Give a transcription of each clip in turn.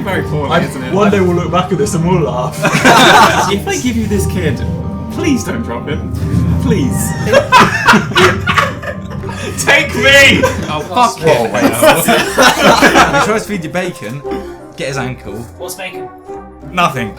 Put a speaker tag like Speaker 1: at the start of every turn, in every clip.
Speaker 1: going very poorly, isn't it?
Speaker 2: One day we'll look back at this and we'll laugh.
Speaker 1: If I give you this kid, please don't drop him. Please.
Speaker 3: Take me!
Speaker 1: Oh, fuck
Speaker 4: Whoa,
Speaker 1: it.
Speaker 4: wait. He tries to feed you bacon, get his ankle.
Speaker 3: What's bacon?
Speaker 4: Nothing.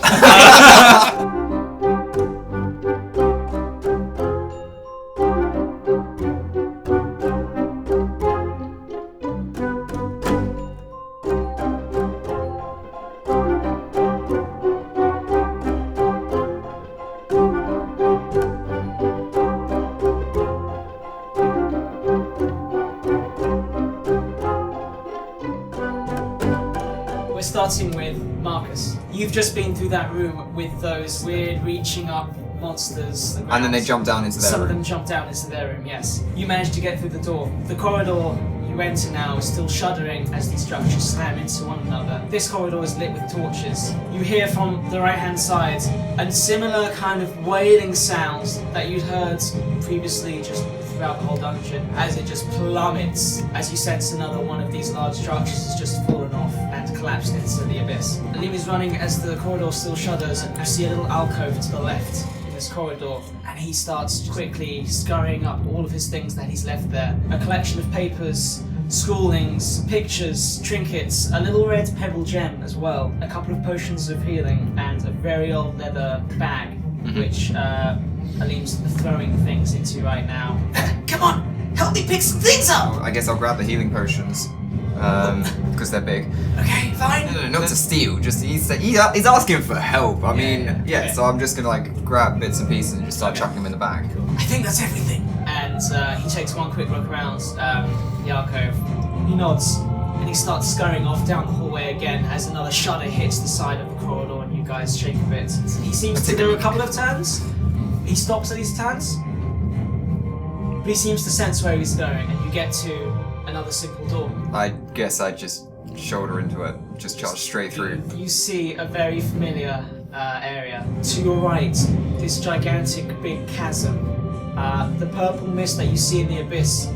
Speaker 3: We're starting with Marcus. You've just been through that room with those weird reaching up monsters.
Speaker 5: And then they jump down into their
Speaker 3: Some of
Speaker 5: room.
Speaker 3: them jump down into their room, yes. You managed to get through the door. The corridor you enter now is still shuddering as these structures slam into one another. This corridor is lit with torches. You hear from the right-hand side a similar kind of wailing sounds that you'd heard previously just throughout the whole dungeon as it just plummets as you sense another one of these large structures has just fallen off and collapsed into the abyss. Liam is running as the corridor still shudders and you see a little alcove to the left in this corridor and he starts quickly scurrying up all of his things that he's left there. A collection of papers, schoolings, pictures, trinkets, a little red pebble gem as well, a couple of potions of healing and a very old leather bag which Aleem's throwing things into right now. Come on! Help me pick some things up!
Speaker 5: I guess I'll grab the healing potions. Because they're big.
Speaker 3: Okay, fine.
Speaker 5: No, not to steal, just he's asking for help. I mean,
Speaker 3: yeah.
Speaker 5: so I'm just gonna like grab bits and pieces and just start chucking them in the bag.
Speaker 3: I think that's everything. And he takes one quick look around the alcove. He nods and he starts scurrying off down the hallway again as another shudder hits the side of the corridor and you guys shake a bit. He seems to do a couple of turns. He stops at these turns. But he seems to sense where he's going and you get to another simple door.
Speaker 5: I guess I just shoulder into it, just charge straight through.
Speaker 3: You see a very familiar area. To your right, this gigantic big chasm. The purple mist that you see in the abyss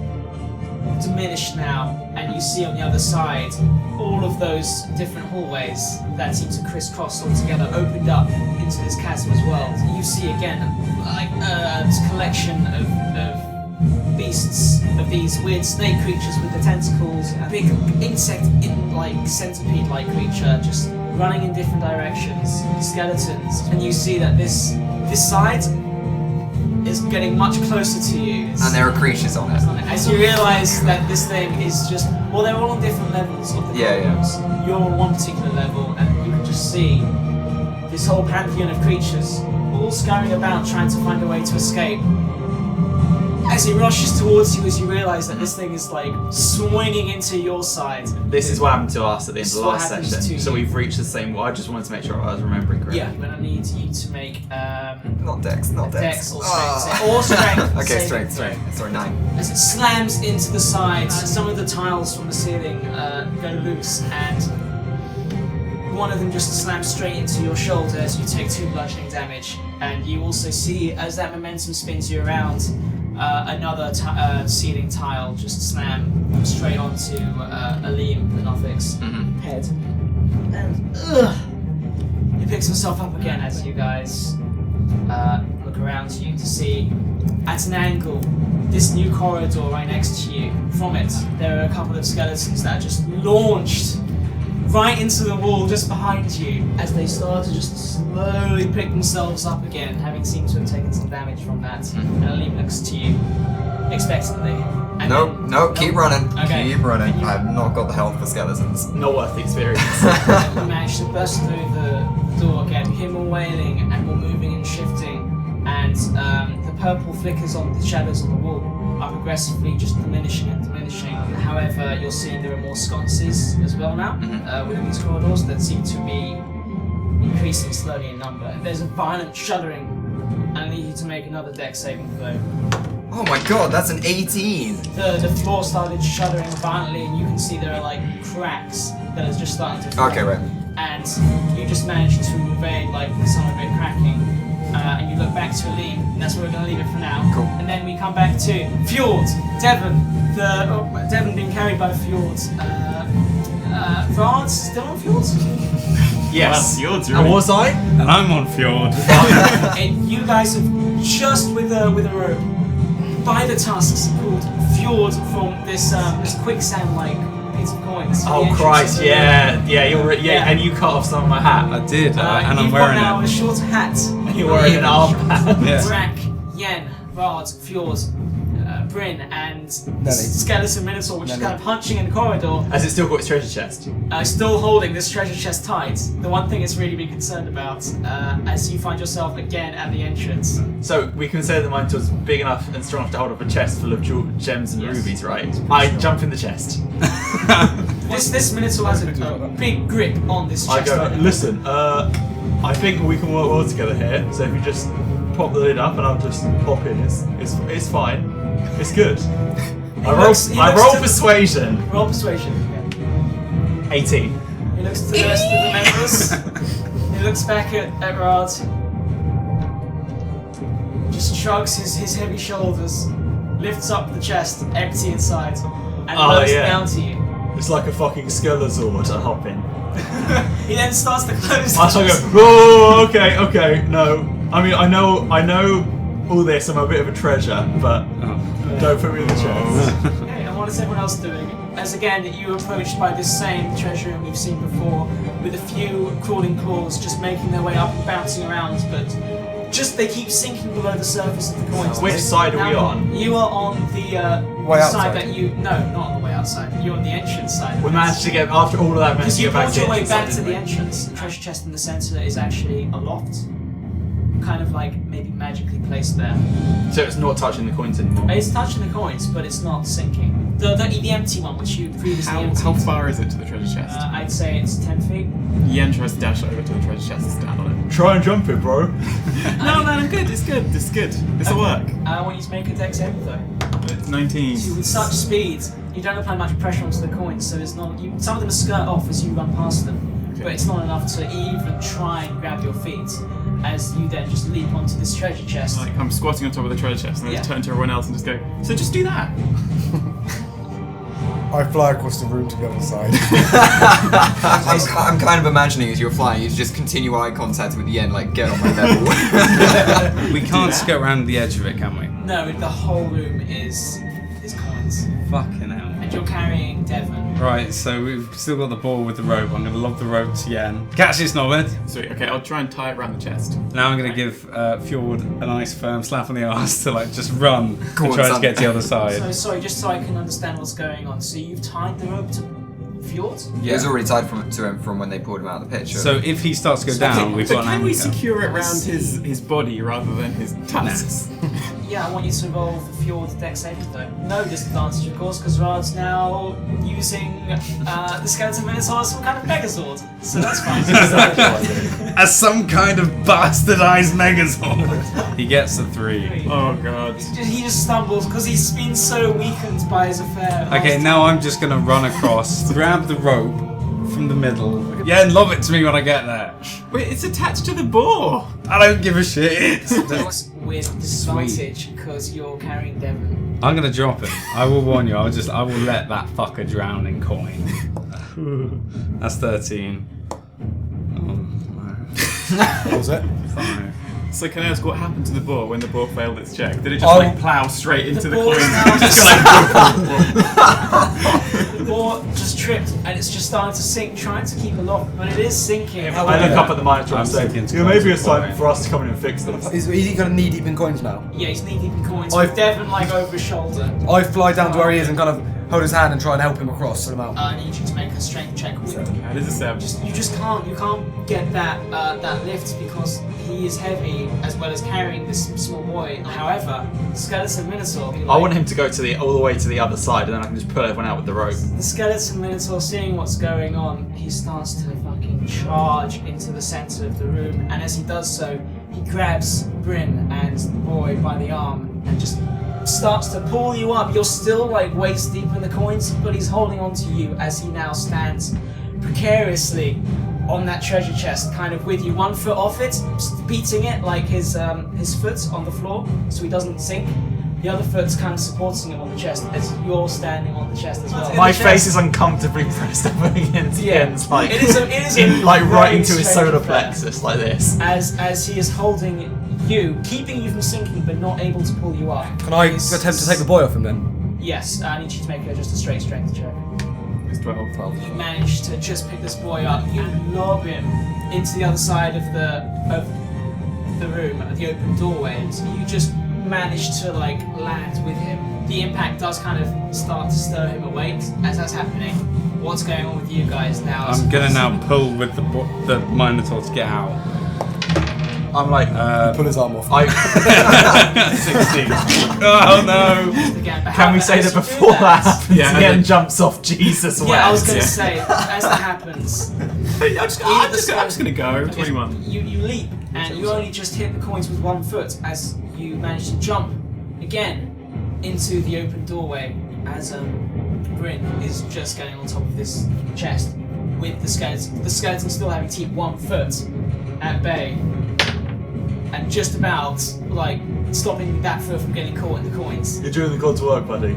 Speaker 3: diminished now, and you see on the other side all of those different hallways that seem to crisscross all together opened up into this chasm as well. You see again like a collection of beasts, of these weird snake creatures with the tentacles, a big insect-like centipede-like creature just running in different directions, skeletons, and you see that this side is getting much closer to you.
Speaker 5: And there are creatures on it.
Speaker 3: As you realise that this thing is just, well, they're all on different levels of the corridors. You're on one particular level, and you can just see this whole pantheon of creatures all scurrying about trying to find a way to escape. As it rushes towards you, as you realise that this thing is like swinging into your side.
Speaker 2: This is what happened to us at the end of the last
Speaker 3: happens to
Speaker 2: session. So
Speaker 3: you.
Speaker 2: we've reached the same. I just wanted to make sure I was remembering correctly.
Speaker 3: Yeah, I'm gonna need you to make
Speaker 5: Not dex, not
Speaker 3: dex
Speaker 5: dex.
Speaker 3: or strength. Or strength.
Speaker 5: Okay,
Speaker 3: saving
Speaker 5: strength.
Speaker 3: throw.
Speaker 5: Sorry, 9.
Speaker 3: As it slams into the side, some of the tiles from the ceiling go loose, and one of them just slams straight into your shoulder as you take 2 bludgeoning damage. And you also see, as that momentum spins you around, another ceiling tile just slam straight onto Aleem, the Nothic's head. And he picks himself up again as you guys look around you to see, at an angle, this new corridor right next to you. From it, there are a couple of skeletons that are just launched right into the wall just behind you as they start to just slowly pick themselves up again, having seemed to have taken some damage from that. And Aleem looks to you expectantly. And
Speaker 5: No, keep running.
Speaker 3: Okay.
Speaker 5: Keep running. I've not got the health for skeletons.
Speaker 2: Not worth the experience.
Speaker 3: You manage to burst through the door again, you hear more wailing and more moving and shifting, and the purple flickers on the shadows on the wall are progressively just diminishing and diminishing. However, you're seeing there are more sconces as well now within these corridors that seem to be increasing slowly in number. There's a violent shuddering, and I need you to make another dex saving throw.
Speaker 5: Oh my god, that's an 18!
Speaker 3: The floor started shuddering violently, and you can see there are like cracks that are just starting to form.
Speaker 5: Okay, right.
Speaker 3: And you just managed to evade like some of it cracking. And you look back to Aleem, and that's where we're going to leave it for now.
Speaker 5: Cool.
Speaker 3: And then we come back to Fjord, Devon. Devon being carried by Fjord. Vard's still on Fjord?
Speaker 2: Yes.
Speaker 1: Well, yours,
Speaker 2: And
Speaker 1: really.
Speaker 2: was I?
Speaker 4: And I'm on Fjord.
Speaker 3: And you guys have just with a rope by the tusks pulled Fjord from this quicksand-like pit of coins.
Speaker 2: Oh Christ! Yeah, you're
Speaker 3: Yeah.
Speaker 2: and you cut off some of my hat.
Speaker 4: I did, and I'm
Speaker 3: you've
Speaker 4: wearing
Speaker 3: got now
Speaker 4: it.
Speaker 3: a shorter hat.
Speaker 2: And you're wearing an armband.
Speaker 4: Yeah.
Speaker 3: Brack, Yen, Vard, Fjord, Bryn, and Skeleton Minotaur, which is kind of punching in the corridor,
Speaker 2: Has it still got its treasure chest?
Speaker 3: still holding this treasure chest tight. The one thing it's really been concerned about, as you find yourself again at the entrance.
Speaker 2: So we can say that the Minotaur's big enough and strong enough to hold up a chest full of gems and
Speaker 3: Yes.
Speaker 2: rubies, right? I jump in the chest.
Speaker 3: This Minotaur has a big grip on this
Speaker 2: I
Speaker 3: chest.
Speaker 2: go,
Speaker 3: right now.
Speaker 2: listen, I think we can work well together here. So if you just pop the lid up and I'll just pop in, it's fine. It's good. I roll persuasion.
Speaker 3: Roll persuasion.
Speaker 2: 18.
Speaker 3: He looks to the rest of the members. He looks back at Rod. Just shrugs his heavy shoulders, lifts up the chest, empty inside, and looks down to you.
Speaker 2: It's like a fucking Skelezord to hop in.
Speaker 3: He then starts to close the
Speaker 2: I go,
Speaker 3: chest.
Speaker 2: oh, okay, no. I mean, I know all this. I'm a bit of a treasure, but don't put me in the chest.
Speaker 3: Okay, and what is everyone else doing? As again, you are approached by this same treasure room we've seen before, with a few crawling claws just making their way up and bouncing around, but just they keep sinking below the surface of the coins.
Speaker 2: Which side are we
Speaker 3: Now,
Speaker 2: on?
Speaker 3: You are on the
Speaker 6: Way
Speaker 3: side
Speaker 6: outside.
Speaker 3: that you... No, not on the way outside. You're on the entrance side.
Speaker 2: We managed to get, after all of that, managed
Speaker 3: Because
Speaker 2: to
Speaker 3: you
Speaker 2: get back
Speaker 3: brought
Speaker 2: to
Speaker 3: your
Speaker 2: the
Speaker 3: way
Speaker 2: entrance
Speaker 3: back
Speaker 2: side,
Speaker 3: to the
Speaker 2: didn't we?
Speaker 3: entrance. The treasure chest in the centre is actually a loft. Kind of like maybe magically placed there.
Speaker 2: So it's not touching the coins anymore.
Speaker 3: It's touching the coins, but it's not sinking. The empty one, which you previously emptied.
Speaker 1: How far is it to the treasure chest?
Speaker 3: I'd say it's 10 feet.
Speaker 1: Yen tries to dash over to the treasure chest and stand on it.
Speaker 2: Try and jump it, bro.
Speaker 1: No, I'm good. It's good. This'll work.
Speaker 3: I want you to make a dex save though.
Speaker 1: It's 19.
Speaker 3: See, with such speed, you don't apply much pressure onto the coins, so there's not. Some of them skirt off as you run past them, but it's not enough to even try and grab your feet. As you then just leap onto this treasure chest.
Speaker 1: Like I'm squatting on top of the treasure chest and then just
Speaker 3: Yeah.
Speaker 1: turn to everyone else and just go, so just do that.
Speaker 6: I fly across the room to the other side.
Speaker 5: I'm kind of imagining as you're flying, you just continue eye contact with the end, like get on my level.
Speaker 4: We can't skirt around the edge of it, can we?
Speaker 3: No, the whole room is coins,
Speaker 4: Fucking hell.
Speaker 3: and you're carrying Devon.
Speaker 4: Right, so we've still got the ball with the rope. I'm going to lob the rope to Yen. Catch this, Norbert.
Speaker 1: Sweet. Okay, I'll try and tie it around the chest.
Speaker 4: Now I'm going to give Fjord a nice firm slap on the arse to like just run
Speaker 5: Go
Speaker 4: and
Speaker 5: on,
Speaker 4: try to
Speaker 5: son.
Speaker 4: get to the other side.
Speaker 3: So sorry, just so I can understand what's going on. So you've tied the rope to Fjord?
Speaker 5: It was already tied to him from when they pulled him out of the picture.
Speaker 4: So if he starts to go down, we've got
Speaker 1: But
Speaker 4: an
Speaker 1: can we
Speaker 4: anchor.
Speaker 1: secure it around his body rather than his tusks?
Speaker 3: Yeah, I want you to roll for Fjord dex saving though. No disadvantage, of course, because Rad's now using the skeleton minotaur as some kind of megazord. So that's fine.
Speaker 4: As some kind of bastardized megazord. He gets a 3.
Speaker 1: Oh god.
Speaker 3: He just stumbles because he's been so weakened by his affair.
Speaker 4: Okay, now I'm just going to run across, grab the rope from the middle. Yeah, and lob it to me when I get there.
Speaker 1: Wait, it's attached to the boar!
Speaker 4: I don't give a shit.
Speaker 3: With disadvantage because you're carrying Devon.
Speaker 4: I'm gonna drop him. I will warn you. I will let that fucker drown in coin. That's 13.
Speaker 6: What was it?
Speaker 4: 5.
Speaker 1: So can I ask what happened to the boar when the boar failed its check? Did it just
Speaker 6: Oh.
Speaker 1: like plow straight into the
Speaker 3: boar's
Speaker 1: coins?
Speaker 3: now
Speaker 1: Just
Speaker 3: The boar just tripped and it's just starting to sink, trying to keep aloft, but it is sinking.
Speaker 2: I look up at the Minotaur
Speaker 4: I'm
Speaker 2: and say,
Speaker 4: thinking
Speaker 2: yeah, maybe it's
Speaker 4: coins
Speaker 2: time
Speaker 4: are
Speaker 2: for us to come in and fix this.
Speaker 6: Is he going to knee deep in coins now?
Speaker 3: Yeah, he's knee deep in coins
Speaker 6: I've-
Speaker 3: with Devon like over his shoulder.
Speaker 6: I fly down to where he is and kind of hold his hand and try and help him across and him out.
Speaker 3: I need you to make a strength check with him.
Speaker 1: How does it sound?
Speaker 3: You can't get that lift because he is heavy as well as carrying this small boy. However, skeleton minotaur.
Speaker 2: I want him to go all the way to the other side, and then I can just pull everyone out with the rope.
Speaker 3: The skeleton minotaur, seeing what's going on, he starts to fucking charge into the center of the room, and as he does so, he grabs Bryn and the boy by the arm and just starts to pull you up. You're still like waist deep in the coins, but he's holding on to you as he now stands precariously on that treasure chest, kind of with you, 1 foot off it, beating it like his foot on the floor so he doesn't sink. The other foot's kind of supporting him on the chest as you're standing on the chest as well.
Speaker 2: My face is uncomfortably pressed up against the ends, like
Speaker 3: It is a
Speaker 2: like right
Speaker 3: very
Speaker 2: into his
Speaker 3: strange
Speaker 2: solar
Speaker 3: affair.
Speaker 2: plexus, like this.
Speaker 3: As he is holding you, keeping you from sinking, but not able to pull you up.
Speaker 6: Can I attempt to take the boy off him then?
Speaker 3: Yes, I need you to make just a straight strength check.
Speaker 1: It's 12.
Speaker 3: You manage to just pick this boy up and lob him into the other side of the room, at the open doorway. So you just manage to like land with him. The impact does kind of start to stir him awake as that's happening. What's going on with you guys now?
Speaker 4: I'm gonna now pull with the minotaur to get out.
Speaker 2: I'm like,
Speaker 6: Pull his arm off.
Speaker 4: 16. Oh no!
Speaker 2: can we say that before that happens,
Speaker 1: Yeah,
Speaker 2: Ian
Speaker 1: and
Speaker 2: jumps off Jesus'
Speaker 3: Yeah, I was
Speaker 2: webs?
Speaker 3: going to say, as that happens,
Speaker 1: I'm just gonna go. 21.
Speaker 3: you leap and you only just hit the coins with one foot as you manage to jump again into the open doorway as Bryn is just getting on top of this chest with the skeleton still having to keep 1 foot at bay and just about like stopping that foot from getting caught in the coins.
Speaker 2: You're doing the God's work, buddy.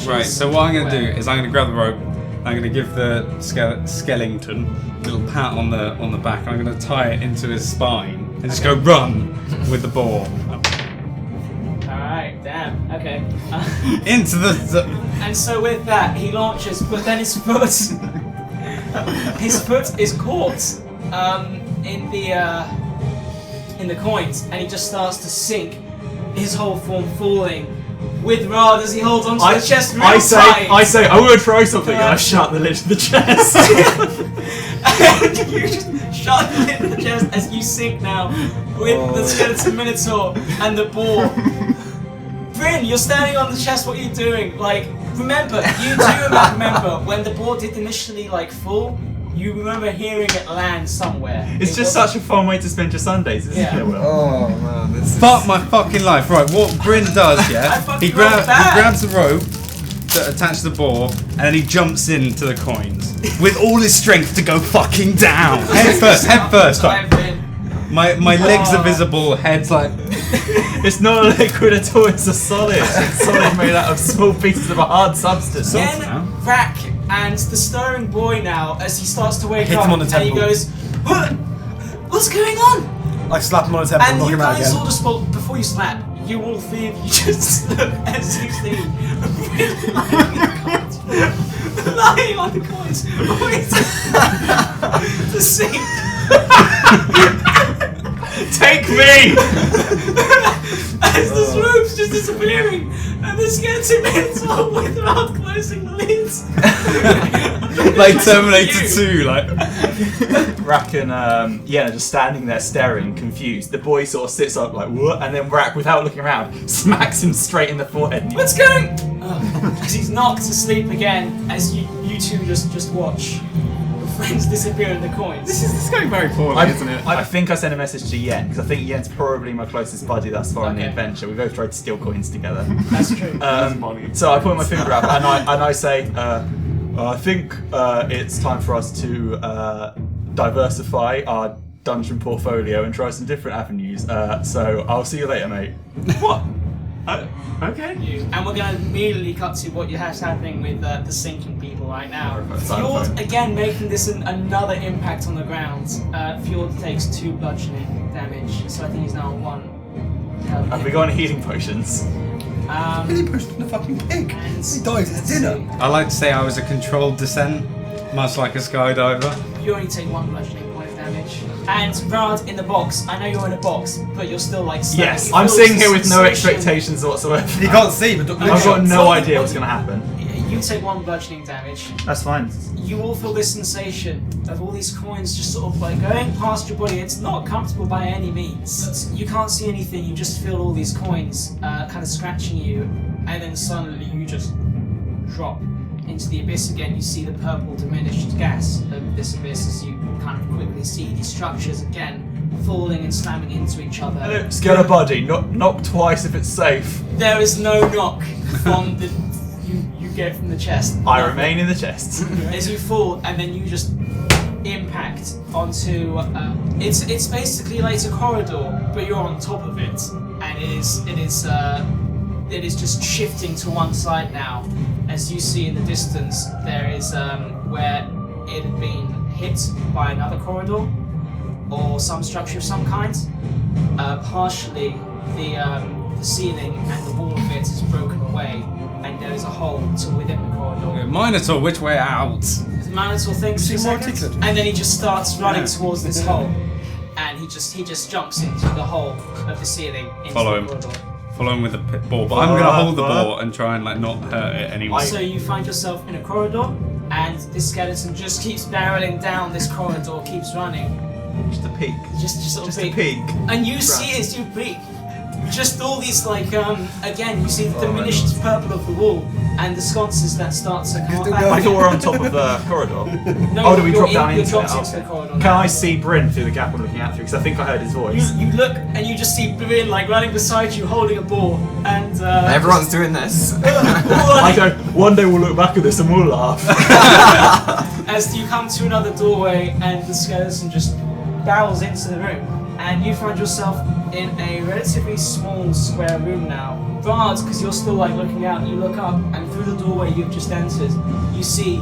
Speaker 4: Right, so what I'm going to do is I'm going to grab the rope, I'm going to give the skeleton a little pat on the back, and I'm going to tie it into his spine and just go run with the boar.
Speaker 3: Alright, damn, okay.
Speaker 4: Into the...
Speaker 3: And so with that, he launches, but then his foot is caught in the coins, and he just starts to sink, his whole form falling, with Rod as he holds onto the chest real
Speaker 2: I
Speaker 3: tight.
Speaker 2: say, I would throw something, and I shut the lid of the chest.
Speaker 3: And you just shut the lid of the chest as you sink now with the skeleton minotaur and the boar. Bryn, you're standing on the chest, what are you doing? Like, remember, you do remember when the boar did initially like fall, you remember hearing it land somewhere.
Speaker 2: It's just such a fun way to spend your Sundays, isn't
Speaker 3: Yeah.
Speaker 2: it, Will?
Speaker 5: Oh man, this is...
Speaker 4: Fuck my fucking life. Right, what Bryn does,
Speaker 3: I
Speaker 4: yeah,
Speaker 3: fucking
Speaker 4: he
Speaker 3: rolled bad.
Speaker 4: grabs the rope that attached the boar, and then he jumps into the coins with all his strength to go fucking down. Head first, right. My legs are visible, head's like...
Speaker 2: It's not a liquid at all, it's a solid. It's solid made out of small pieces of a hard substance.
Speaker 3: Then
Speaker 4: now.
Speaker 3: Rack and the stirring boy now, as he starts to wake
Speaker 6: Hit
Speaker 3: up,
Speaker 6: him on the
Speaker 3: and he
Speaker 6: temple.
Speaker 3: goes, What's going on?
Speaker 6: I slap him on the temple and
Speaker 3: And
Speaker 6: knock
Speaker 3: you
Speaker 6: him out
Speaker 3: guys
Speaker 6: again.
Speaker 3: all just, well, before you slap, you all three of you just look as you see lying on the coins, waiting to see.
Speaker 2: Take me!
Speaker 3: As this rope's just disappearing, and the skeleton minotaur without closing the lids.
Speaker 4: like Terminator 2, like...
Speaker 2: Rack and Yenna just standing there staring, confused. The boy sort of sits up like, what? And then Rack, without looking around, smacks him straight in the forehead. And
Speaker 3: What's going? As he's knocked to sleep again, as you two just watch your friends disappear in the coins.
Speaker 1: This is going very poorly, isn't it?
Speaker 2: I think I sent a message to Yen, because I think Yen's probably my closest buddy thus far in the
Speaker 3: Okay.
Speaker 2: adventure. We both tried to steal coins together.
Speaker 3: That's true.
Speaker 1: funny.
Speaker 2: So I point my finger up and I say, I think it's time for us to diversify our dungeon portfolio and try some different avenues. So I'll see you later, mate.
Speaker 1: What? Okay.
Speaker 3: And we're going to immediately cut to what you have happening with the sinking people right now.
Speaker 2: Fine,
Speaker 3: Fjord,
Speaker 2: fine.
Speaker 3: again, making this another impact on the ground. Fjord takes 2 bludgeoning damage, so I think he's now on 1.
Speaker 2: Have we got any healing potions?
Speaker 6: He pushed in the fucking pig.
Speaker 3: And
Speaker 6: He died at dinner.
Speaker 4: I like to say I was a controlled descent, much like a skydiver.
Speaker 3: You only take 1 bludgeoning point of damage. And Rad in the box, I know you're in a box, but you're still like standing.
Speaker 2: Yes,
Speaker 3: You
Speaker 2: I'm
Speaker 3: feel
Speaker 2: sitting here with no
Speaker 3: sensation.
Speaker 2: expectations whatsoever.
Speaker 6: You can't see, but
Speaker 2: I've got no
Speaker 3: What-
Speaker 2: idea
Speaker 3: what-
Speaker 2: what's going to happen.
Speaker 3: You take 1 bludgeoning damage.
Speaker 2: That's fine.
Speaker 3: You all feel this sensation of all these coins just sort of like going past your body. It's not comfortable by any means. You can't see anything, you just feel all these coins kind of scratching you, and then suddenly you just drop into the abyss again. You see the purple diminished gas of this abyss as you kind of quickly see these structures again falling and slamming into each other.
Speaker 2: Get a buddy. Knock twice if it's safe.
Speaker 3: There is no knock from the you get from the chest.
Speaker 2: I remain in the chest.
Speaker 3: As you fall, and then you just impact onto. It's basically like a corridor, but you're on top of it, and it is it is just shifting to one side now. As you see in the distance, there is where it had been hit by another corridor or some structure of some kind. Partially, the ceiling and the wall of it is broken away, and there is a hole to within the corridor.
Speaker 4: Minotaur, which way out?
Speaker 3: The Minotaur thinks 2 seconds, and then he just starts running towards this hole, and he just jumps into the hole of the ceiling into
Speaker 4: Follow
Speaker 3: the
Speaker 4: him.
Speaker 3: corridor.
Speaker 4: Follow him with the ball, but I'm gonna hold the ball and try and like not hurt it anyway.
Speaker 3: So you find yourself in a corridor, and this skeleton just keeps barreling down this corridor, keeps running.
Speaker 2: Just a peek.
Speaker 3: Just sort of
Speaker 2: Just a peek.
Speaker 3: And you see as you peek, just all these again, you see the diminished purple of the wall and the sconces that start to come up.
Speaker 2: I thought we're on top of the corridor.
Speaker 3: No,
Speaker 2: Do we drop down
Speaker 3: you're
Speaker 2: into
Speaker 3: dropped
Speaker 2: it?
Speaker 3: into the
Speaker 2: Okay.
Speaker 3: corridor
Speaker 2: Can
Speaker 3: now.
Speaker 2: I see Bryn through the gap I'm looking at through? Because I think I heard his voice.
Speaker 3: You look and you just see Bryn like running beside you, holding a ball, and
Speaker 5: Everyone's doing this.
Speaker 2: I go, one day we'll look back at this and we'll laugh.
Speaker 3: as you come to another doorway, and the skeleton just barrels into the room, and you find yourself in a relatively small square room now. But because you're still like looking out, you look up, and through the doorway you've just entered, you see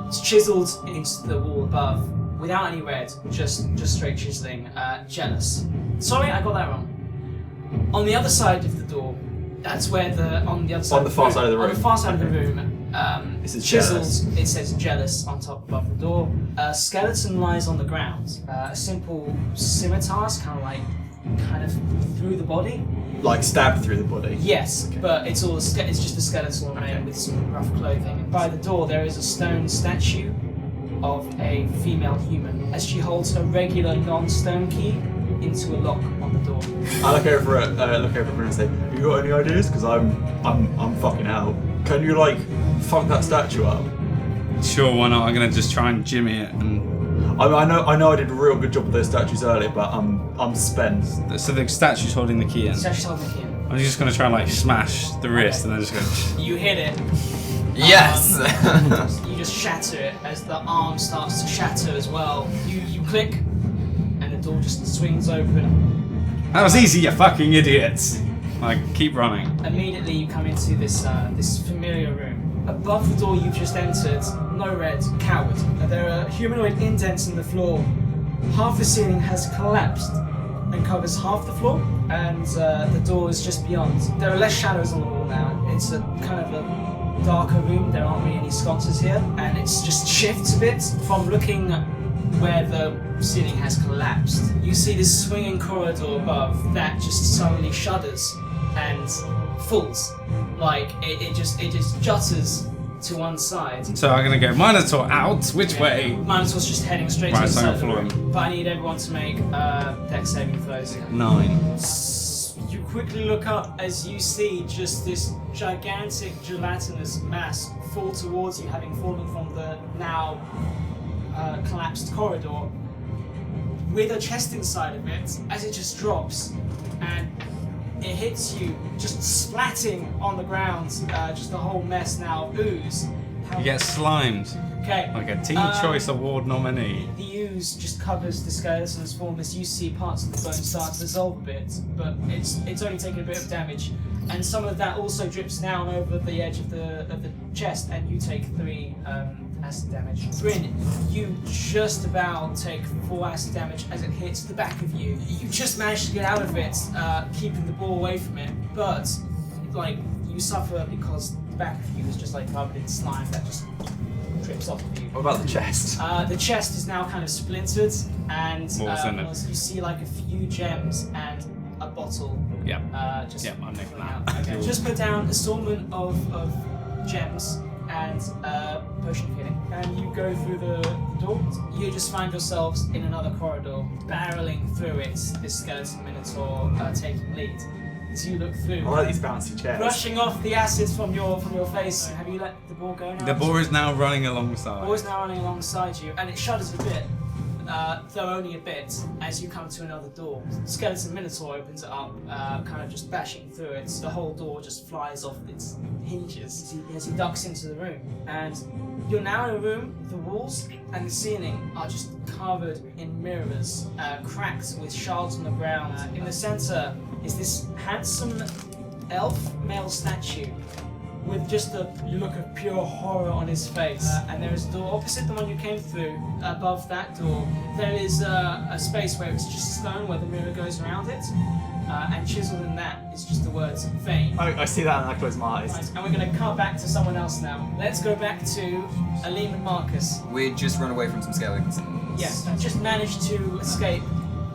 Speaker 3: it's chiseled into the wall above, without any red, just straight chiseling. Jealous. Sorry, I got that wrong. On the other side of the door, that's where on the far side of the room,
Speaker 2: It says
Speaker 3: chiseled.
Speaker 2: jealous.
Speaker 3: It says jealous on top above the door. A skeleton lies on the ground. A simple scimitar, kind of through the body.
Speaker 2: Like stabbed through the body.
Speaker 3: Yes, but it's just a skeletal remain with some rough clothing. And by the door there is a stone statue of a female human, as she holds a regular non-stone key into a lock on the door.
Speaker 2: I look over at Bryn and say, "You got any ideas? Because I'm fucking out. Can you like fuck that statue up?"
Speaker 4: Sure, why not? I'm gonna just try and jimmy it. And
Speaker 2: I know I did a real good job with those statues earlier, but I'm spent.
Speaker 4: so the statue's holding the key in.
Speaker 3: Statue's holding the key in.
Speaker 4: I'm just gonna try and like smash the wrist and then just go.
Speaker 3: You hit it.
Speaker 5: Yes.
Speaker 3: You just shatter it as the arm starts to shatter as well. You click, and the door just swings open.
Speaker 4: That was easy, you fucking idiots. Like, keep running.
Speaker 3: Immediately you come into this familiar room. Above the door you've just entered, no red, coward. There are humanoid indents in the floor. Half the ceiling has collapsed and covers half the floor, and the door is just beyond. There are less shadows on the wall now. It's a kind of a darker room. There aren't really any sconces here, and it's just shifts a bit from looking where the ceiling has collapsed. You see this swinging corridor above that just suddenly shudders and falls. Like it just jutters to one side.
Speaker 4: So I'm gonna go Minotaur out. Which way?
Speaker 3: Minotaur's just heading straight
Speaker 4: Right,
Speaker 3: to the
Speaker 4: so
Speaker 3: side
Speaker 4: I'm
Speaker 3: of the
Speaker 4: following.
Speaker 3: room. But I need everyone to make dex saving throws.
Speaker 4: 9.
Speaker 3: You quickly look up as you see just this gigantic gelatinous mass fall towards you, having fallen from the now collapsed corridor, with a chest inside of it, as it just drops and it hits you, just splatting on the ground, just the whole mess now ooze.
Speaker 4: You get slimed.
Speaker 3: Okay.
Speaker 4: Like a Teen Choice Award nominee.
Speaker 3: The ooze just covers the skeleton's form as you see parts of the bone start to dissolve a bit, but it's only taking a bit of damage, and some of that also drips down over the edge of the chest, and you take 3 acid damage. Bryn, you just about take 4 acid damage as it hits the back of you. You just manage to get out of it, keeping the ball away from it, but like you suffer because the back of you is just like covered in slime that just drips off of you.
Speaker 2: What about the chest?
Speaker 3: The chest is now kind of splintered, and
Speaker 4: What's in it?
Speaker 3: you see like a few gems and a bottle.
Speaker 4: Yep.
Speaker 3: Just
Speaker 4: Yep, I'm nicking
Speaker 3: falling
Speaker 4: that.
Speaker 3: out. Okay. Just put down an assortment of gems and potion of healing, and you go through the door. You just find yourselves in another corridor, barreling through it. This skeleton minotaur taking lead. As you look through,
Speaker 2: I like these bouncy chairs.
Speaker 3: brushing off the acid from your face. Have you let the ball go now?
Speaker 4: The boar is now running alongside.
Speaker 3: Ball is now running alongside you, and it shudders a bit, though only a bit, as you come to another door. Skeleton Minotaur opens it up, kind of just bashing through it. The whole door just flies off its hinges as he ducks into the room. And you're now in a room. The walls and the ceiling are just covered in mirrors, cracked with shards on the ground. In the center is this handsome elf male statue with just a look of pure horror on his face. And there is a door opposite the one you came through. Above that door, there is a space where it's just stone where the mirror goes around it. And chiseled in that is just the words Fame.
Speaker 2: I see that and I close my eyes.
Speaker 3: Right, and we're going to cut back to someone else now. Let's go back to Aleem and Marcus.
Speaker 5: We just run away from some skeletons.
Speaker 3: Yes, and just managed to escape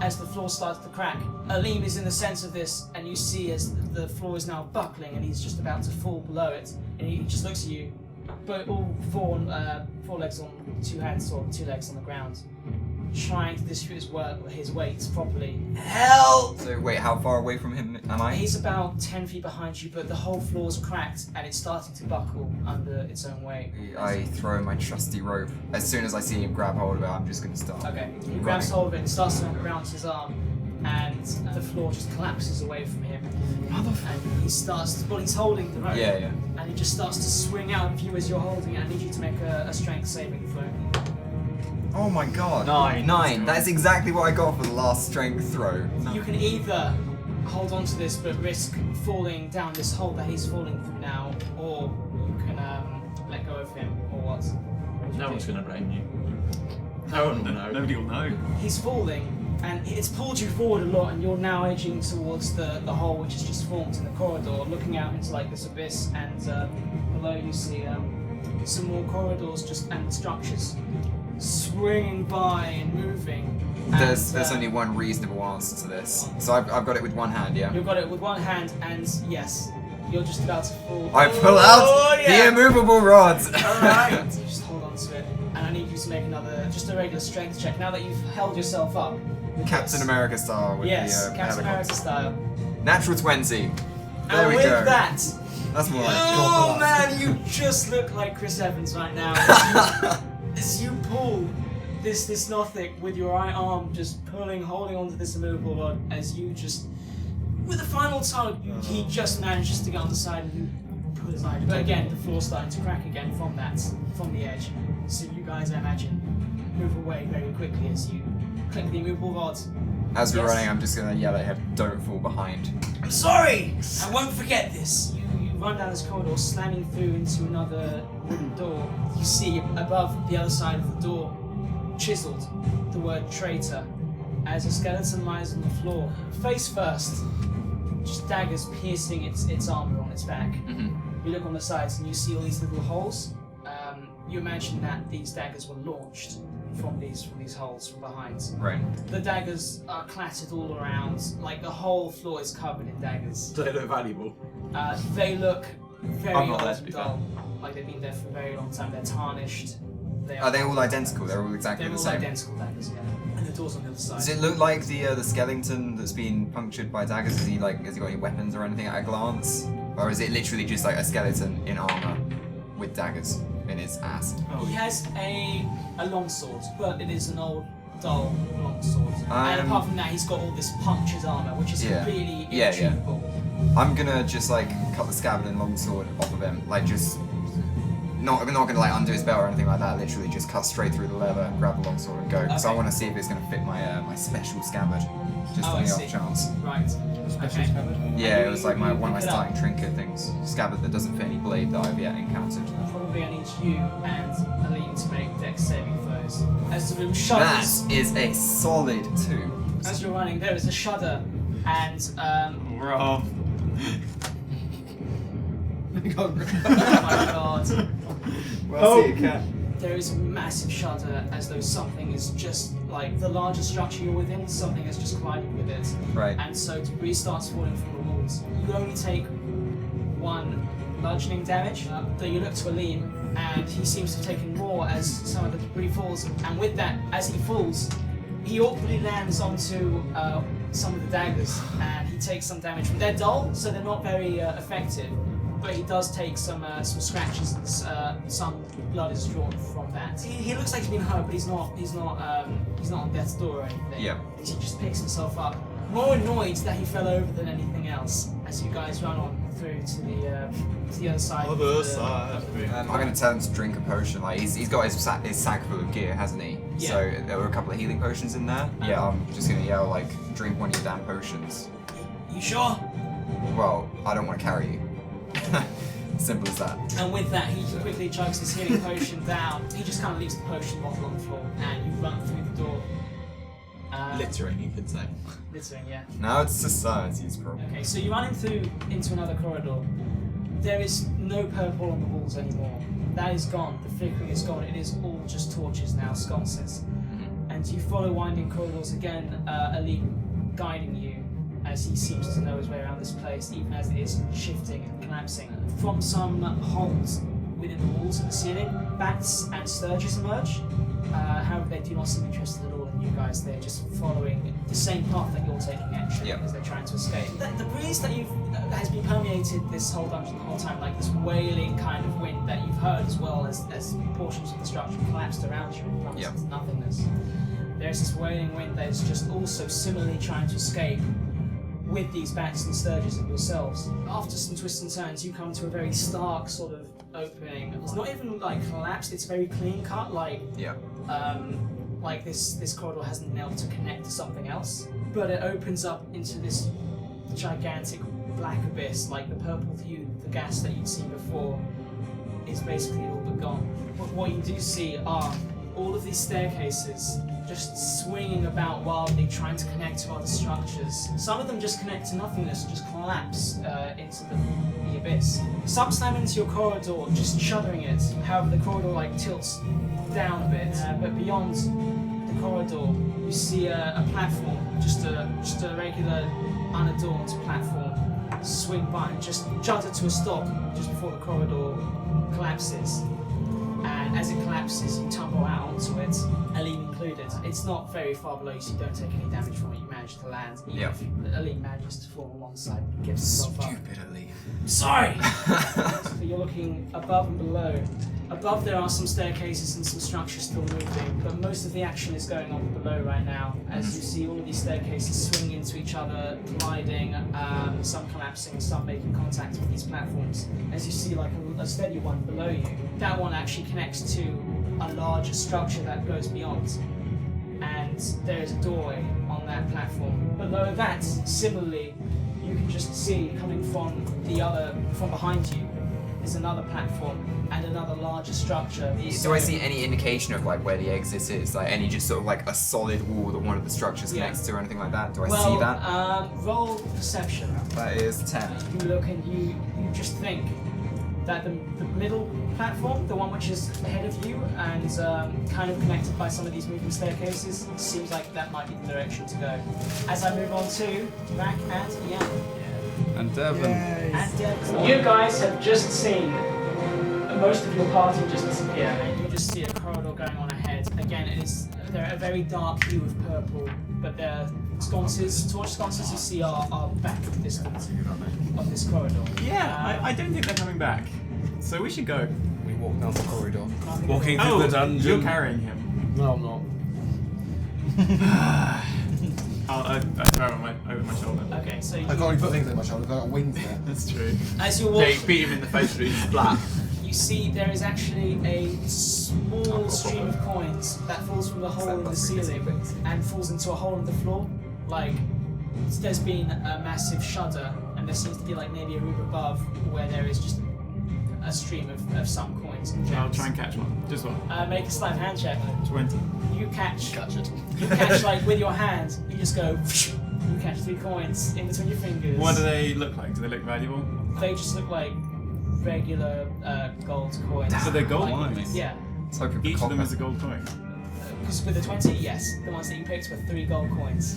Speaker 3: as the floor starts to crack. Aleem is in the center of this, and you see as the floor is now buckling, and he's just about to fall below it. And he just looks at you, but all four legs on two hands or two legs on the ground, trying to distribute his weight properly. Help!
Speaker 5: So wait, how far away from him am I?
Speaker 3: He's about 10 feet behind you, but the whole floor's cracked, and it's starting to buckle under its own weight.
Speaker 5: I throw my trusty rope. As soon as I see him grab hold of it, I'm just going to start.
Speaker 3: Okay, he grabs hold of it and starts to wrap around his arm, and the floor just collapses away from him. And he starts, well, he's holding the rope.
Speaker 5: Yeah.
Speaker 3: And he just starts to swing out of you as you're holding it. I need you to make a strength saving throw.
Speaker 5: Oh my god.
Speaker 2: 9.
Speaker 5: 9. That is exactly what I got for the last strength throw.
Speaker 3: You can either hold on to this but risk falling down this hole that he's falling through now, or you can let go of him, or what?
Speaker 1: No one's gonna blame you. No one will know. Nobody will know.
Speaker 3: He's falling, and it's pulled you forward a lot, and you're now edging towards the hole which has just formed in the corridor, looking out into like this abyss, and below you see some more corridors and structures swinging by and moving.
Speaker 5: There's only one reasonable answer to this. So I've got it with one hand, yeah?
Speaker 3: You've got it with one hand, and yes, you're just about to fall.
Speaker 5: I pull out the immovable rods!
Speaker 3: Alright, just hold on to it. And I need you to make just a regular strength check. Now that you've held yourself up.
Speaker 5: Captain America style with
Speaker 3: Yes,
Speaker 5: the
Speaker 3: Captain America
Speaker 5: helicopter.
Speaker 3: style.
Speaker 5: Natural 20. There
Speaker 3: And
Speaker 5: we
Speaker 3: with
Speaker 5: go.
Speaker 3: that,
Speaker 5: That's more like
Speaker 3: oh man, you just look like Chris Evans right now. As you pull this Nothic with your right arm just holding onto this immovable rod, as you just, with a final tug, he just manages to get on the side and you pull his eye. But again, the floor's starting to crack again from the edge. So you guys, I imagine, move away very quickly as you click the immovable rod.
Speaker 5: As we're
Speaker 3: Yes.
Speaker 5: running, I'm just gonna yell at him, don't fall behind.
Speaker 3: I'm sorry! I won't forget this. You run down this corridor, slamming through into another wooden door. You see above the other side of the door, chiseled, the word traitor, as a skeleton lies on the floor, face first, just daggers piercing its armor on its back.
Speaker 5: Mm-hmm.
Speaker 3: You look on the sides and you see all these little holes. You imagine that these daggers were launched from these holes from behind.
Speaker 5: Right.
Speaker 3: The daggers are clattered all around, like the whole floor is covered in daggers.
Speaker 2: Do they look valuable?
Speaker 3: They look very
Speaker 2: I'm not
Speaker 3: old
Speaker 2: there, to
Speaker 3: and
Speaker 2: be
Speaker 3: dull, like they've been there for a very long time. They're tarnished.
Speaker 5: Are they all identical? They're all exactly
Speaker 3: They're
Speaker 5: the
Speaker 3: all
Speaker 5: same.
Speaker 3: identical daggers, yeah. And the door's on the other side.
Speaker 5: Does it look like the skeleton that's been punctured by daggers? Has he got any weapons or anything at a glance? Or is it literally just like a skeleton in armor with daggers in his ass?
Speaker 3: He has a longsword, but it is an old, dull longsword. And apart from that, he's got all this punctured armor, which is completely irretrievable.
Speaker 5: I'm gonna just like cut the scabbard and longsword off of him, like just not gonna like undo his belt or anything like that. Literally just cut straight through the leather, grab the longsword and go. Because I want to see if it's gonna fit my my special scabbard, just on the off chance.
Speaker 3: Right. Okay.
Speaker 5: Yeah, it was like one of my
Speaker 3: pick it up.
Speaker 5: starting trinket things. Scabbard that doesn't fit any blade that I've yet encountered.
Speaker 3: Probably I need you and Aline to make dex saving throws. As the room shudders.
Speaker 5: That is a solid 2.
Speaker 3: As you're running, there is a shudder, and
Speaker 1: Rob.
Speaker 3: oh my god.
Speaker 5: Well, see you can.
Speaker 3: There is a massive shudder as though something is just like the larger structure you're within, something has just collided with it.
Speaker 5: Right.
Speaker 3: And so debris starts falling from the walls. You only take 1 bludgeoning damage. Though you look to Aleem, and he seems to have taken more as some of the debris falls. And with that, as he falls, he awkwardly lands onto some of the daggers, and he takes some damage from. They're dull, so they're not very effective. But he does take some scratches, and some blood is drawn from that. He looks like he's been hurt, but he's not on death's door or anything.
Speaker 5: Yeah.
Speaker 3: He just picks himself up, more annoyed that he fell over than anything else. As you guys run on through to the other side. of the room.
Speaker 5: I'm gonna tell him to drink a potion. Like he's got his sack full of gear, hasn't he?
Speaker 3: Yeah.
Speaker 5: So there were a couple of healing potions in there. Yeah, I'm just gonna yell like, drink one of your damn potions.
Speaker 3: You sure?
Speaker 5: Well, I don't want to carry you. Simple as that.
Speaker 3: And with that, he quickly chugs his healing potion down. He just kind of leaves the potion bottle on the floor, and you run through the door.
Speaker 2: Littering, you could say.
Speaker 3: Littering, yeah.
Speaker 5: Now it's society's problem.
Speaker 3: Okay, so you're running through into another corridor. There is no purple on the walls anymore. That is gone. The flickering is gone. It is all just torches now, sconces. And you follow winding corridors again, Ali guiding you as he seems to know his way around this place, even as it is shifting and collapsing. From some holes within the walls and the ceiling, bats and sturges emerge. However, they do not seem interested at all in you guys. They're just following the same path that you're taking, actually, as they're trying to escape. The breeze that has been permeated this whole dungeon the whole time, like this wailing kind of wind that you've heard, as well as portions of the structure collapsed around you and plummeted into nothingness. There's this wailing wind that is just also similarly trying to escape with these bats and sturges of yourselves. After some twists and turns, you come to a very stark sort of opening. It's not even like collapsed, it's very clean cut, like this corridor hasn't knelt to connect to something else. But it opens up into this gigantic black abyss, like the purple hue, the gas that you'd seen before is basically all but gone. But what you do see are all of these staircases just swinging about wildly, trying to connect to other structures. Some of them just connect to nothingness and just collapse into the abyss. Some slam into your corridor, just shuddering it. However, the corridor tilts down a bit, but beyond the corridor, you see a platform, just a regular, unadorned platform, swing by and just judder to a stop just before the corridor collapses. And as it collapses, you tumble out onto it, Aline included. It's not very far below you, so you don't take any damage from it. You manage to land. Even if Aline manages to fall on one side and gives himself up.
Speaker 5: Stupid Aline.
Speaker 3: Sorry! So you're looking above and below. Above there are some staircases and some structures still moving, but most of the action is going on below right now, as you see all of these staircases swing into each other, gliding, some collapsing, some making contact with these platforms. As you see a steady one below you, that one actually connects to a larger structure that goes beyond, and there is a doorway on that platform. Below that, similarly, you can just see coming from behind you, is another platform and another larger structure.
Speaker 5: Do I see any indication of where the exit is? Any just sort of a solid wall that one of the structures connects to or anything like that? Do I see that?
Speaker 3: Roll perception.
Speaker 5: That is 10.
Speaker 3: You look and you just think that the middle platform, the one which is ahead of you and kind of connected by some of these moving staircases, seems like that might be the direction to go. As I move on to Rack and Ian.
Speaker 4: And Devon.
Speaker 3: And Devon. You guys have just seen most of your party just disappear, and you just see a corridor going on ahead. Again, they're a very dark hue of purple, but their torch sconces you see are back at the distance of this corridor.
Speaker 1: Yeah, I don't think they're coming back. So we should go.
Speaker 6: We walk down the corridor.
Speaker 4: Walking through the dungeon.
Speaker 1: You're carrying him.
Speaker 6: No, I'm not.
Speaker 1: I'll throw him over my shoulder.
Speaker 3: Okay, so
Speaker 6: I can't really put things in my shoulder, I've got wings there.
Speaker 1: That's true.
Speaker 3: as you're walking,
Speaker 2: Beat him in the face with his flat.
Speaker 3: you see there is actually a small stream of coins that falls from the hole in the ceiling and falls into a hole in the floor. There's been a massive shudder, and there seems to be maybe a room above where there is just a stream of some coins and gems.
Speaker 1: I'll try and catch one. Just one.
Speaker 3: Make a sleight of hand check.
Speaker 1: 20.
Speaker 3: You catch
Speaker 6: it.
Speaker 3: You catch with your hand. You just go. You catch 3 coins in between your fingers.
Speaker 1: What do they look like? Do they look valuable?
Speaker 3: They just look like regular gold coins.
Speaker 1: So they're gold coins?
Speaker 3: Yeah.
Speaker 5: Let's hope for
Speaker 1: Each of
Speaker 5: copper.
Speaker 1: them is a gold coin.
Speaker 3: Because with the 20, yes, the ones that you picked were 3 gold coins.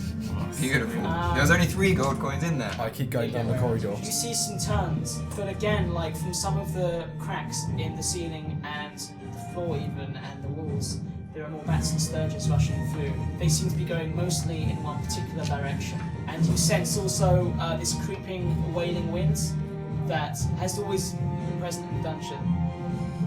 Speaker 5: Beautiful. There was only 3 gold coins in there.
Speaker 6: I keep going down the corridor.
Speaker 3: You see some turns, but again, from some of the cracks in the ceiling and the floor even, and the walls, there are more bats and sturges rushing through. They seem to be going mostly in one particular direction. And you sense also this creeping, wailing wind that has always been present in the dungeon.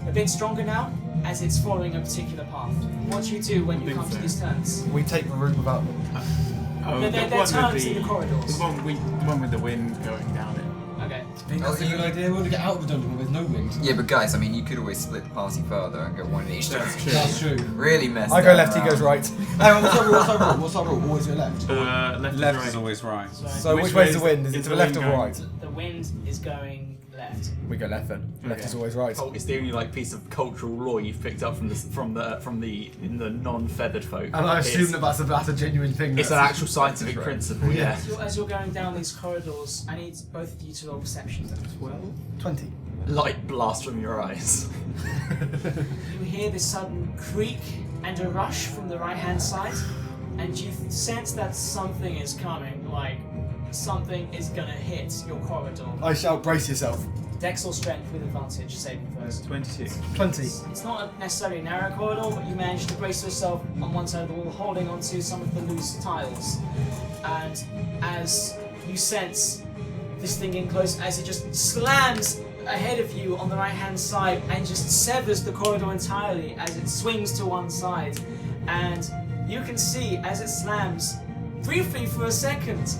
Speaker 3: A bit stronger now, as it's following a particular path. What do you do when you come to these turns?
Speaker 6: We take the route without them.
Speaker 3: They're
Speaker 1: the one
Speaker 3: turns
Speaker 1: with
Speaker 3: in the corridors.
Speaker 1: The one with the wind going down it.
Speaker 3: Okay.
Speaker 6: I think that's a good idea. We want to get out of the dungeon with no wind.
Speaker 5: Yeah, but guys, you could always split the party further and go one in each direction.
Speaker 6: That's true.
Speaker 5: Really messed
Speaker 6: I go
Speaker 5: them
Speaker 6: left, he
Speaker 5: around.
Speaker 6: goes right. Hang on, what's our rule? Always go left.
Speaker 1: Left and
Speaker 4: Left
Speaker 1: right.
Speaker 4: is always right.
Speaker 6: So which
Speaker 1: way
Speaker 6: way's the wind? Is it
Speaker 1: is
Speaker 6: to the left or
Speaker 1: wind
Speaker 6: right?
Speaker 3: The the wind is going left.
Speaker 6: We go left then. Left is always right.
Speaker 2: It's the only like piece of cultural lore you've picked up from the non-feathered folk.
Speaker 6: And I assume that's a genuine thing.
Speaker 2: It's an actual scientific principle. Yeah.
Speaker 3: As you're going down these corridors, I need both of you to roll perception.
Speaker 6: 20.
Speaker 2: Light blast from your eyes.
Speaker 3: You hear this sudden creak and a rush from the right-hand side, and you sense that something is coming, like something is gonna hit your corridor.
Speaker 6: I shout, brace yourself.
Speaker 3: Dex or strength with advantage, saving first.
Speaker 1: 22.
Speaker 6: 20.
Speaker 3: It's not necessarily a narrow corridor, but you manage to brace yourself on one side of the wall, holding onto some of the loose tiles. And as you sense this thing getting close, as it just slams ahead of you on the right-hand side and just severs the corridor entirely as it swings to one side. And you can see as it slams, briefly for a second,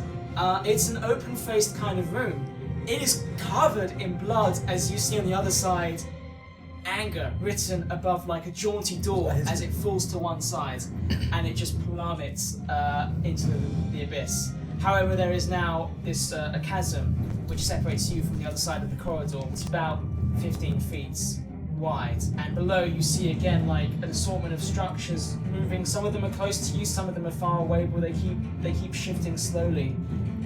Speaker 3: it's an open-faced kind of room. It is covered in blood, as you see on the other side. Anger written above like a jaunty door as it falls to one side, and it just plummets into the abyss. However, there is now this a chasm which separates you from the other side of the corridor. It's about 15 feet wide, and below you see again like an assortment of structures moving. Some of them are close to you, some of them are far away, but they keep shifting slowly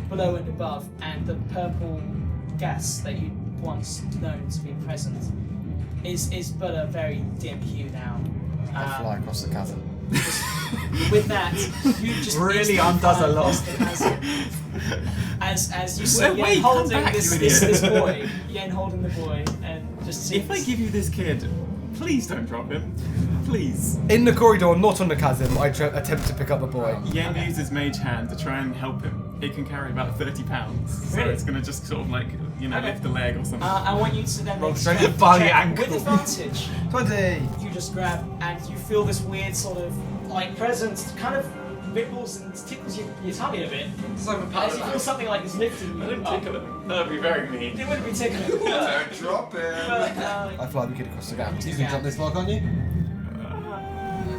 Speaker 3: below and above, and the purple gas that you once known to be present is but a very dim hue now.
Speaker 6: I fly across the chasm.
Speaker 3: With that, you just
Speaker 2: Really
Speaker 3: instantly
Speaker 2: undoes
Speaker 3: fly
Speaker 2: a lot.
Speaker 3: across the chasm. As you see
Speaker 1: Wait,
Speaker 3: Yen
Speaker 1: come
Speaker 3: holding
Speaker 1: back,
Speaker 3: this
Speaker 1: you idiot.
Speaker 3: boy, Yen holding the boy, and just
Speaker 1: If I give you this kid, please don't drop him. Please.
Speaker 6: In the corridor, not on the chasm, I attempt to pick up the boy.
Speaker 1: Yen uses Mage Hand to try and help him. It can carry about 30 pounds. So
Speaker 3: Really?
Speaker 1: it's going to just sort of like,
Speaker 3: Okay.
Speaker 1: lift a leg or something.
Speaker 3: I want you to then
Speaker 6: Roll
Speaker 3: make
Speaker 6: strength
Speaker 3: strength
Speaker 2: by the
Speaker 3: check
Speaker 2: ankle.
Speaker 3: with advantage.
Speaker 6: 20.
Speaker 3: You just grab and you feel this weird sort of like presence kind of ripples and tickles your tummy a bit.
Speaker 1: It's like a
Speaker 3: As you feel something like it's lifting you up.
Speaker 1: it. That'd be very mean.
Speaker 3: It wouldn't be tickling.
Speaker 5: Don't drop him.
Speaker 3: But,
Speaker 6: I fly the kid across the gap. You
Speaker 3: Yeah.
Speaker 6: can jump this far, can't you?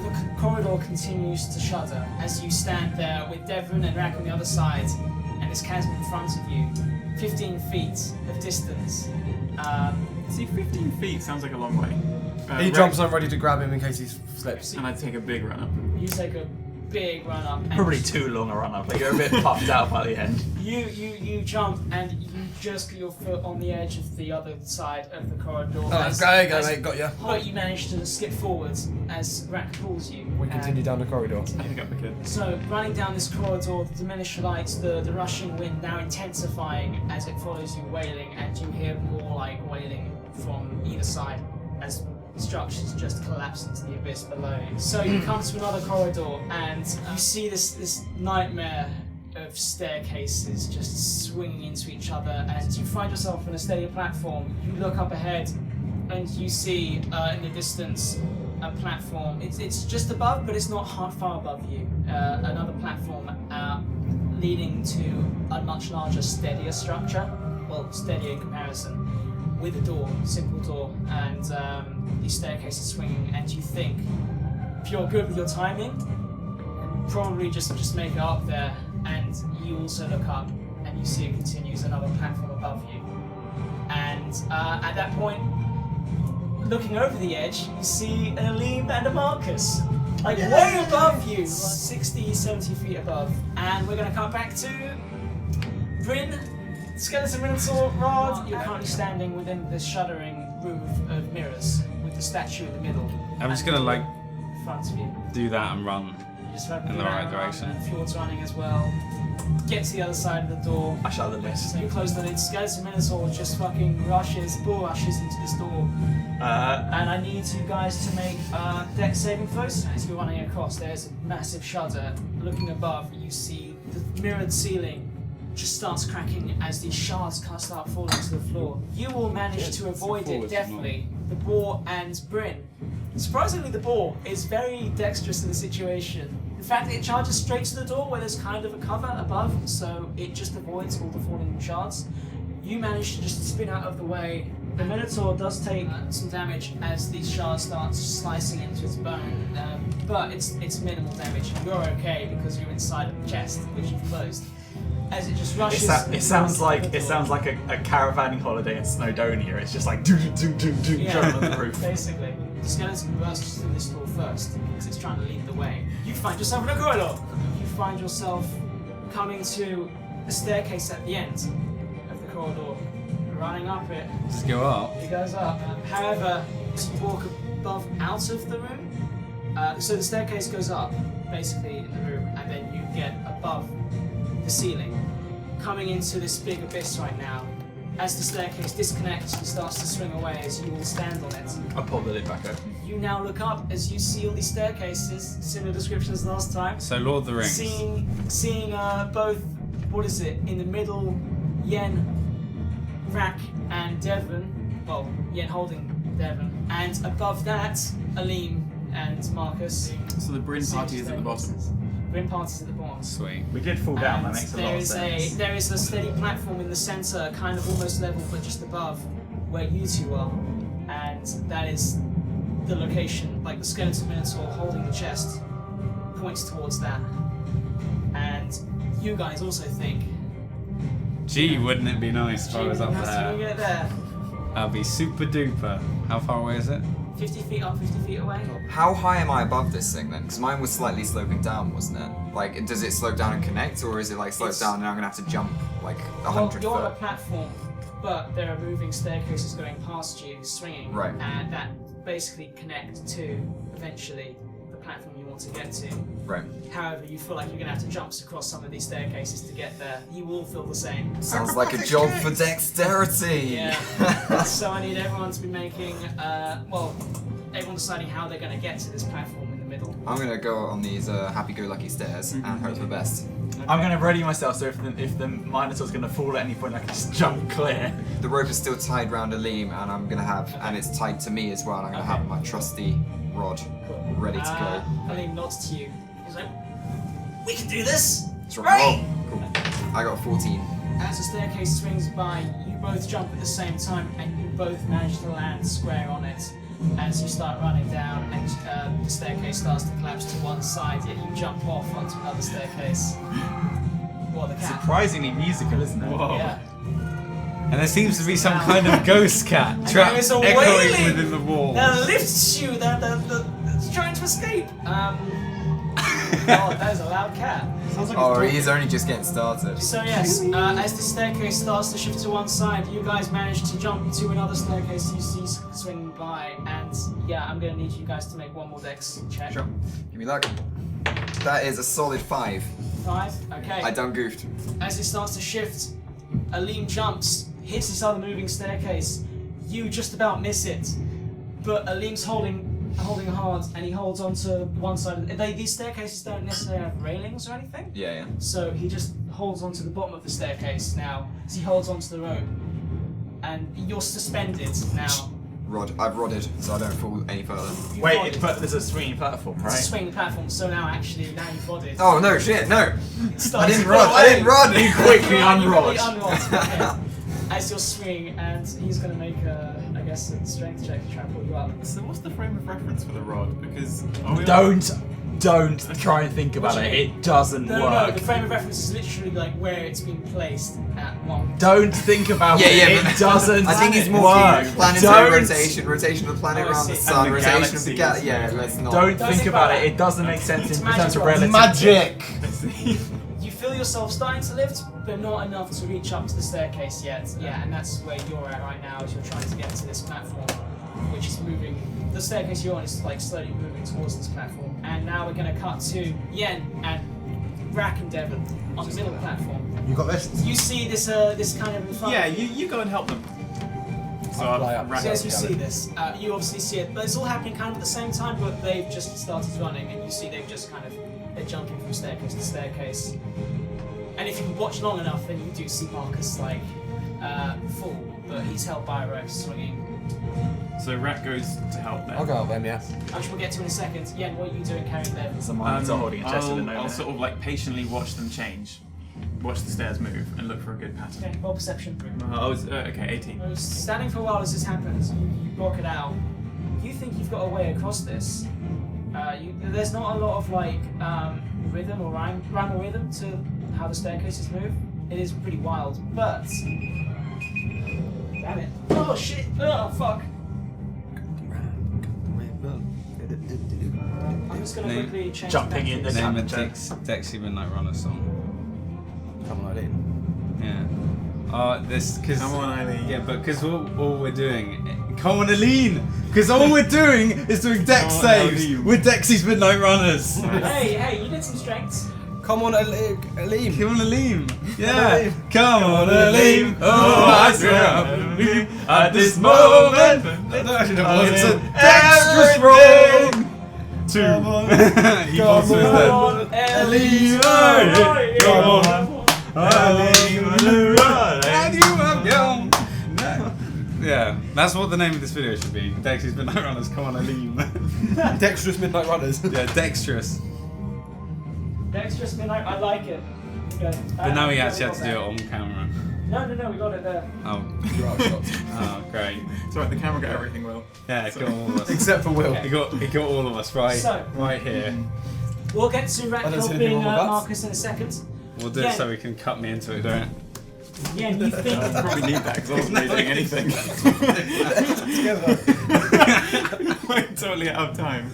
Speaker 3: the corridor continues to shudder as you stand there with Devon and Rack on the other side, and this chasm in front of you, 15 feet of distance.
Speaker 1: See, 15 feet sounds like a long way.
Speaker 6: He jumps on ready to grab him in case he slips.
Speaker 1: And I take a big run up.
Speaker 3: You take a big run up. And
Speaker 2: Probably too long a run up. Like you're a bit puffed out by the end.
Speaker 3: You jump and you just get your foot on the edge of the other side of the corridor.
Speaker 6: Oh, there you go, mate, got ya.
Speaker 3: But you manage to skip forwards as Rack pulls you.
Speaker 6: We continue down the corridor.
Speaker 1: I pick up the kid.
Speaker 3: So, running down this corridor, the diminished lights, the rushing wind now intensifying as it follows you wailing, and you hear more like wailing from either side as structures just collapse into the abyss below you. So you come to another corridor and you see this nightmare of staircases just swinging into each other, and you find yourself on a steady platform. You look up ahead and you see in the distance a platform. It's just above, but it's not far above you. Another platform leading to a much larger, steadier structure. Well, steadier in comparison, with a door, simple door, and these staircases swinging. And you think, if you're good with your timing, probably just make it up there. And you also look up and you see it continues another platform above you. And at that point, looking over the edge, you see an Aleem and a Marcus. Like way above you, 60, 70 feet above. And we're going to cut back to Bryn, Skeleton Minotaur, Rod. You're currently standing within this shuddering room of mirrors with the statue in the middle.
Speaker 4: I'm just gonna like
Speaker 3: in front of you.
Speaker 4: do that and run.
Speaker 3: Just run
Speaker 4: In the right direction.
Speaker 3: And Fjord's running as well. Get to the other side of the door.
Speaker 2: I shut the lid.
Speaker 3: So you close the lid. Skeleton Minotaur just fucking bull rushes into this door. And I need you guys to make dex saving throws as you're running across. There's a massive shudder. Looking above, you see the mirrored ceiling just starts cracking as these shards start falling to the floor. You will manage to avoid it deftly. The boar and Bryn. Surprisingly, the boar is very dexterous in the situation. In fact, it charges straight to the door where there's kind of a cover above, so it just avoids all the falling shards. You manage to just spin out of the way. The Minotaur does take some damage as these shards start slicing into its bone, but it's minimal damage. You're okay because you're inside of the chest, which you've closed. as it just rushes.
Speaker 2: It sounds like a caravanning holiday in Snowdonia. It's just like do jumping on the roof.
Speaker 3: Basically, the skeleton bursts through this door first because it's trying to lead the way. You find yourself in a corridor. You find yourself coming to a staircase at the end of the corridor, running up it.
Speaker 4: Just go up.
Speaker 3: It goes up. However, as you walk above out of the room, so the staircase goes up basically in the room, and then you get above the ceiling, coming into this big abyss right now. As the staircase disconnects and starts to swing away as you all stand on it,
Speaker 2: I pull the lid back open.
Speaker 3: you now look up as you see all these staircases, similar descriptions as last time.
Speaker 4: So Lord of the Rings.
Speaker 3: Seeing both, what is it, in the middle, Yen, Rak, and Devon. Well, Yen holding Devon, and above that, Aleem and Marcus.
Speaker 1: So the Bryn party is at the bottom.
Speaker 3: Bryn party's at the bottom.
Speaker 4: Sweet.
Speaker 2: We did fall down. That
Speaker 3: And
Speaker 2: makes a lot of sense.
Speaker 3: there is a steady platform in the centre, kind of almost level, but just above where you two are, and that is the location. Like the skeleton minotaur holding the chest points towards that, and you guys also think,
Speaker 4: Gee, wouldn't it be nice if I was up
Speaker 3: "Gee, we have to
Speaker 4: there?
Speaker 3: get there."
Speaker 4: That'd be super duper. How far away is it?
Speaker 3: 50 feet up, 50 feet away.
Speaker 5: How high am I above this thing then? Because mine was slightly sloping down, wasn't it? Like, does it slope down and connect, or is it like slopes down and I'm gonna have to jump like 100
Speaker 3: You're on a
Speaker 5: foot?
Speaker 3: platform, but there are moving staircases going past you, swinging,
Speaker 5: Right.
Speaker 3: and that basically connect to eventually the platform you want to get to.
Speaker 5: Right.
Speaker 3: However, you feel like you're going to have to jump across some of these staircases to get there. You all feel the same.
Speaker 5: Sounds like a job for dexterity.
Speaker 3: Yeah. So I need everyone to be making, everyone deciding how they're going to get to this platform in the middle.
Speaker 5: I'm gonna go on these happy-go-lucky stairs and hope for the best.
Speaker 2: I'm going to ready myself so if the Minotaur's going to fall at any point, I can just jump clear.
Speaker 5: The rope is still tied round Aleem, and I'm gonna have, and it's tied to me as well. And I'm gonna have my trusty rod ready to go.
Speaker 3: Aleem nods to you. He's like, "We can do this!
Speaker 5: It's rock
Speaker 3: Right!"
Speaker 5: and roll. Cool. I got a 14.
Speaker 3: As the staircase swings by, you both jump at the same time, and you both manage to land square on it. As you start running down, and the staircase starts to collapse to one side, yet you jump off onto another staircase. Well, the cat.
Speaker 2: Surprisingly musical, isn't it?
Speaker 1: Whoa.
Speaker 3: Yeah.
Speaker 4: And there seems to be some kind of ghost cat
Speaker 3: And
Speaker 4: trapped
Speaker 3: there is a
Speaker 4: echoing
Speaker 3: wailing
Speaker 4: within the wall.
Speaker 3: that lifts you, that's trying to escape. God, that is a loud cat.
Speaker 1: Sounds like
Speaker 5: Oh,
Speaker 1: it's
Speaker 5: he's only just getting started.
Speaker 3: So yes, as the staircase starts to shift to one side, you guys manage to jump to another staircase you see swinging by, and yeah, I'm gonna need you guys to make one more dex check.
Speaker 5: Sure. Give me luck. That is a solid 5.
Speaker 3: 5, okay.
Speaker 5: I done goofed.
Speaker 3: As it starts to shift, Aleem jumps, hits this other moving staircase. You just about miss it, but Aleem's holding hard, and he holds onto one side. These staircases don't necessarily have railings or anything,
Speaker 5: Yeah.
Speaker 3: so he just holds onto the bottom of the staircase now. As he holds onto the rope, and you're suspended now.
Speaker 5: I've rodded, so I don't fall any further.
Speaker 3: You've
Speaker 2: Wait,
Speaker 3: rodded.
Speaker 2: but there's a swinging platform,
Speaker 3: It's a
Speaker 2: right?
Speaker 3: swinging platform, so now you've bodded.
Speaker 5: Oh no, shit, no!
Speaker 3: It starts
Speaker 5: I didn't
Speaker 3: to
Speaker 5: rod.
Speaker 3: go
Speaker 5: I didn't rod.
Speaker 2: You quickly
Speaker 3: You
Speaker 2: unrod.
Speaker 3: unrod, okay. As you're swinging, and he's going to make a strength check to try and pull you up.
Speaker 1: So what's the frame of reference for the rod? Because
Speaker 2: Don't try and think about
Speaker 3: What do
Speaker 2: it.
Speaker 3: you mean?
Speaker 2: It doesn't
Speaker 3: No,
Speaker 2: work.
Speaker 3: the frame of reference is literally like where it's been placed at one.
Speaker 2: Don't think about
Speaker 5: Yeah,
Speaker 2: it.
Speaker 5: yeah,
Speaker 2: It
Speaker 5: but
Speaker 2: doesn't
Speaker 5: I think it's more
Speaker 2: work.
Speaker 5: planetary
Speaker 2: Don't-
Speaker 5: rotation of the planet
Speaker 3: Oh, I
Speaker 5: around the
Speaker 3: see.
Speaker 5: sun,
Speaker 1: And the
Speaker 5: rotation of the
Speaker 1: galaxies.
Speaker 5: Yeah, let's not.
Speaker 2: Don't
Speaker 3: Don't
Speaker 2: think
Speaker 3: think
Speaker 2: about
Speaker 3: about
Speaker 2: it.
Speaker 3: it.
Speaker 2: It doesn't make sense
Speaker 3: It's
Speaker 2: in terms of
Speaker 3: magic.
Speaker 2: relativity.
Speaker 3: You feel yourself starting to lift, but not enough to reach up to the staircase yet. Yeah, and that's where you're at right now as you're trying to get to this platform, which is moving. The staircase you're on is like slowly moving towards this platform. And now we're going to cut to Yen and Rak and Devon on the middle platform.
Speaker 6: You got this?
Speaker 3: You see this kind of in front
Speaker 1: Yeah,
Speaker 3: of
Speaker 1: you go and help them. So
Speaker 6: fly
Speaker 1: I'll
Speaker 6: up.
Speaker 1: rack
Speaker 3: So
Speaker 1: up.
Speaker 3: as you see this, you obviously see it, but it's all happening kind of at the same time, but they've just started running, and you see they've just they're jumping from staircase to staircase. And if you watch long enough, then you do see Marcus fall, but he's held by a rope swinging.
Speaker 1: So Rat goes to help them.
Speaker 6: I'll go up then, yeah.
Speaker 3: Which we'll get to in a second. Yen, what are you doing carrying them?
Speaker 2: Someone's holding a chest with a note
Speaker 1: I'll
Speaker 2: in it.
Speaker 1: sort of like patiently watch them change, watch the stairs move, and look for a good pattern.
Speaker 3: Okay, roll perception.
Speaker 1: Okay, 18.
Speaker 3: Standing for a while as this happens, you block it out. You think you've got a way across this, There's not a lot of like rhythm or rhyme or rhythm to how the staircases move. It is pretty wild, but damn it! Oh shit! Oh fuck! I'm just gonna quickly change.
Speaker 2: Jumping in the
Speaker 4: Name a
Speaker 2: captain.
Speaker 4: Dexy Midnight Runner song.
Speaker 6: Come on, Eileen.
Speaker 4: Yeah. This because
Speaker 1: Come on, Eileen.
Speaker 4: Yeah, but because all we're doing, come on, Eileen. Because all we're doing is doing dex
Speaker 1: Come on,
Speaker 4: saves
Speaker 1: Eileen.
Speaker 4: with Dexy's Midnight Runners.
Speaker 3: Hey, you did some strengths.
Speaker 6: Come on, Eileen.
Speaker 4: Come on, Eileen. Yeah. Come on, Eileen. Oh, I swear at this moment. It's a dexterous roll. Two. He falls to his death.
Speaker 3: Eileen.
Speaker 4: Come on. And you have gone. Yeah, that's what the name of this video should be. Dexter's Midnight Runners, come on, Eileen.
Speaker 6: Dexterous Midnight Runners.
Speaker 4: Yeah, dexterous.
Speaker 3: Dexterous midnight. I like it. Okay.
Speaker 4: But now we actually have to do it on camera.
Speaker 3: No, we got it there.
Speaker 4: Oh,
Speaker 6: You're out of shots.
Speaker 4: oh, great.
Speaker 1: It's alright, the camera got everything, Will.
Speaker 4: Yeah, it got all of us.
Speaker 6: Except for Will.
Speaker 4: He got all of us right,
Speaker 3: So-
Speaker 4: right here.
Speaker 3: We'll get to Rat
Speaker 6: I don't see
Speaker 3: helping
Speaker 6: anything wrong with that.
Speaker 3: Marcus in a second.
Speaker 4: We'll do it so we can cut me into it, don't it?
Speaker 3: Yeah, you think
Speaker 1: I probably need that because I wasn't really doing anything.
Speaker 6: Together.
Speaker 1: I'm totally out of time.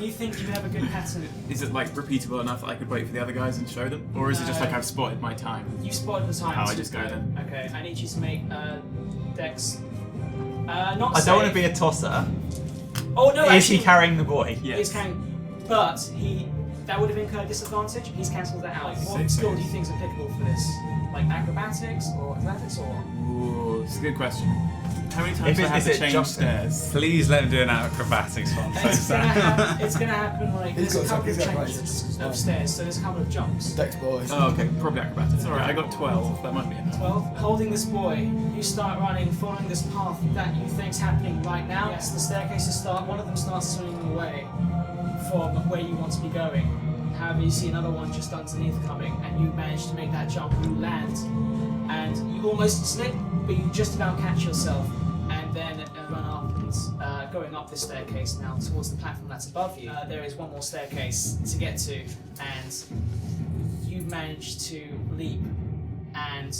Speaker 3: you think you have a good pattern.
Speaker 1: Is it like repeatable enough that I could wait for the other guys and show them? Or is it just like I've spotted my time?
Speaker 3: You spotted the time.
Speaker 1: Oh, I just go then.
Speaker 3: Okay, I need you to make Dex. Not
Speaker 2: I don't want to
Speaker 3: save.
Speaker 2: be a tosser.
Speaker 3: Oh no,
Speaker 2: Is
Speaker 3: actually,
Speaker 2: he carrying the boy?
Speaker 1: Yes.
Speaker 3: He's carrying, but that would have incurred disadvantage. He's cancelled that out. What
Speaker 1: Six.
Speaker 3: skill do you think is applicable for this? Like acrobatics or athletics or?
Speaker 1: Ooh, it's a good question. How many times
Speaker 2: If
Speaker 1: do I
Speaker 2: it-
Speaker 1: have
Speaker 2: is
Speaker 1: to
Speaker 2: it
Speaker 1: change
Speaker 2: jumping?
Speaker 1: stairs?
Speaker 4: Please let him do an acrobatics one.
Speaker 3: It's gonna happen like
Speaker 6: He's
Speaker 3: there's a
Speaker 6: got
Speaker 3: couple of
Speaker 6: he's got
Speaker 3: changes
Speaker 6: right.
Speaker 3: upstairs, so there's a couple of jumps.
Speaker 6: Dex boys.
Speaker 1: Oh, okay, probably acrobatics. Alright, I got 12. That might be enough.
Speaker 3: 12. Holding this boy, you start running, following this path that you think's happening right now. Yes, the staircases start. One of them starts swinging away from where you want to be going. However, you see another one just underneath coming, and you manage to make that jump. You land, and you almost slip, but you just about catch yourself, and then run up and going up this staircase now towards the platform that's above you. There is one more staircase to get to, and you manage to leap and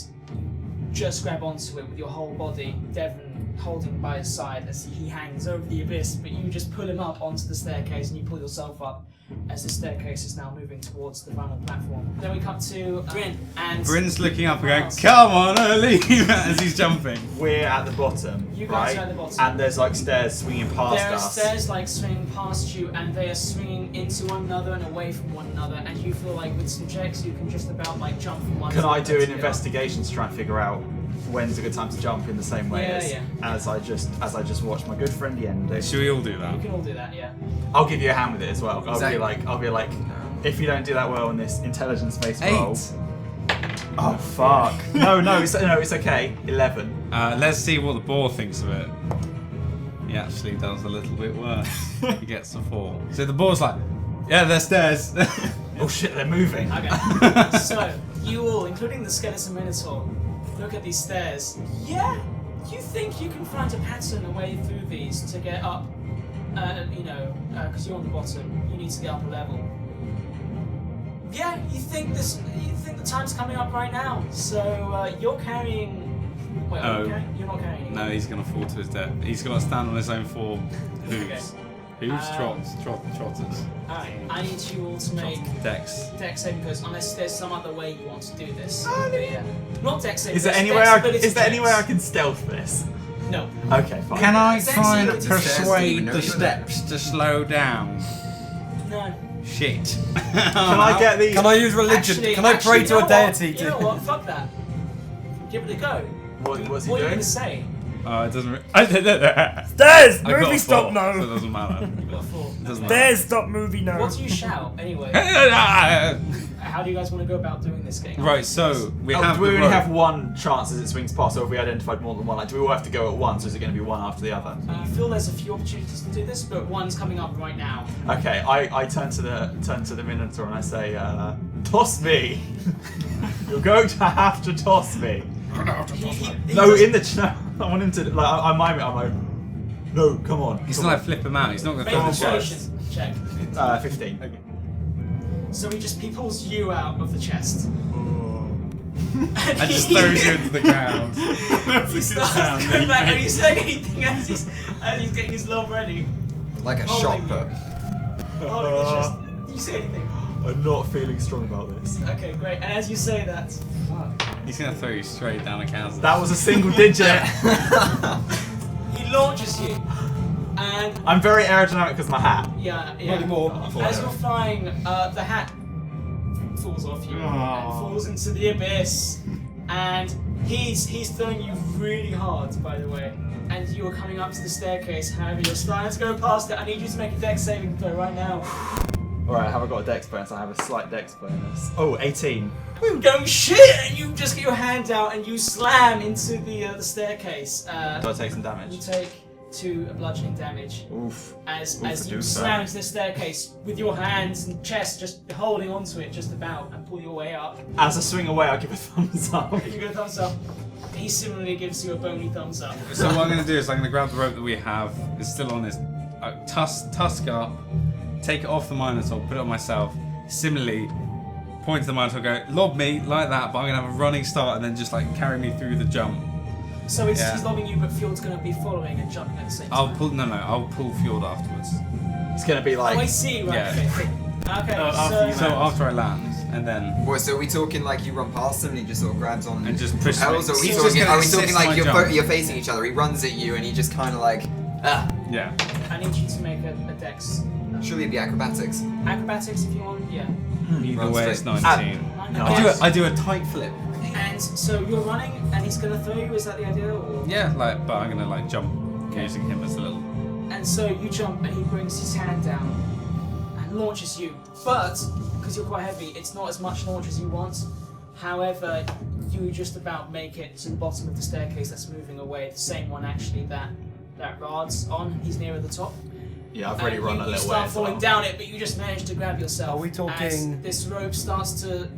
Speaker 3: just grab onto it with your whole body. Devon holding by his side as he hangs over the abyss, but you just pull him up onto the staircase and you pull yourself up as the staircase is now moving towards the final platform. Then we come to Bryn, and
Speaker 4: Bryn's looking up and going, come on, Eileen, as he's jumping.
Speaker 2: We're at the bottom,
Speaker 3: You guys
Speaker 2: right?
Speaker 3: are at the bottom.
Speaker 2: And there's like stairs swinging past
Speaker 3: there are
Speaker 2: us.
Speaker 3: stairs like swinging past you, and they are swinging into one another and away from one another, and you feel like with some checks you can just about like jump from one to
Speaker 2: Can I
Speaker 3: the
Speaker 2: do
Speaker 3: other
Speaker 2: an
Speaker 3: to get up.
Speaker 2: investigation to try and figure out when's a good time to jump in the same way
Speaker 3: Yeah,
Speaker 2: as I just watched my good friend Yen do?
Speaker 4: Should we all do
Speaker 3: You
Speaker 4: that?
Speaker 3: can all do that, yeah.
Speaker 2: I'll give you a hand with it as well.
Speaker 5: Exactly.
Speaker 2: I'll be like, if you don't do that well in this intelligence based
Speaker 4: 8.
Speaker 2: roll. Oh fuck! no, it's okay. 11.
Speaker 4: Let's see what the boar thinks of it. He actually does a little bit worse. He gets a 4. So the boar's like, yeah, there's stairs.
Speaker 2: Oh shit, they're moving.
Speaker 3: Okay. So, you all, including the skeleton minotaur, look at these stairs. Yeah, you think you can find a pattern a way through these to get up, because you're on the bottom, you need to get up a level. Yeah, you think the time's coming up right now, so you're carrying... Wait, are you
Speaker 4: Oh.
Speaker 3: carrying? You're not carrying anything.
Speaker 4: No, he's gonna fall to his death. He's got to stand on his own 4 hooves.
Speaker 3: Okay.
Speaker 4: Hooves, trotters.
Speaker 3: Alright, I need you all to make
Speaker 4: Dex.
Speaker 3: dex saving throws, unless there's some other way you want to do this. But yeah. Not dex saving
Speaker 2: Is there
Speaker 3: throws,
Speaker 2: any way
Speaker 3: dexterity
Speaker 2: is there any way I
Speaker 3: checks.
Speaker 2: can stealth this?
Speaker 3: No.
Speaker 2: Okay, fine.
Speaker 4: Can I
Speaker 3: Dex
Speaker 4: try and
Speaker 3: saving throws.
Speaker 4: persuade the steps to slow down?
Speaker 3: No.
Speaker 4: Shit.
Speaker 2: Can I get the?
Speaker 6: Can I use religion?
Speaker 3: Actually,
Speaker 6: Can I pray
Speaker 3: you
Speaker 6: to
Speaker 3: know
Speaker 6: a
Speaker 3: what?
Speaker 6: deity
Speaker 3: You know what? Fuck that. Give it a go.
Speaker 2: What's he
Speaker 3: What are you
Speaker 2: doing?
Speaker 3: gonna say?
Speaker 4: Oh, it doesn't.
Speaker 7: Stairs!
Speaker 4: I got
Speaker 7: Movie
Speaker 4: a
Speaker 7: stop
Speaker 4: 4,
Speaker 7: now!
Speaker 4: So it doesn't matter.
Speaker 3: You got a 4.
Speaker 4: It doesn't
Speaker 7: Stairs stop movie now!
Speaker 3: What do you shout anyway?
Speaker 4: matter.
Speaker 3: How do you guys want to go about doing this game?
Speaker 4: Right, so we
Speaker 2: Oh,
Speaker 4: have
Speaker 2: do we
Speaker 4: the
Speaker 2: only
Speaker 4: rope.
Speaker 2: have one chance as it swings past, or have we identified more than one? Like, do we all have to go at once, or is it going to be one after the other?
Speaker 3: You feel there's a few opportunities to do this, but one's coming up right now.
Speaker 2: Okay, I turn to the Minotaur and I say, toss me. You're going to have to toss me.
Speaker 3: He
Speaker 2: No,
Speaker 3: does-
Speaker 2: in the I want him to like. I mime it. I'm like, no, come on.
Speaker 4: He's
Speaker 2: come
Speaker 4: not
Speaker 2: on.
Speaker 4: like flip him out. He's not gonna
Speaker 3: Make
Speaker 4: throw
Speaker 3: a
Speaker 4: the
Speaker 2: Come on,
Speaker 4: chest.
Speaker 3: persuasion. check.
Speaker 2: 15.
Speaker 3: Okay. So he pulls you out of the chest.
Speaker 4: And just throws you into the ground.
Speaker 3: He starts going back. Are you saying anything as he's getting his lob ready?
Speaker 5: Like a shot put.
Speaker 3: Holding the chest. Do you say anything?
Speaker 2: I'm not feeling strong about this.
Speaker 3: Okay, great. And as you say that,
Speaker 4: He's gonna throw you straight down a chasm.
Speaker 2: That was a single digit.
Speaker 3: he launches you, and
Speaker 2: I'm very aerodynamic because my hat.
Speaker 3: yeah.
Speaker 6: Not anymore.
Speaker 3: As you're flying, the hat falls off you and falls into the abyss. And he's throwing you really hard, by the way. And you are coming up to the staircase. However, you're starting to go past it. I need you to make a dex saving throw right now.
Speaker 2: Alright, have I got a dex bonus? I have a slight dex bonus. Oh, 18.
Speaker 3: Going shit! And you just get your hand out and you slam into the staircase.
Speaker 2: Do I take some
Speaker 3: You
Speaker 2: damage?
Speaker 3: take 2 bludgeoning damage.
Speaker 2: Oof.
Speaker 3: As
Speaker 2: I
Speaker 3: you
Speaker 2: do
Speaker 3: slam
Speaker 2: that.
Speaker 3: into the staircase with your hands and chest just holding onto it just about and pull your way up.
Speaker 2: As I swing away, I give a thumbs up.
Speaker 3: You go thumbs up. He similarly gives you a bony thumbs up.
Speaker 4: So what I'm gonna do is I'm gonna grab the rope that we have. It's still on this. Tusk up. Take it off the minotaur. Put it on myself. Similarly, point to the minotaur. Go lob me like that. But I'm gonna have a running start and then just like carry me through the jump.
Speaker 3: So he's
Speaker 4: Yeah.
Speaker 3: lobbing you, but Fjord's going to be following and jumping at the same time.
Speaker 4: I'll pull Fjord afterwards.
Speaker 2: It's gonna be like.
Speaker 3: Oh, I see. Right.
Speaker 4: Yeah.
Speaker 3: Okay.
Speaker 1: after you
Speaker 4: So after I land and then
Speaker 5: Well, so are we talking like you run past him and he just sort of grabs on
Speaker 4: and just push me.
Speaker 5: propels, or are we
Speaker 4: He's
Speaker 5: talking,
Speaker 4: just gonna
Speaker 5: are we talking
Speaker 4: assist
Speaker 5: like
Speaker 4: my
Speaker 5: you're,
Speaker 4: jump.
Speaker 5: you're facing each other? He runs at you and he just kind of like,
Speaker 4: Yeah.
Speaker 3: I need you to make a dex.
Speaker 5: surely it'd be acrobatics.
Speaker 3: Acrobatics if you want. Yeah.
Speaker 4: Either
Speaker 5: Run
Speaker 4: way, it's
Speaker 5: straight.
Speaker 4: 19.
Speaker 2: No.
Speaker 4: I do a tight flip.
Speaker 3: And so you're running, and he's going to throw you. Is that the idea? Or?
Speaker 4: Yeah, like, but I'm gonna like jump using him as a little.
Speaker 3: And so you jump, and he brings his hand down and launches you. But because you're quite heavy, it's not as much launch as you want. However, you just about make it to the bottom of the staircase that's moving away. The same one actually that Rad's on. He's nearer the top.
Speaker 2: Yeah, I've already run a
Speaker 3: You
Speaker 2: little way.
Speaker 3: start
Speaker 2: as well.
Speaker 3: falling down it, but you just manage to grab yourself.
Speaker 6: Are we
Speaker 3: As
Speaker 6: talking-
Speaker 3: this rope starts to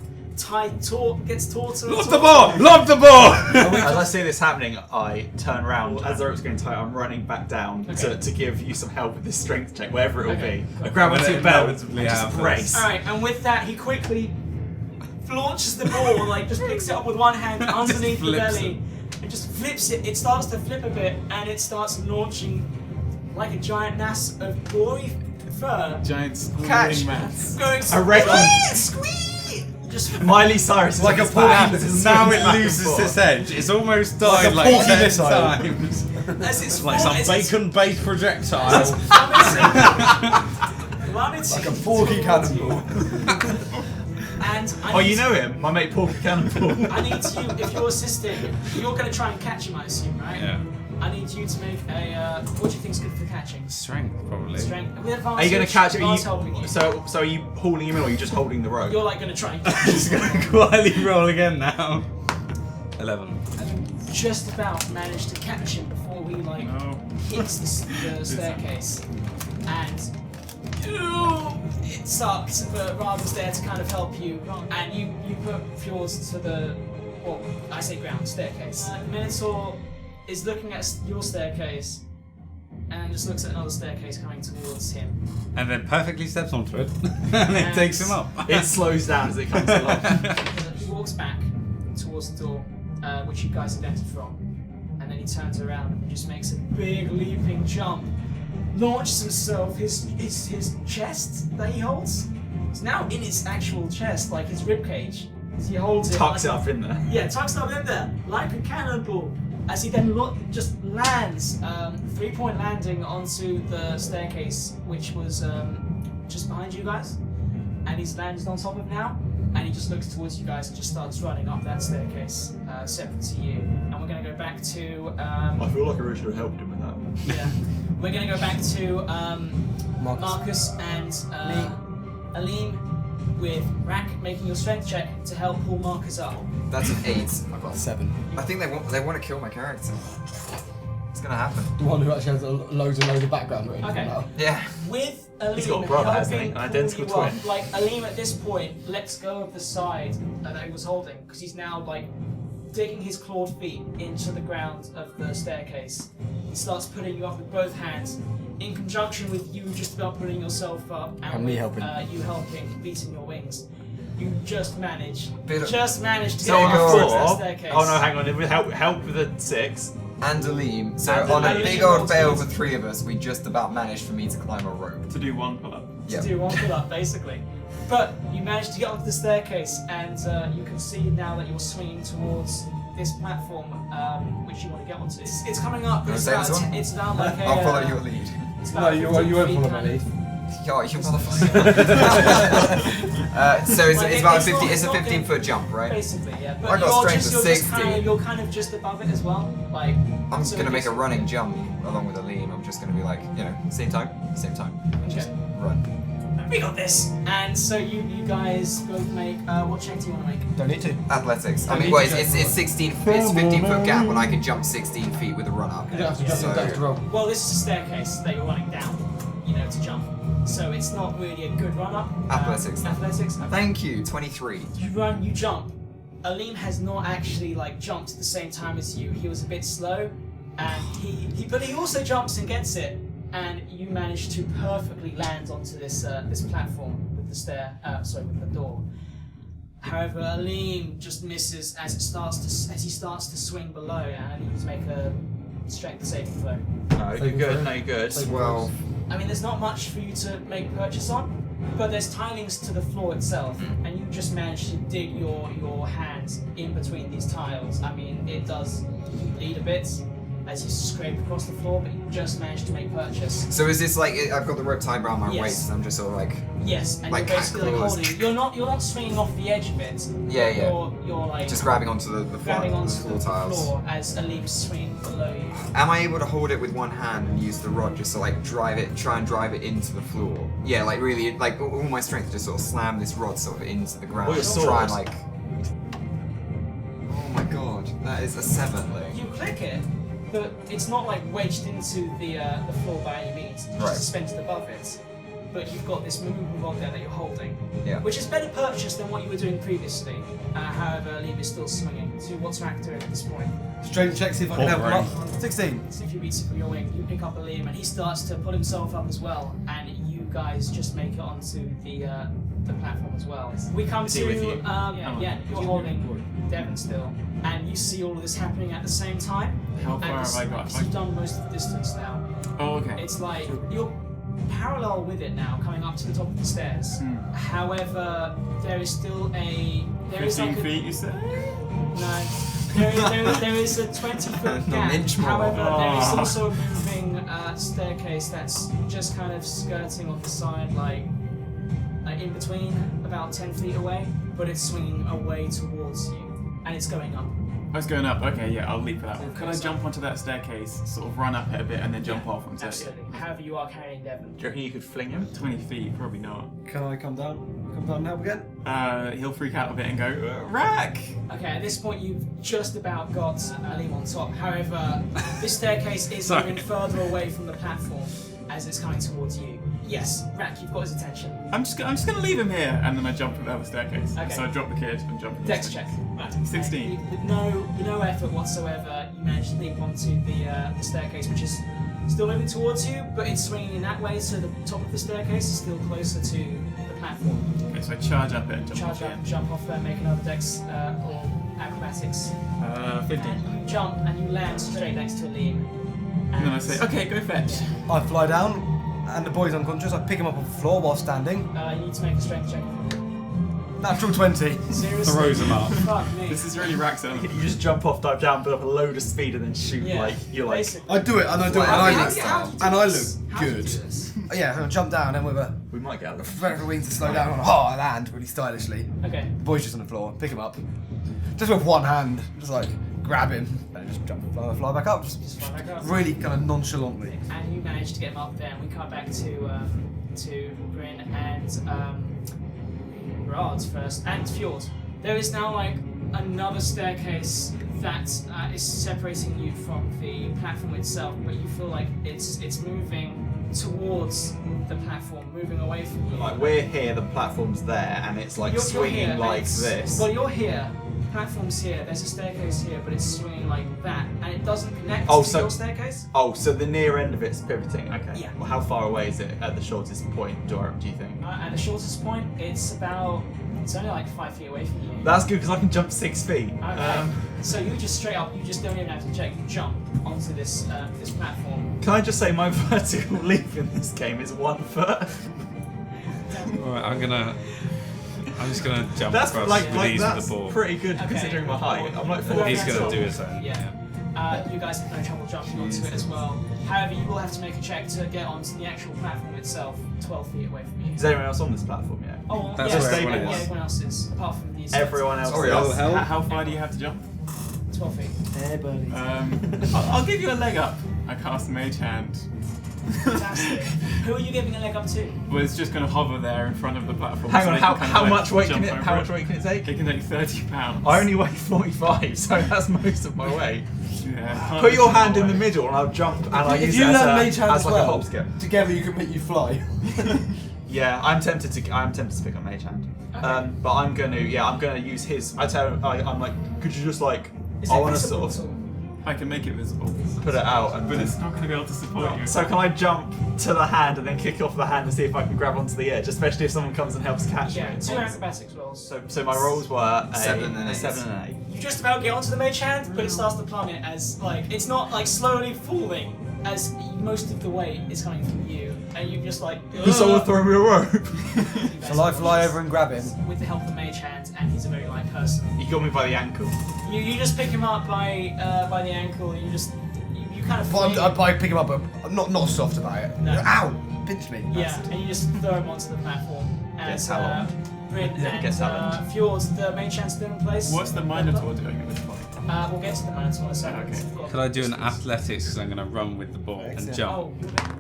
Speaker 3: gets tauter.
Speaker 4: Lob the ball! Lob the ball!
Speaker 2: As I see this happening, I turn around. As the rope's going tight, I'm running back down to give you some help with this strength check, whatever it will
Speaker 3: Okay,
Speaker 2: be.
Speaker 3: cool.
Speaker 2: I grab onto
Speaker 4: Will
Speaker 2: your
Speaker 4: it
Speaker 2: belt
Speaker 4: inevitably
Speaker 2: and just
Speaker 4: happen?
Speaker 2: brace.
Speaker 3: Alright, and with that, he quickly launches the ball, like just picks it up with one hand underneath the
Speaker 4: flips
Speaker 3: belly, and just flips it. It starts to flip a bit, and it starts launching like a giant mass of gory fur.
Speaker 1: Giant squealing
Speaker 5: Catch.
Speaker 1: mass.
Speaker 3: Going
Speaker 2: I reckon
Speaker 3: just
Speaker 2: Miley Cyrus is
Speaker 6: Like a
Speaker 2: on his
Speaker 6: porky
Speaker 2: back.
Speaker 6: lizard.
Speaker 4: Now
Speaker 2: Back
Speaker 4: it
Speaker 2: and
Speaker 4: loses
Speaker 2: forth.
Speaker 4: its edge. It's almost died
Speaker 6: Like a
Speaker 4: like
Speaker 6: porky
Speaker 4: 10
Speaker 6: missile.
Speaker 4: times.
Speaker 3: as it's
Speaker 4: Like some bacon-based projectile.
Speaker 6: Like a porky cannonball.
Speaker 3: And
Speaker 2: Oh, you know him? My mate Paul Cannonball.
Speaker 3: I need you, if you're assisting, you're going to try and catch him, I assume, right?
Speaker 4: Yeah.
Speaker 3: I need you to make a. What do you think's good for catching?
Speaker 4: Strength, probably.
Speaker 3: Strength. With advantage.
Speaker 2: Are you going to catch him?
Speaker 3: Rod's helping you.
Speaker 2: So are you hauling him in or are you just holding the rope?
Speaker 3: You're like going to try and catch him.
Speaker 4: Just gonna quietly roll again now. 11.
Speaker 3: And you just about managed to catch him before he like hits the staircase, and it sucked. But Rad's there to kind of help you, and you put Fjords to the, well, I say ground staircase. Minotaur is looking at your staircase, and just looks at another staircase coming towards him.
Speaker 4: And then perfectly steps onto it. And it takes him up.
Speaker 2: It slows down as it comes along.
Speaker 3: He walks back towards the door, which you guys have entered from, and then he turns around and just makes a big leaping jump, launches himself, his chest that he holds. It's now in his actual chest, like his rib cage. As he holds it.
Speaker 2: Tucks it
Speaker 3: like
Speaker 2: up in there.
Speaker 3: Yeah, tucks it up in there, like a cannonball. As he then just lands, 3-point landing onto the staircase, which was just behind you guys. And he's landed on top of it now, and he just looks towards you guys and just starts running up that staircase, separate to you. And we're going to go back to.
Speaker 2: I feel like I really should have helped him with that.
Speaker 3: Yeah. We're going to go back to
Speaker 6: Marcus.
Speaker 3: Marcus and Alim with Rack making your strength check to help pull Marcus up.
Speaker 5: That's an 8.
Speaker 6: I've got 7.
Speaker 5: I think they want to kill my character. It's gonna happen.
Speaker 6: The one who actually has loads and loads of background written
Speaker 3: Okay.
Speaker 6: now.
Speaker 5: Yeah.
Speaker 3: With Alim
Speaker 2: He's got a brother, hasn't he?
Speaker 3: helping
Speaker 2: An identical
Speaker 3: pull you up,
Speaker 2: twin.
Speaker 3: like Alim at this point lets go of the side that he was holding because he's now like digging his clawed feet into the ground of the staircase. He starts putting you up with both hands. in conjunction with you just about putting yourself up and
Speaker 6: And me
Speaker 3: with,
Speaker 6: helping.
Speaker 3: You helping, beating your wings, you just manage to
Speaker 5: Bit of-
Speaker 3: get
Speaker 2: So on
Speaker 3: up
Speaker 2: a
Speaker 3: that
Speaker 2: 4.
Speaker 3: staircase.
Speaker 2: Oh no, hang on. It would help with a 6.
Speaker 5: And Aleem. So
Speaker 2: And
Speaker 5: on a
Speaker 3: Aleem
Speaker 5: big old
Speaker 3: rolls
Speaker 5: fail
Speaker 3: good.
Speaker 5: for 3 of us, we just about managed for me to climb a rope.
Speaker 1: To do one pull-up.
Speaker 5: Yep.
Speaker 3: To do one pull up, basically. But you manage to get onto the staircase, and you can see now that you're swinging towards this platform, which you want to get onto. It's coming up. But
Speaker 5: Wanna say this one?
Speaker 3: it's about like a.
Speaker 5: I'll follow your lead.
Speaker 3: It's
Speaker 6: No,
Speaker 3: about
Speaker 6: you
Speaker 3: 15
Speaker 6: won't
Speaker 3: feet
Speaker 6: follow my
Speaker 3: kind of-
Speaker 6: lead.
Speaker 5: Yeah, you motherfucker. So it's
Speaker 3: Like,
Speaker 5: about
Speaker 3: it's
Speaker 5: 50.
Speaker 3: not-
Speaker 5: It's a
Speaker 3: not
Speaker 5: 15-foot jump, right?
Speaker 3: Basically, yeah. But
Speaker 5: I got
Speaker 3: you're
Speaker 5: strength
Speaker 3: just,
Speaker 5: of
Speaker 3: you're just
Speaker 5: 60.
Speaker 3: you're kind of just above it as well. Like
Speaker 5: I'm
Speaker 3: so
Speaker 5: gonna
Speaker 3: it
Speaker 5: make a
Speaker 3: gives-
Speaker 5: running jump along with Aleem. I'm just gonna be like, same time. Just run.
Speaker 3: We got this. And so you guys both make. What check do you want to make?
Speaker 6: Don't need to.
Speaker 5: Athletics. I
Speaker 6: Don't
Speaker 5: mean,
Speaker 6: need
Speaker 5: well,
Speaker 6: to
Speaker 5: it's
Speaker 6: go.
Speaker 5: 16. It's 15-foot gap, and I can jump 16 feet with a run up.
Speaker 6: You don't have to jump,
Speaker 5: So-
Speaker 6: you don't have to roll.
Speaker 3: Well, this is a staircase that you're running down. To jump. So it's not really a good run up.
Speaker 5: Athletics.
Speaker 3: Athletics. Okay.
Speaker 5: Thank you. 23.
Speaker 3: You run, you jump. Aleem has not actually jumped at the same time as you. He was a bit slow, and but he also jumps and gets it, and you manage to perfectly land onto this this platform with with the door. However, Aleem just misses as he starts to swing below, and I need you to make a strength saving throw.
Speaker 2: No, you're good. No, you're good.
Speaker 5: 12.
Speaker 3: I mean, there's not much for you to make purchase on, but there's tilings to the floor itself, and you just manage to dig your hands in between these tiles. I mean, it does bleed a bit as you scrape across the floor, but you just managed to make purchase.
Speaker 5: So is this like I've got the rope tied around my
Speaker 3: Yes.
Speaker 5: waist? And I'm just sort of like
Speaker 3: Yes, and
Speaker 5: Like
Speaker 3: you're basically
Speaker 5: cat claws.
Speaker 3: holding. You're not swinging off the edge of it.
Speaker 5: Yeah, yeah.
Speaker 3: You're like
Speaker 5: just grabbing onto the
Speaker 3: grabbing
Speaker 5: floor,
Speaker 3: onto
Speaker 5: the floor
Speaker 3: the
Speaker 5: tiles.
Speaker 3: floor as Aleem's swinging below you.
Speaker 5: Am I able to hold it with one hand and use the rod just to try and drive it into the floor? Yeah, really, all my strength to just sort of slam this rod sort of into the ground.
Speaker 2: Or your
Speaker 5: Just try and
Speaker 2: sword.
Speaker 5: Oh my god, that is a 7.
Speaker 3: You click it, but it's not wedged into the floor by any means. It's just
Speaker 5: Right.
Speaker 3: suspended above it. But you've got this movable rod there that you're holding,
Speaker 5: Yeah.
Speaker 3: which is better purchased than what you were doing previously. However, Aleem is still swinging. So what's your actor at this point?
Speaker 6: Strength check, see if I can help him
Speaker 4: Alright.
Speaker 6: up. 16.
Speaker 3: So if you beat it from your wing, you pick up Aleem, and he starts to pull himself up as well, and you guys just make it onto the platform as well. We come
Speaker 1: Is
Speaker 3: to
Speaker 1: he with you?
Speaker 3: yeah, you're holding Devon still, and you see all of this happening at the same time.
Speaker 1: How
Speaker 3: And
Speaker 1: far have I got?
Speaker 3: You've done most of the distance now.
Speaker 1: Oh, okay.
Speaker 3: It's like you're parallel with it now, coming up to the top of the stairs. However, there is still there is
Speaker 1: 15
Speaker 3: like a,
Speaker 1: feet, you said?
Speaker 3: no. There is a 20-foot
Speaker 5: Not
Speaker 3: gap.
Speaker 5: an inch more.
Speaker 3: However, there is
Speaker 1: Oh.
Speaker 3: also a moving staircase that's just kind of skirting off the side, like in between, about 10 feet away, but it's swinging away towards you, and it's going up.
Speaker 1: I was going up. Okay, yeah, I'll leap for that one. Can I jump onto that staircase, sort of run up it a bit, and then jump off onto it?
Speaker 3: Absolutely. However, you are carrying Devon.
Speaker 2: Do you reckon you could fling him?
Speaker 1: 20 feet, probably not.
Speaker 6: Can I come down? Come down and help again?
Speaker 1: He'll freak out a bit and go, Rack!
Speaker 3: Okay, at this point you've just about got Aleem on top. However, this staircase is
Speaker 1: Sorry.
Speaker 3: moving further away from the platform as it's coming towards you. Yes, Rack, you've got his attention.
Speaker 1: I'm just gonna leave him here, and then I jump up the other staircase.
Speaker 3: Okay.
Speaker 1: So I drop the kid and jump. up the
Speaker 3: Dex
Speaker 1: staircase.
Speaker 3: check.
Speaker 1: 16.
Speaker 3: With no effort whatsoever, you manage to leap onto the staircase, which is still moving towards you, but it's swinging in that way, so the top of the staircase is still closer to the platform.
Speaker 1: Okay, so I charge up it and jump
Speaker 3: Charge
Speaker 1: off
Speaker 3: up,
Speaker 1: again.
Speaker 3: jump off there, make another Dex or acrobatics.
Speaker 1: 15.
Speaker 3: And you jump and you land straight next to Aleem.
Speaker 1: And then I say, okay, go fetch.
Speaker 6: I fly down, and the boy's unconscious. I pick him up off the floor while standing.
Speaker 3: You need to make a strength check.
Speaker 6: Natural 20.
Speaker 3: Seriously?
Speaker 4: Throws him up.
Speaker 3: Fuck me.
Speaker 1: This is really Rack's
Speaker 2: You
Speaker 1: element.
Speaker 2: just jump off, dive down, build up a load of speed, and then shoot you're like.
Speaker 3: basically.
Speaker 6: I do it, and I do it,
Speaker 5: Wow.
Speaker 6: and
Speaker 5: How
Speaker 6: I
Speaker 5: do you-
Speaker 3: how do you do
Speaker 6: and I
Speaker 3: this?
Speaker 6: look
Speaker 3: How do you
Speaker 6: good.
Speaker 3: do this?
Speaker 6: Yeah, I jump down and with a
Speaker 2: We might get out of
Speaker 6: very wings to slow down on I land really stylishly.
Speaker 3: Okay.
Speaker 6: The boy's just on the floor, pick him up. Just with one hand, just grab him, and just jump, fly back up.
Speaker 3: Just fly back up.
Speaker 6: Really kind of nonchalantly.
Speaker 3: And you manage to get him up there, and we come back to Bryn and Rod first, and Fjord. There is now another staircase that is separating you from the platform itself, but you feel like it's moving towards the platform, moving away from you.
Speaker 2: Like we're here, the platform's there, and it's
Speaker 3: You're
Speaker 2: swinging
Speaker 3: here, and
Speaker 2: like
Speaker 3: it's-
Speaker 2: this.
Speaker 3: Well, you're here, platform's here, there's a staircase here, but it's swinging like that, and it doesn't connect
Speaker 2: Oh,
Speaker 3: to
Speaker 2: so-
Speaker 3: your staircase.
Speaker 2: Oh, so the near end of it's pivoting. Okay.
Speaker 3: Yeah.
Speaker 2: Well, how far away is it at the shortest point, do you think?
Speaker 3: At the shortest point, it's only like 5 feet away from you.
Speaker 2: That's good because I can jump 6 feet.
Speaker 3: Okay. So you just straight up, you just don't even have to check, you jump onto this this platform.
Speaker 2: Can I just say my vertical leap in this game is 1 foot?
Speaker 4: Alright, I'm just gonna jump
Speaker 2: That's
Speaker 4: across
Speaker 2: like
Speaker 4: with ease
Speaker 2: that's
Speaker 4: with the ball.
Speaker 2: pretty good
Speaker 3: Okay.
Speaker 2: considering my height. I'm like 4
Speaker 4: He's
Speaker 2: feet
Speaker 4: gonna
Speaker 2: tall.
Speaker 4: do his own.
Speaker 3: Yeah. You guys have no trouble jumping onto it as well. However, you will have to make a check to get onto the actual platform itself, 12 feet away from you.
Speaker 2: Is anyone else on this platform yet?
Speaker 3: Oh,
Speaker 4: That's
Speaker 3: yeah,
Speaker 4: where
Speaker 3: yeah,
Speaker 4: everyone
Speaker 3: yeah,
Speaker 4: is.
Speaker 3: everyone else is, apart from these.
Speaker 2: Everyone else.
Speaker 5: Sorry,
Speaker 2: is.
Speaker 1: How far do you have to jump?
Speaker 3: 12 feet.
Speaker 6: Hey, buddy.
Speaker 1: I'll give you a leg up. I cast Mage Hand.
Speaker 3: Fantastic. Who are you giving a leg up to?
Speaker 1: Well, it's just going to hover there in front of the platform.
Speaker 2: Hang
Speaker 1: so
Speaker 2: on,
Speaker 1: they can kind of,
Speaker 2: how
Speaker 1: like,
Speaker 2: much weight
Speaker 1: jump
Speaker 2: can it?
Speaker 1: over
Speaker 2: How much weight can it take?
Speaker 1: It can take 30 pounds.
Speaker 2: I only weigh 45, so that's most of my weight.
Speaker 1: Yeah, can't
Speaker 2: Put your
Speaker 1: lift
Speaker 2: hand in
Speaker 1: my
Speaker 2: the
Speaker 1: weight.
Speaker 2: middle and I'll jump and I'll
Speaker 6: If
Speaker 2: use
Speaker 6: you
Speaker 2: it
Speaker 6: learn
Speaker 2: as,
Speaker 6: Mage Hand
Speaker 2: as
Speaker 6: as
Speaker 2: like
Speaker 6: well,
Speaker 2: a hop skip.
Speaker 6: together you can make you fly.
Speaker 2: Yeah, I'm tempted to pick up Mage Hand. But I'm gonna use his. I'm like, could you just like,
Speaker 3: Is
Speaker 2: I
Speaker 3: it
Speaker 2: want to
Speaker 3: visible
Speaker 2: sort
Speaker 3: at all?
Speaker 2: of
Speaker 1: I can make it visible.
Speaker 2: put it out, and
Speaker 1: But it's not going to be able to support you.
Speaker 2: so can I jump to the hand and then kick off the hand and see if I can grab onto the edge, especially if someone comes and helps catch
Speaker 3: Yeah,
Speaker 2: me.
Speaker 3: 2 acrobatics rolls.
Speaker 2: So my rolls were a
Speaker 5: 7 and
Speaker 2: a
Speaker 5: 8.
Speaker 2: 7 and 8.
Speaker 3: You just about get onto the mage hand, but it starts to plummet as like it's not like slowly falling, as most of the weight is coming from you, and you just like.
Speaker 2: Can someone throw me a rope?
Speaker 6: Shall I fly over and grab him?
Speaker 3: With the help of the mage hand, and he's a very light person.
Speaker 2: You got me by the ankle.
Speaker 3: You just pick him up by the ankle. You kind of.
Speaker 6: But
Speaker 3: fling-
Speaker 6: I pick him up. I'm not soft about it.
Speaker 3: No.
Speaker 6: Ow! Pinch me.
Speaker 3: Yeah, and you just throw him onto the platform. And
Speaker 2: Guess how long?
Speaker 3: Bryn
Speaker 2: Yeah, guess how long?
Speaker 3: and Fjord's the main chance still in place.
Speaker 1: What's the Minotaur doing at this point?
Speaker 3: We'll get to the Minotaur in a second.
Speaker 1: Okay.
Speaker 3: We've got-
Speaker 4: Could I do an athletics because I'm going to run with the ball and
Speaker 6: Excellent.
Speaker 4: jump?
Speaker 3: Oh,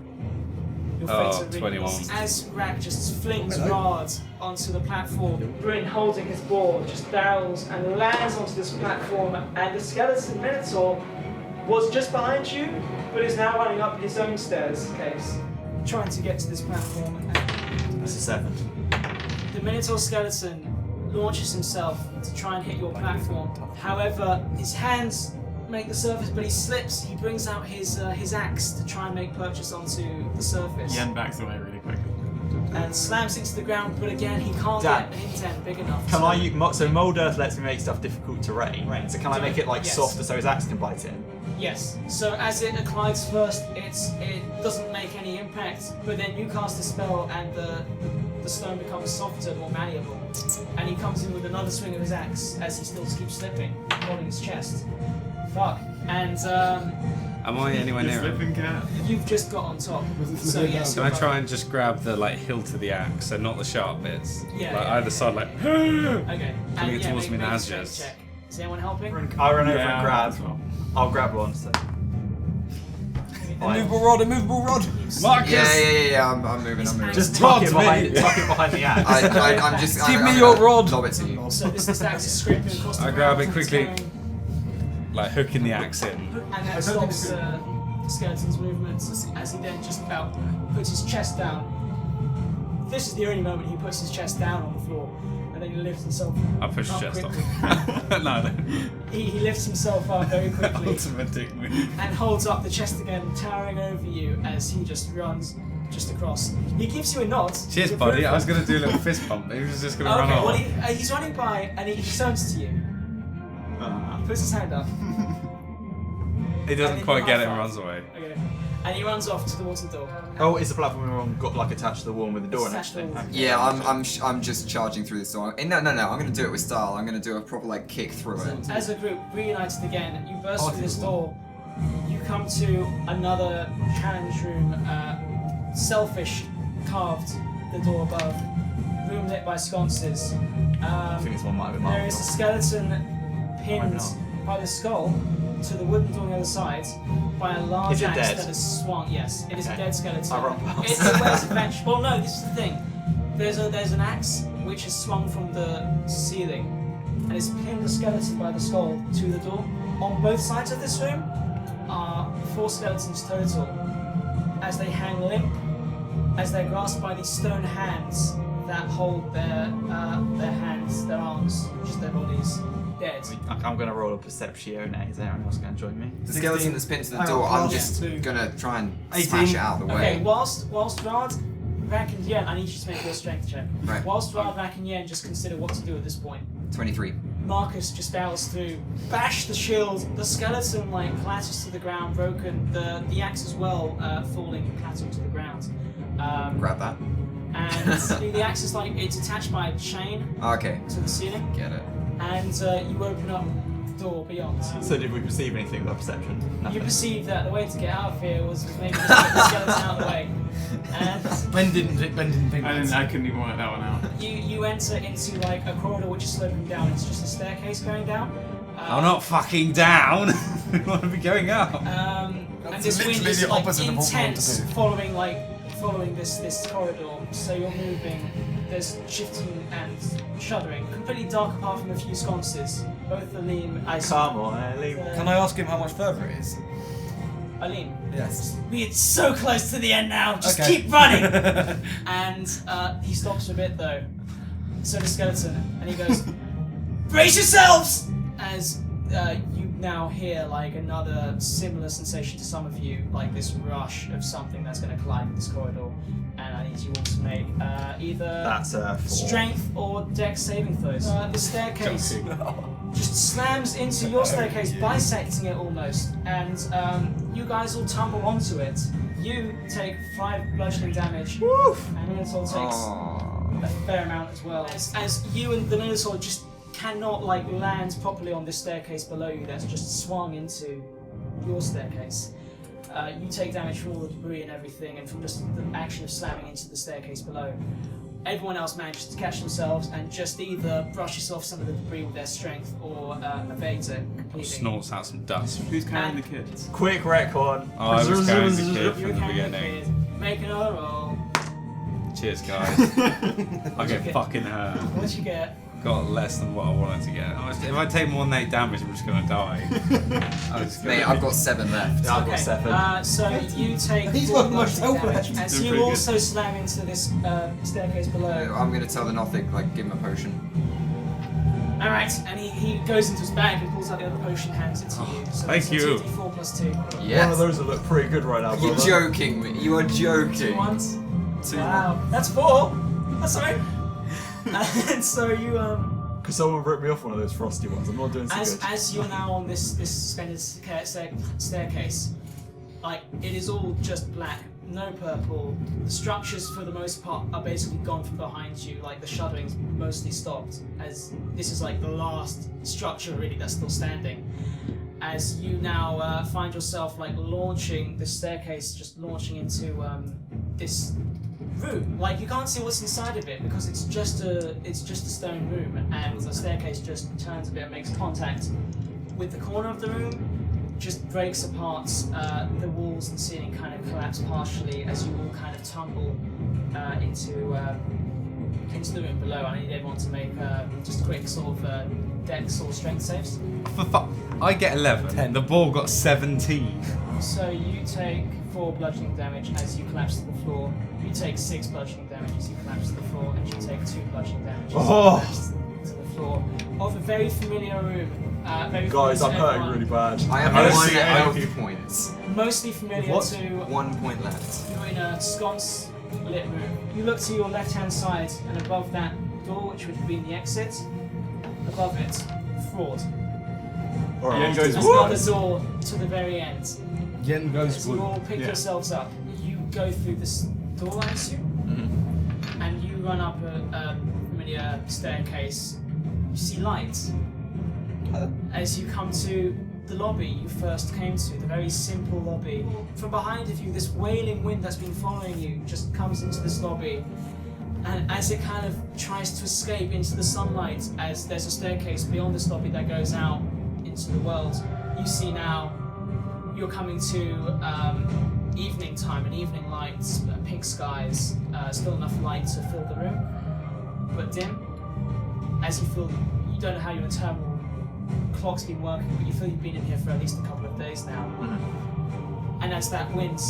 Speaker 3: your
Speaker 4: Oh,
Speaker 3: fates are really
Speaker 4: 21.
Speaker 3: easy. As Rack just flings Rard onto the platform, Bryn holding his ball just barrels and lands onto this platform, and the skeleton Minotaur was just behind you, but is now running up his own stairs case, trying to get to this platform. And
Speaker 2: That's a 7.
Speaker 3: the Minotaur skeleton launches himself to try and hit your platform. However, his hands make the surface, but he slips. He brings out his axe to try and make purchase onto the surface.
Speaker 1: Yen backs away really quickly.
Speaker 3: And slams into the ground, but again, he can't
Speaker 2: Dad,
Speaker 3: get an intent big enough.
Speaker 2: Can
Speaker 3: to-
Speaker 2: I use so Mold Earth lets me make stuff difficult terrain.
Speaker 3: Right.
Speaker 2: So can I make it like
Speaker 3: Yes.
Speaker 2: softer so his axe can bite in?
Speaker 3: Yes. So as it collides first, it doesn't make any impact, but then you cast a spell and the stone becomes softer, more malleable. And he comes in with another swing of his axe as he still keeps slipping, holding his chest. Fuck. And
Speaker 4: Am I anywhere
Speaker 1: You're
Speaker 4: near him?
Speaker 1: slipping cat.
Speaker 3: you've just got on top. So yes.
Speaker 4: Can I try and just grab the like hilt of the axe, so not the sharp bits?
Speaker 3: Yeah,
Speaker 4: Like
Speaker 3: yeah,
Speaker 4: either
Speaker 3: yeah.
Speaker 4: side, like.
Speaker 3: Okay. And
Speaker 4: it towards me
Speaker 3: make
Speaker 4: now,
Speaker 3: a strength
Speaker 4: Jez.
Speaker 3: check. Is anyone helping?
Speaker 2: I run over
Speaker 1: Yeah,
Speaker 2: and grab.
Speaker 1: as well.
Speaker 2: I'll grab one. So.
Speaker 6: Immovable rod.
Speaker 4: Marcus!
Speaker 5: Yeah, I'm moving.
Speaker 2: Just
Speaker 4: Rod
Speaker 2: tuck it
Speaker 4: me.
Speaker 2: behind the axe.
Speaker 5: I'm just.
Speaker 6: Give me
Speaker 5: I'm
Speaker 6: your
Speaker 5: gonna
Speaker 6: rod.
Speaker 5: Lob it to you.
Speaker 3: So this axe is scraping across the
Speaker 4: I
Speaker 3: ground.
Speaker 4: grab it
Speaker 3: and
Speaker 4: quickly.
Speaker 3: tearing-
Speaker 4: Like hooking the axe in.
Speaker 3: And that stops the skeleton's movements as he then just about puts his chest down. This is the only moment he puts his chest down on the floor, and then he lifts himself
Speaker 4: I push
Speaker 3: up
Speaker 4: the chest
Speaker 3: quickly.
Speaker 4: off. No, no.
Speaker 3: He lifts himself up very quickly
Speaker 4: Ultimate dick move.
Speaker 3: and holds up the chest again, towering over you as he just runs just across. He gives you a nod.
Speaker 4: Cheers,
Speaker 3: to
Speaker 4: buddy.
Speaker 3: approve
Speaker 4: I was
Speaker 3: it.
Speaker 4: going to do a little fist pump. He was just going to
Speaker 3: Okay,
Speaker 4: run
Speaker 3: well,
Speaker 4: off.
Speaker 3: he's running by and he turns to you. He puts his hand up.
Speaker 4: He doesn't
Speaker 3: and
Speaker 4: quite
Speaker 3: you
Speaker 4: get it
Speaker 3: high
Speaker 4: and
Speaker 3: five.
Speaker 4: runs away.
Speaker 3: Okay. And he runs off towards the door.
Speaker 2: Oh, is the platform we're on got like attached to the wall with the door and
Speaker 3: Attached to the
Speaker 2: everything?
Speaker 3: wall.
Speaker 5: Yeah, I'm just charging through this door. No. I'm gonna do it with style. I'm gonna do a proper like kick through it.
Speaker 3: As a group, reunited again, you burst
Speaker 2: Oh, I
Speaker 3: through this
Speaker 2: think-
Speaker 3: door. You come to another challenge room. Selfish carved the door above. Room lit by sconces.
Speaker 2: I think this one might have been
Speaker 3: There is a skeleton pinned
Speaker 2: not.
Speaker 3: by the skull to the wooden door on the other side by a large
Speaker 2: Is it
Speaker 3: axe
Speaker 2: dead?
Speaker 3: that is swung. Yes, it is a
Speaker 2: Okay.
Speaker 3: dead skeleton.
Speaker 2: I run past.
Speaker 3: It wears a bench. Well, no, this is the thing. There's an axe which is swung from the ceiling and it's pinned the skeleton by the skull to the door. On both sides of this room are 4 skeletons total. As they hang limp, as they're grasped by these stone hands that hold their hands, their arms, just their bodies, dead.
Speaker 2: I'm gonna roll a perception. Is anyone else gonna join me?
Speaker 5: The skeleton that's pinned to the
Speaker 6: Hang
Speaker 5: door,
Speaker 6: on,
Speaker 5: I'm just
Speaker 6: yeah.
Speaker 5: gonna try and
Speaker 6: 18.
Speaker 5: smash it out of the way.
Speaker 3: Okay, whilst Rad, Rack and Yen, I need you to make your strength check.
Speaker 5: Right.
Speaker 3: Whilst Rad, Rack and Yen just consider what to do at this point.
Speaker 5: 23.
Speaker 3: Marcus just barrels through, bash the shield, the skeleton like clatters to the ground, broken, the axe as well, falling and clattering to the ground.
Speaker 5: Grab that.
Speaker 3: And the axe is like, it's attached by a chain
Speaker 5: Okay.
Speaker 3: to the ceiling,
Speaker 5: Get it.
Speaker 3: and you open up the door beyond.
Speaker 2: So did we perceive anything by perception?
Speaker 3: You
Speaker 2: Nothing.
Speaker 3: perceive that the way to get out of here was maybe just get the skeleton out of the way. And
Speaker 6: Ben didn't think that.
Speaker 1: I couldn't even work that one out.
Speaker 3: you enter into like a corridor which is sloping down. It's just a staircase going down.
Speaker 4: I'm not fucking down. We want to be going up.
Speaker 3: And
Speaker 6: That's
Speaker 3: this wind
Speaker 6: literally
Speaker 3: is
Speaker 6: the
Speaker 3: like
Speaker 6: opposite of what we want to
Speaker 3: intense,
Speaker 6: do.
Speaker 3: following this corridor. So you're moving. There's shifting and shuddering. Completely dark apart from a few sconces. Both Alim,
Speaker 2: Come on, Ellie.
Speaker 6: Can I ask him how much further it is?
Speaker 3: Alim.
Speaker 6: Yes.
Speaker 3: We're so close to the end now. Just
Speaker 6: Okay.
Speaker 3: keep running. And he stops a bit though. So the skeleton, and he goes, "Brace yourselves!" As you now hear like another similar sensation to some of you, like this rush of something that's going to collide with this corridor. And I need you all to make either
Speaker 2: That's 4.
Speaker 3: strength or dex saving throws. The staircase just slams into your staircase, bisecting it almost, and you guys all tumble onto it. You take 5 bludgeoning damage, and Minotaur takes a fair amount as well. As you and the Minotaur just cannot like land properly on this staircase below you that's just swung into your staircase. You take damage from all the debris and everything, and from just the action of slamming into the staircase below. Everyone else manages to catch themselves and just either brush yourself some of the debris with their strength or evade it completely.
Speaker 4: Snorts out some dust.
Speaker 1: Who's carrying the kids?
Speaker 2: Quick recon.
Speaker 4: Oh, I was carrying the kid
Speaker 3: You're
Speaker 4: from the
Speaker 3: carrying the
Speaker 4: beginning.
Speaker 3: kid. Make another roll.
Speaker 4: Cheers, guys. I get fucking hurt.
Speaker 3: What'd you get?
Speaker 4: Got less than what I wanted to get. If I take more than 8 damage, I'm just gonna die.
Speaker 5: Mate, I've got 7 left.
Speaker 2: Yeah, I've got 7.
Speaker 3: So you take
Speaker 6: He's
Speaker 3: 4
Speaker 6: got much
Speaker 3: bludgeoning
Speaker 6: health
Speaker 3: damage
Speaker 6: left.
Speaker 3: as
Speaker 1: Doing
Speaker 3: you
Speaker 1: pretty good.
Speaker 3: also slam into this staircase below.
Speaker 5: I'm gonna tell the Nothic, like, give him a potion.
Speaker 3: Alright, and he goes into his bag and pulls out the other potion, hands it to you. So
Speaker 4: Thank
Speaker 3: it's a
Speaker 4: you.
Speaker 3: 2d4 plus 2.
Speaker 5: Yes.
Speaker 2: One of those that look pretty good right now,
Speaker 5: You're
Speaker 2: brother.
Speaker 5: joking me. You are
Speaker 3: 2
Speaker 5: joking.
Speaker 3: ones.
Speaker 5: 2
Speaker 3: Wow, that's 4. That's alright. And so you
Speaker 2: Could someone rip me off one of those frosty ones? I'm not doing so good.
Speaker 3: as you're now on this suspended staircase, like it is all just black, no purple. The structures for the most part are basically gone from behind you. Like the shuttering's mostly stopped, as this is like the last structure really that's still standing. As you now find yourself like launching the staircase, just launching into this room. Like you can't see what's inside of it because it's just a stone room, and the staircase just turns a bit and makes contact with the corner of the room, just breaks apart. The walls and ceiling kind of collapse partially as you all kind of tumble into the room below. I need everyone to make just quick sort of dex or strength saves.
Speaker 4: For fuck, I get 11. The ball got 17.
Speaker 3: So you take 4 bludgeoning damage as you collapse to the floor. You take 6 bludgeoning damage as you collapse to the floor, and you take 2 bludgeoning damage as you collapse to the floor of a very familiar room. Very
Speaker 2: Guys, I'm
Speaker 3: familiar to
Speaker 2: hurting
Speaker 3: everyone.
Speaker 2: really bad.
Speaker 5: I have
Speaker 2: I don't
Speaker 5: 1
Speaker 2: see anything.
Speaker 5: health points.
Speaker 3: Mostly familiar
Speaker 2: What?
Speaker 3: to
Speaker 5: 1 point left.
Speaker 3: you're in a sconce lit room. You look to your left hand side, and above that door, which would have been the exit, above it, fraud.
Speaker 2: Alright,
Speaker 1: Yeah,
Speaker 2: let's
Speaker 1: goes,
Speaker 2: do
Speaker 3: There's
Speaker 2: this.
Speaker 3: another door to the very end.
Speaker 6: Yen goes
Speaker 3: As you all pick
Speaker 1: Yeah.
Speaker 3: yourselves up, you go through this door, I assume, and you run up a familiar staircase. You see lights. As you come to the lobby you first came to, the very simple lobby. From behind of you, this wailing wind that's been following you just comes into this lobby. And as it kind of tries to escape into the sunlight, as there's a staircase beyond this lobby that goes out into the world, you see now you're coming to evening time and evening lights, pink skies, still enough light to fill the room, but dim. As you feel, you don't know how your internal clock's been working, but you feel you've been in here for at least a couple of days now. And as that wind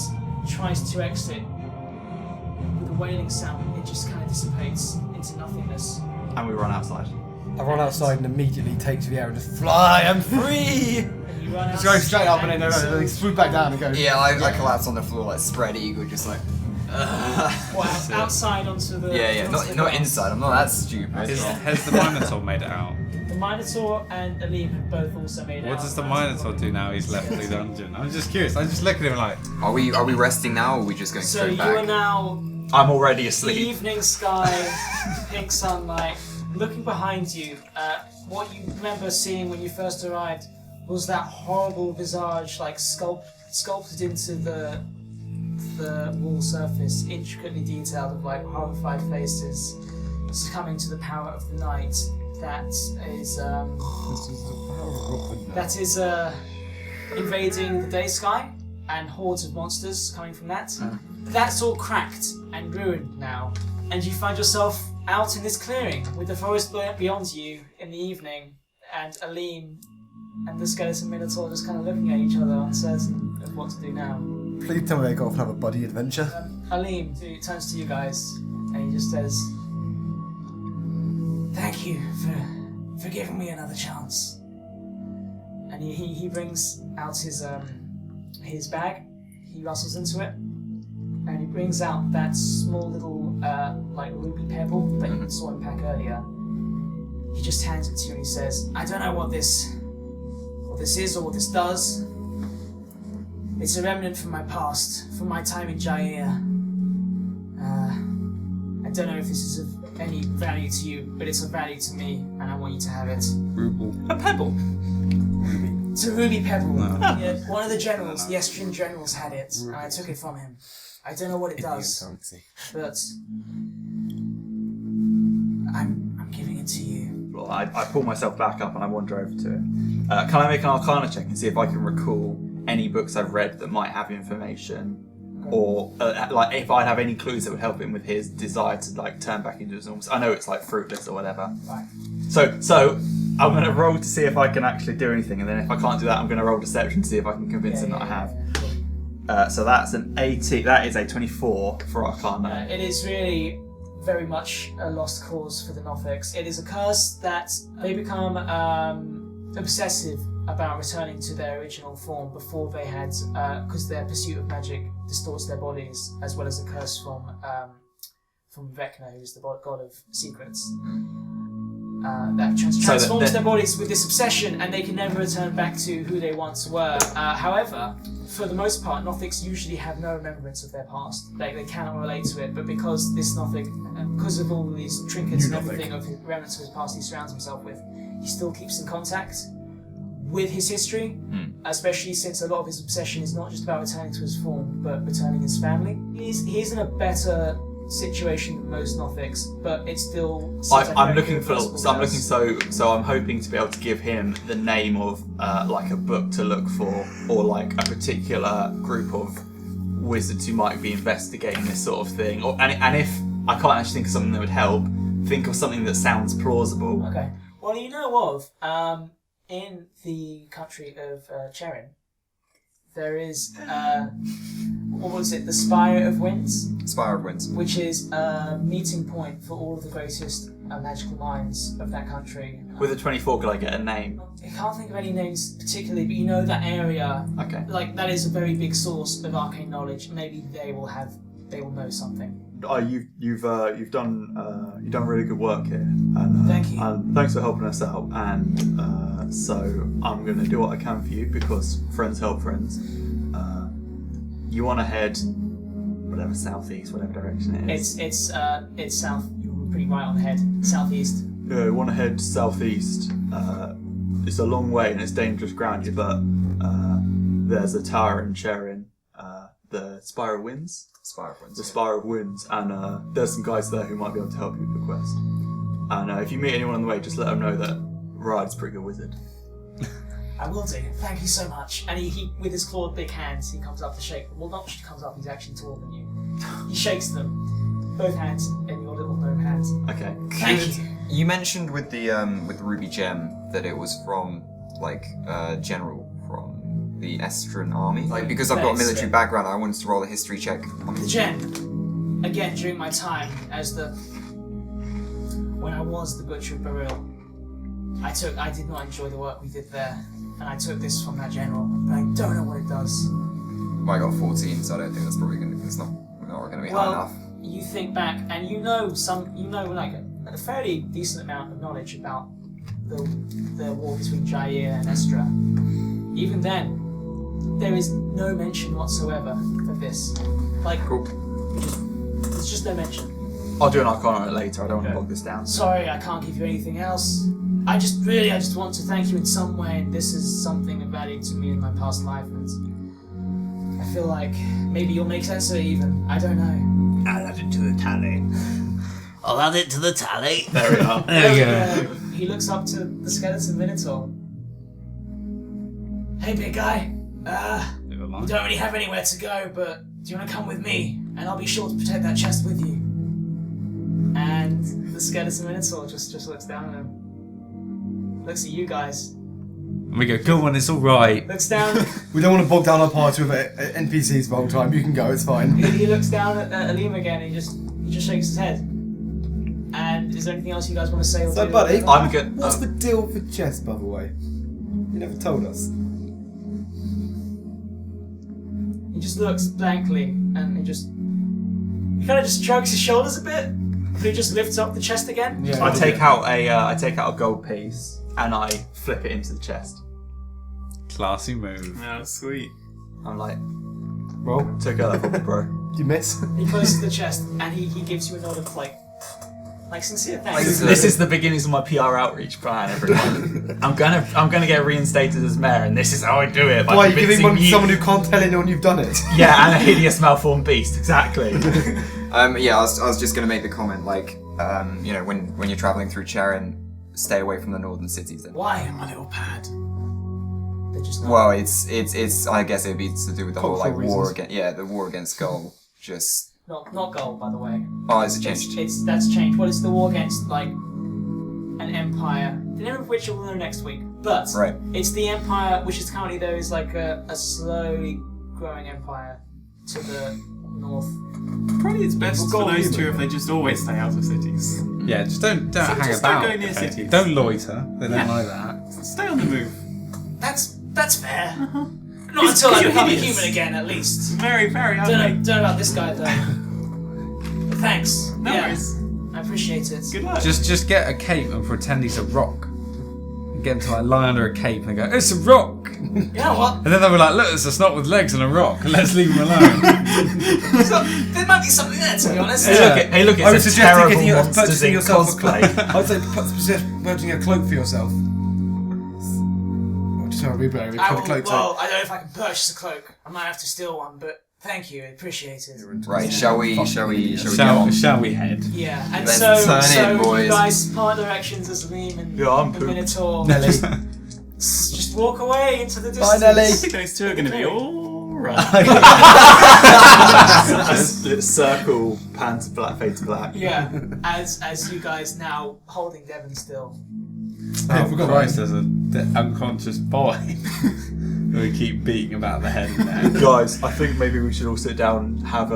Speaker 3: tries to exit, with a wailing sound, it just kind of dissipates into nothingness.
Speaker 2: And we run outside.
Speaker 6: I run outside and immediately take to the air and just fly. I'm free.
Speaker 3: And you run
Speaker 6: Just go straight up and then
Speaker 3: so-
Speaker 6: swoop back down and go.
Speaker 5: Yeah, I collapse on the floor like spread eagle, just like.
Speaker 3: Well, outside onto the.
Speaker 5: Yeah.
Speaker 3: onto the
Speaker 5: Not
Speaker 3: grass.
Speaker 5: inside. I'm not that stupid.
Speaker 4: Has the Minotaur made it out?
Speaker 3: The Minotaur and Aleem have both also made it
Speaker 4: What
Speaker 3: out.
Speaker 4: does the Minotaur do now he's left the dungeon? I'm just curious. I just look at him like,
Speaker 5: Are we resting now, or are we just going
Speaker 3: So
Speaker 5: straight
Speaker 3: you
Speaker 5: back?
Speaker 3: are now
Speaker 2: I'm already asleep.
Speaker 3: evening sky, pink sunlight. Looking behind you, what you remember seeing when you first arrived was that horrible visage, like sculpted into the wall surface, intricately detailed, of like horrified faces, succumbing to the power of the night. That is invading the day sky, and hordes of monsters coming from that. That's all cracked and ruined now, and you find yourself out in this clearing with the forest beyond you in the evening, and Aleem and the skeleton minotaur just kind of looking at each other, uncertain of what to do now.
Speaker 6: Please tell me they go off and have a buddy adventure.
Speaker 3: Aleem turns to you guys and he just says, "Thank you for giving me another chance." And he brings out his bag. He rustles into it, and he brings out that small little like ruby pebble that you saw him pack earlier. He just hands it to you and he says, "I don't know what this is or what this does. It's a remnant from my past, from my time in Jair. I don't know if this is of any value to you, but it's of value to me, and I want you to have it."
Speaker 1: A pebble.
Speaker 3: It's a ruby pebble.
Speaker 4: No.
Speaker 3: Yeah, one of the generals, the Estrian generals, had it, and I took it from him. I don't know what it does, but I'm giving it to you.
Speaker 2: Well, I pull myself back up and I wander over to it. Can I make an Arcana check and see if I can recall any books I've read that might have information, or like if I'd have any clues that would help him with his desire to like turn back into his normal? I know it's like fruitless or whatever.
Speaker 3: Right.
Speaker 2: So I'm going to roll to see if I can actually do anything, and then if I can't do that, I'm going to roll deception to see if I can convince him that I have. So that's an 18. That is a 24 for Arcana.
Speaker 3: It is really very much a lost cause for the Nothics. It is a curse that they become obsessive about returning to their original form before they had, because their pursuit of magic distorts their bodies, as well as a curse from Vecna, who is the god of secrets. That transforms their bodies with this obsession, and they can never return back to who they once were. However, for the most part, Nothics usually have no remembrance of their past. They cannot relate to it, but because this Nothic, because of all these trinkets and everything of his remnants of his past he surrounds himself with, he still keeps in contact with his history, especially since a lot of his obsession is not just about returning to his form, but returning his family. He's in a better situation than most Nothics, but it's still.
Speaker 2: I'm looking for. So I'm hoping to be able to give him the name of like a book to look for, or like a particular group of wizards who might be investigating this sort of thing. And if I can't actually think of something that would help, think of something that sounds plausible.
Speaker 3: Okay. Well, you know of in the country of Cherin, there is what was it? The Spire of Winds.
Speaker 5: Spire of Winds.
Speaker 3: Which is a meeting point for all of the greatest magical minds of that country.
Speaker 2: With a 24, could I get a name?
Speaker 3: I can't think of any names particularly, but you know that area.
Speaker 2: Okay.
Speaker 3: Like that is a very big source of arcane knowledge. Maybe they will know something.
Speaker 2: You've done really good work here, and
Speaker 3: Thank you.
Speaker 2: And thanks for helping us out. And so I'm going to do what I can for you because friends help friends. You want to head whatever southeast, whatever direction it is.
Speaker 3: It's south. You're pretty right on the head. Southeast.
Speaker 2: Yeah, you want to head southeast. It's a long way and it's dangerous ground, but there's a tower in Cherin, the Spire of Winds.
Speaker 5: Spire of Winds.
Speaker 2: The Spire of Winds, and there's some guys there who might be able to help you with the quest. And if you meet anyone on the way, just let them know that Ride's a pretty good wizard.
Speaker 3: I will do. Thank you so much. And he with his clawed big hands, he comes up to shake. Well, not just comes up. He's actually taller than you. He shakes them, both hands in your little gnome hands.
Speaker 2: Okay.
Speaker 3: Thank you.
Speaker 5: You mentioned with the ruby gem that it was from like general from the Estrian army. Like because I've got a military background, I wanted to roll a history check.
Speaker 3: The gem. again, during my time as when I was the Butcher of Baril, I did not enjoy the work we did there, and I took this from that general, but I don't know what it does.
Speaker 5: Well, I got 14, so I don't think that's probably going to. It's not going to be high enough.
Speaker 3: You think back, and you know like a fairly decent amount of knowledge about the war between Jair and Estra. Even then, there is no mention whatsoever of this. Like,
Speaker 5: Cool.
Speaker 3: there's just no mention.
Speaker 2: I'll do an Arcana on it later. I don't want to bog this down.
Speaker 3: Sorry, I can't give you anything else. I just want to thank you in some way, and this is something of value to me in my past life, and I feel like maybe you'll make sense of it even. I don't know.
Speaker 7: I'll add it to the tally. I'll add it to the tally.
Speaker 2: There we are.
Speaker 4: There you go.
Speaker 3: He looks up to the skeleton minotaur. Hey, big guy. You don't really have anywhere to go, but do you want to come with me? And I'll be sure to protect that chest with you. And the skeleton minotaur just looks down at him. Looks at you guys.
Speaker 4: And we go, go on, it's alright.
Speaker 3: Looks down.
Speaker 6: We don't want to bog down our party with NPCs the whole time. You can go, it's fine.
Speaker 3: He looks down at Alim again and he just shakes his head. And is there anything else you guys want to say? Or
Speaker 6: So,
Speaker 3: do?
Speaker 6: buddy,
Speaker 2: I'm good.
Speaker 6: what's the deal with the chest, by the way? You never told us.
Speaker 3: He just looks blankly and he kind of just shrugs his shoulders a bit. But he just lifts up the chest again.
Speaker 6: Yeah.
Speaker 2: I take out a gold piece and I flip it into the chest.
Speaker 4: Classy move.
Speaker 1: Oh, sweet.
Speaker 2: I'm like,
Speaker 6: Roll.
Speaker 2: take out that from me, bro.
Speaker 6: You miss.
Speaker 3: He closes the chest and he gives you a nod of like sincere thanks.
Speaker 2: This is the beginnings of my PR outreach plan, everyone. I'm gonna get reinstated as mayor, and this is how I do it. By
Speaker 6: Why, are you giving
Speaker 2: convincing
Speaker 6: someone who can't tell anyone you've done it?
Speaker 2: Yeah, and a hideous malformed beast, exactly.
Speaker 5: Yeah, I was just going to make the comment, like, you know, when you're traveling through Charon, stay away from the northern cities. Then.
Speaker 3: Why?
Speaker 1: My little pad.
Speaker 3: They're just not.
Speaker 5: Well, it's. I guess it'd be to do with the whole like
Speaker 6: Cultural
Speaker 5: war
Speaker 6: reasons.
Speaker 5: against. Yeah, the war against Skull. Just.
Speaker 3: Not gold, by the way.
Speaker 5: Oh, is it changed?
Speaker 3: That's changed. Well, it's the war against like an empire, the name of which you'll know next week. But
Speaker 5: Right.
Speaker 3: it's the empire which is currently there is like a slowly growing empire to the north.
Speaker 1: Probably it's best
Speaker 6: We'll
Speaker 1: for
Speaker 6: go
Speaker 1: those
Speaker 6: with
Speaker 1: two
Speaker 6: it.
Speaker 1: if they just always stay out of cities.
Speaker 4: Yeah, just don't hang
Speaker 1: just
Speaker 4: about.
Speaker 1: don't go near
Speaker 4: okay?
Speaker 1: cities.
Speaker 4: Don't loiter. They don't
Speaker 1: Yeah.
Speaker 4: like that.
Speaker 1: Stay on the move.
Speaker 3: That's fair. Not
Speaker 1: It's
Speaker 3: until I
Speaker 1: you're
Speaker 3: become a
Speaker 1: hideous.
Speaker 3: human again, at least.
Speaker 1: Very, very
Speaker 3: Don't
Speaker 1: ugly.
Speaker 3: know about this guy though. But thanks.
Speaker 1: No
Speaker 3: yeah,
Speaker 1: worries.
Speaker 3: I appreciate it.
Speaker 1: Good luck.
Speaker 4: Just get a cape and pretend he's a rock. Get him to like lie under a cape and go, it's a rock.
Speaker 3: You know what?
Speaker 4: And then they'll be like, look, it's a snot with legs and a rock. Let's leave him alone.
Speaker 3: So, there might be something there, to be honest.
Speaker 4: Yeah.
Speaker 2: Hey, look,
Speaker 6: I would
Speaker 2: it's a
Speaker 6: suggest
Speaker 2: terrible
Speaker 6: getting
Speaker 2: Monsters
Speaker 6: purchasing
Speaker 2: Inc.
Speaker 6: yourself a
Speaker 2: cosplay.
Speaker 6: cloak. I would say suggest purchasing a cloak for yourself. Oh, just want to rebrand it.
Speaker 3: I
Speaker 6: Put a
Speaker 3: will,
Speaker 6: cloak
Speaker 3: well, I don't know if I can purchase a cloak. I might have to steal one, but thank you, I appreciate it.
Speaker 5: Right. Shall we get
Speaker 4: shall,
Speaker 5: on?
Speaker 4: shall we head?
Speaker 3: Yeah, and
Speaker 5: Let's
Speaker 3: so
Speaker 5: turn in,
Speaker 3: you
Speaker 5: boys.
Speaker 3: guys part directions as Liam and
Speaker 2: Yeah, I'm
Speaker 3: the
Speaker 2: pooped.
Speaker 3: Minotaur.
Speaker 6: Nelly.
Speaker 3: Just walk away into the distance.
Speaker 6: Bye, Nelly.
Speaker 1: I think those two are going to be alright.
Speaker 2: Let's circle, pan to black, fade to black.
Speaker 3: Yeah, as you guys now holding Devon still.
Speaker 6: I forgot
Speaker 4: Christ, there's an unconscious boy. We keep beating about the head and neck.
Speaker 2: Guys, I think maybe we should all sit down, have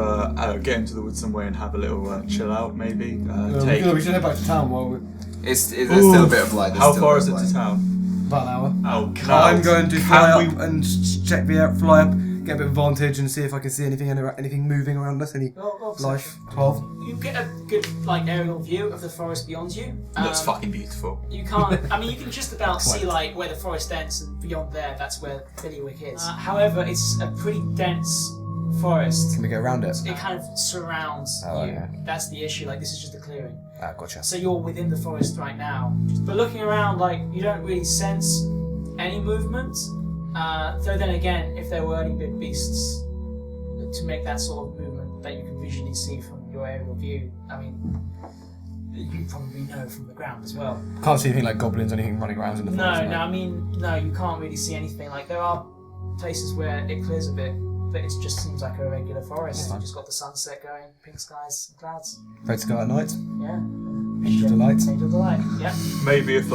Speaker 2: get into the woods somewhere and have a little chill out, maybe.
Speaker 6: we should head back to town while we're
Speaker 5: There's still a bit of light.
Speaker 2: How far is it to town?
Speaker 6: about an hour.
Speaker 2: Oh,
Speaker 6: I'm going to fly
Speaker 2: can
Speaker 6: up and check fly up, get a bit of vantage and see if I can see anything moving around us, any life. 12.
Speaker 3: You get a good aerial view of the forest beyond you.
Speaker 2: Looks fucking beautiful.
Speaker 3: You can't. I mean, you can just about see where the forest ends, and beyond there, that's where Billywick is. However, it's a pretty dense forest.
Speaker 6: Can we go around it?
Speaker 3: It kind of surrounds
Speaker 6: Oh,
Speaker 3: you.
Speaker 6: okay.
Speaker 3: That's the issue. This is just a clearing.
Speaker 6: Ah, gotcha.
Speaker 3: So you're within the forest right now. But looking around, you don't really sense any movement. Though then again, if there were any big beasts to make that sort of movement that you can visually see from your aerial view, I mean, you probably know from the ground as well.
Speaker 6: Can't see anything like goblins or anything running around in the forest.
Speaker 3: No, you can't really see anything. There are places where it clears a bit, but it just seems like a regular forest.
Speaker 6: Yeah.
Speaker 3: You've just got the sunset going, pink skies and clouds.
Speaker 6: Red sky at night.
Speaker 3: Yeah.
Speaker 6: Angel delight.
Speaker 3: Angel delight. Yeah.
Speaker 2: Maybe if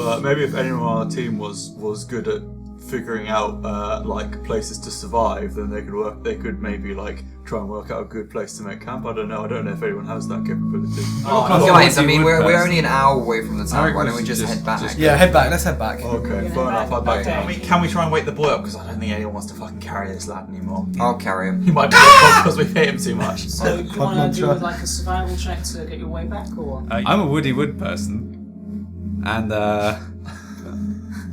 Speaker 2: anyone on our team was good at figuring out like places to survive, then they could maybe like try and work out a good place to make camp. I don't know if anyone has that capability.
Speaker 5: Guys, I mean, we're only an hour away from the town. Why don't we just head back?
Speaker 6: Yeah, head back. Let's head back.
Speaker 2: Okay, fair enough. I'd back down.
Speaker 3: Okay.
Speaker 2: Can we try and wake the boy up? Because I don't think anyone wants to fucking carry this lad anymore.
Speaker 5: I'll carry him.
Speaker 2: He might be because we've hit him too much.
Speaker 3: So you want to do like a survival check to get your way back, or?
Speaker 4: I'm a Woody Wood person, and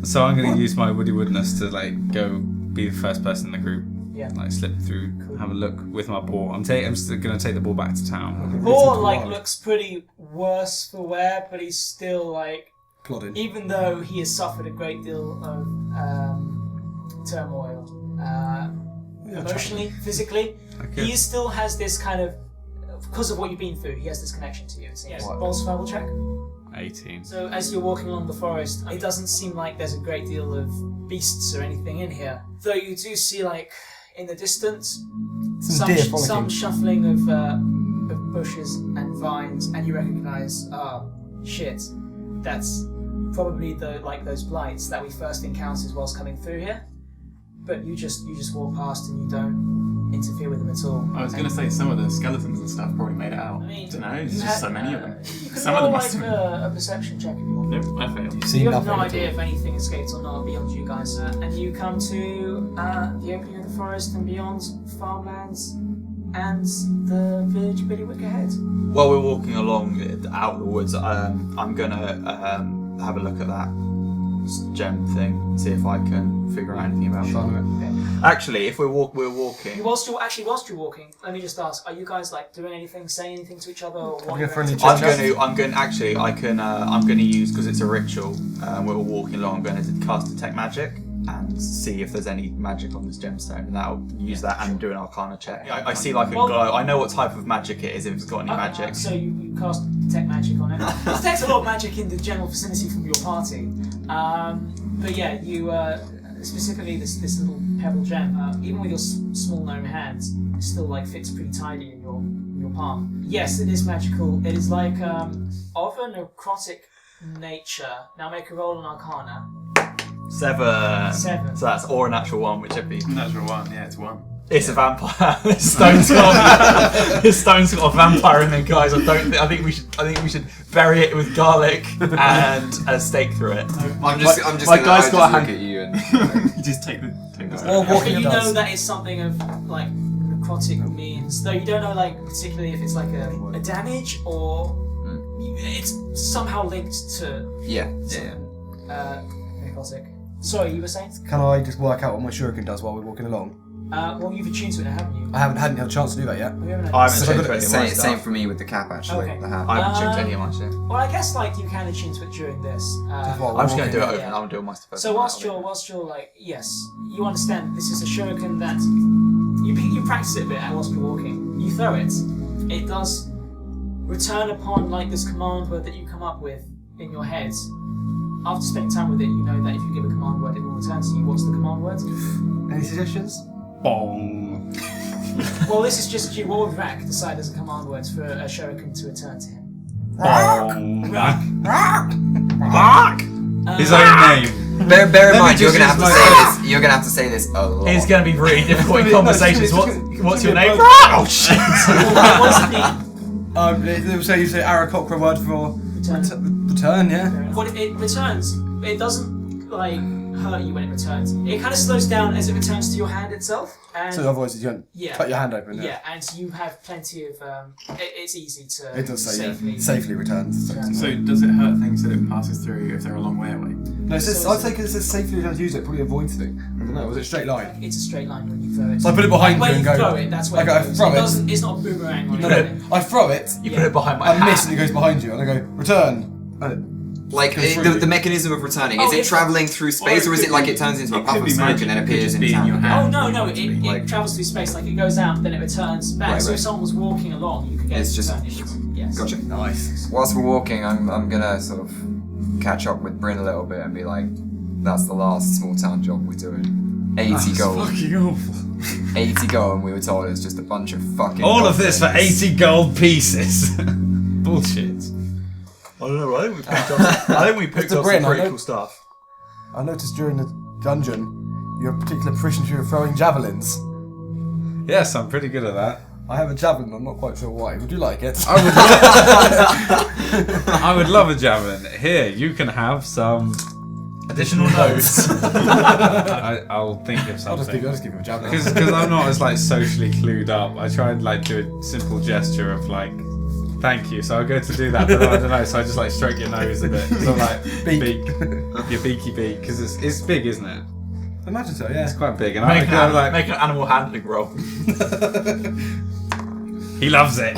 Speaker 4: so I'm going to use my Woody Woodness to like go be the first person in the group.
Speaker 3: Yeah.
Speaker 4: Like slip through, have a look with my boar. I'm still going to take the boar back to town.
Speaker 3: Boar like looks pretty worse for wear, but he's still like,
Speaker 6: Plodding.
Speaker 3: even though he has suffered a great deal of turmoil, emotionally, physically,
Speaker 4: Okay.
Speaker 3: he still has this kind of, because of what you've been through, he has this connection to you. It seems. Roll survival check.
Speaker 4: 18.
Speaker 3: So as you're walking along the forest, it doesn't seem like there's a great deal of beasts or anything in here. Though you do see, like, in the distance,
Speaker 6: Some deer frolicking.
Speaker 3: some shuffling of bushes and vines, and you recognise, shit, that's probably those blights that we first encountered whilst coming through here. But you just walk past and you don't interfere with them at all.
Speaker 1: I was going to say some of the skeletons and stuff probably made it out.
Speaker 3: I mean,
Speaker 1: don't know, there's
Speaker 3: you
Speaker 1: just
Speaker 3: had-
Speaker 1: so many of them.
Speaker 3: You can
Speaker 1: Some of
Speaker 3: roll
Speaker 1: them
Speaker 3: like
Speaker 1: must have
Speaker 3: a perception check if you want.
Speaker 1: Nope, I failed.
Speaker 6: See
Speaker 3: You have
Speaker 6: nothing
Speaker 3: no
Speaker 6: at
Speaker 3: idea
Speaker 6: all.
Speaker 3: if anything escaped or not beyond you guys. And you come to the opening of the forest and beyond farmlands and the village of Billy Wick ahead.
Speaker 2: While we're walking along out of the woods, I'm gonna have a look at that gem thing, see if I can figure out anything about it. Actually, if we're walking.
Speaker 3: Whilst you're walking, let me just ask: are you guys like doing anything, saying anything to each other, or what?
Speaker 6: Having a friendly
Speaker 2: I'm going to use, because it's a ritual. We're walking along. I'm going to cast detect magic and see if there's any magic on this gemstone, and I'll use that and do an Arcana check. I see like a glow. I know what type of magic it is if it's got any magic.
Speaker 3: So you cast detect magic on it. It detects a lot of magic in the general vicinity from your party. But yeah, you specifically this little pebble gem, even with your small gnome hands, it still like fits pretty tidy in your palm. Yes, it is magical. It is like of a necrotic nature. Now make a roll on Arcana.
Speaker 2: 7.
Speaker 3: 7.
Speaker 2: So that's or a natural 1, whichever.
Speaker 1: Natural 1, yeah, it's 1.
Speaker 2: It's a vampire. This stone's got a vampire in it, guys. I think we should bury it with garlic and a stake through it.
Speaker 5: I'm just
Speaker 2: my
Speaker 5: gonna
Speaker 2: guy's got a
Speaker 5: look
Speaker 2: hand-
Speaker 5: at you and
Speaker 1: You just take the
Speaker 6: Or
Speaker 3: But
Speaker 6: walking
Speaker 3: you know
Speaker 6: does.
Speaker 3: that it's something of like necrotic means, though you don't know like particularly if it's like a damage or it's somehow linked to
Speaker 5: yeah.
Speaker 3: necrotic. Sorry, you were saying?
Speaker 6: Can I just work out what my shuriken does while we're walking along?
Speaker 3: Well, you've attuned to it now, haven't you?
Speaker 6: I hadn't had a chance to do that yet.
Speaker 3: We haven't had-
Speaker 2: I haven't
Speaker 6: So
Speaker 2: changed
Speaker 6: I've got
Speaker 2: any of my
Speaker 5: Same
Speaker 2: stuff.
Speaker 5: for me with the cap actually.
Speaker 3: Okay.
Speaker 5: The hat.
Speaker 2: I haven't changed any of my shit.
Speaker 3: Well, I guess like you can attune to it during this.
Speaker 6: while
Speaker 2: I'm just going to do it
Speaker 6: walking.
Speaker 2: over and I'm doing my stuff.
Speaker 3: So whilst you're like, yes, you understand this is a shuriken that you practice it a bit whilst you're walking. You throw it. It does return upon like this command word that you come up with in your head. After spending time with it, you know that if you give a command word, it will return to you. What's the command word?
Speaker 6: Any suggestions?
Speaker 4: Bong.
Speaker 3: Well, this is just you. What would Rack decide as a command word for a shuriken to return to him?
Speaker 4: Bong.
Speaker 2: Fuck!
Speaker 4: His own name.
Speaker 5: Bear in
Speaker 4: Let me
Speaker 5: mind, you're
Speaker 4: just
Speaker 5: gonna have to
Speaker 4: use
Speaker 5: say
Speaker 4: my-
Speaker 5: this. You're gonna have to say this a lot.
Speaker 2: It's going to be really difficult in conversations. What's your name?
Speaker 6: Oh
Speaker 2: shit!
Speaker 3: What's the
Speaker 6: They say you say Aarakocra word for return, yeah.
Speaker 3: Well, it returns. It doesn't like hurt you when it returns. It kind of slows down as it returns to your hand itself. And
Speaker 6: So otherwise you don't
Speaker 3: yeah,
Speaker 6: cut your hand open.
Speaker 3: yeah, and you have plenty of. It's easy to.
Speaker 6: It does say
Speaker 3: safely.
Speaker 6: safely returns.
Speaker 1: So does it hurt things that it passes through if they're a long way away?
Speaker 6: No, it says, I'd say because it says safely returns use it, probably avoids thing. I don't know, was it a straight line?
Speaker 3: It's a straight line when you throw it.
Speaker 6: So I put it behind
Speaker 3: When
Speaker 6: you and
Speaker 3: you
Speaker 6: go.
Speaker 3: throw it, that's where
Speaker 6: Okay,
Speaker 3: it goes.
Speaker 6: throw
Speaker 3: It
Speaker 6: it.
Speaker 3: doesn't. It's not a boomerang or
Speaker 6: No,
Speaker 3: anything.
Speaker 6: no, I throw it,
Speaker 2: You put it behind my
Speaker 6: I
Speaker 2: hat.
Speaker 6: miss and it goes behind you, and I go, return. And
Speaker 5: Like
Speaker 6: Goes
Speaker 5: the,
Speaker 6: through.
Speaker 5: the mechanism of returning.
Speaker 3: Oh,
Speaker 5: Is it
Speaker 3: it's-
Speaker 5: traveling through space, or is it like it turns into a
Speaker 1: It
Speaker 5: puff
Speaker 1: could
Speaker 5: of
Speaker 1: be
Speaker 5: smoke
Speaker 1: magic,
Speaker 5: and then
Speaker 1: it could
Speaker 5: appears
Speaker 1: just
Speaker 5: in
Speaker 1: be
Speaker 5: his
Speaker 1: in your
Speaker 5: hand?
Speaker 1: hand.
Speaker 3: Oh no, it
Speaker 5: Like-
Speaker 3: travels through space. Like it goes out, then it returns back.
Speaker 5: Right,
Speaker 3: so
Speaker 5: right.
Speaker 3: if someone was walking along, you could get
Speaker 5: It's
Speaker 3: it
Speaker 5: just-
Speaker 3: to turn. Yes.
Speaker 5: Gotcha.
Speaker 6: nice.
Speaker 5: Whilst we're walking, I'm gonna sort of catch up with Bryn a little bit and be like, "That's the last small town job we're doing. 80 gold.
Speaker 4: Fucking awful.
Speaker 5: 80 gold, and we were told it was just a bunch of fucking.
Speaker 4: All of this for
Speaker 5: goblins.
Speaker 4: 80 gold pieces. Bullshit.
Speaker 2: I don't know. I think we picked up some
Speaker 6: Bryn, I
Speaker 2: pretty
Speaker 6: know-
Speaker 2: cool stuff.
Speaker 6: I noticed during the dungeon You're particularly proficient in throwing javelins.
Speaker 4: Yes, I'm pretty good at that.
Speaker 6: I have a javelin, I'm not quite sure why. Would you like it?
Speaker 4: I would love a javelin. Here, you can have some.
Speaker 2: Additional notes.
Speaker 4: I'll think of
Speaker 6: I'll just
Speaker 4: something.
Speaker 6: give you a javelin.
Speaker 4: Because I'm not as like socially clued up. I try and like do a simple gesture of like, thank you. So I go to do that, but I don't know. So I just like stroke your nose a bit. So I'm like
Speaker 6: Beak.
Speaker 4: your beaky beak, because it's big, isn't it?
Speaker 6: I imagine so, yeah.
Speaker 4: It's quite big, and
Speaker 2: Make
Speaker 4: I'm like,
Speaker 2: an animal handling roll.
Speaker 4: he loves it.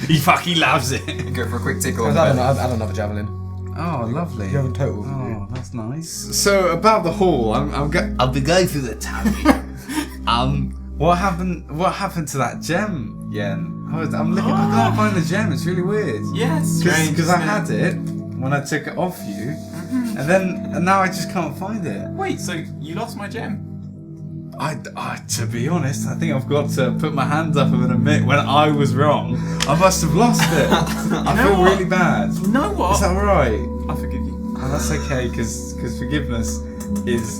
Speaker 4: He fucking loves it.
Speaker 5: Go for a quick tickle on
Speaker 6: I'll
Speaker 5: the belly.
Speaker 6: add another javelin.
Speaker 4: Oh, lovely.
Speaker 6: You have a total.
Speaker 4: Oh, that's nice. So about the hall,
Speaker 7: I'll be going through the town.
Speaker 4: what happened to that gem, Yen? I'm looking. I can't find the gem. It's really weird.
Speaker 1: Yeah, it's strange.
Speaker 4: Because I
Speaker 1: isn't
Speaker 4: had it when I took it off you, and now I just can't find it.
Speaker 1: Wait, so you lost my gem?
Speaker 4: To be honest, I think I've got to put my hands up and admit when I was wrong. I must have lost it. I
Speaker 1: know
Speaker 4: feel
Speaker 1: what?
Speaker 4: really bad.
Speaker 1: You know what?
Speaker 4: Is that alright?
Speaker 1: I forgive you.
Speaker 4: Oh, that's okay, because forgiveness is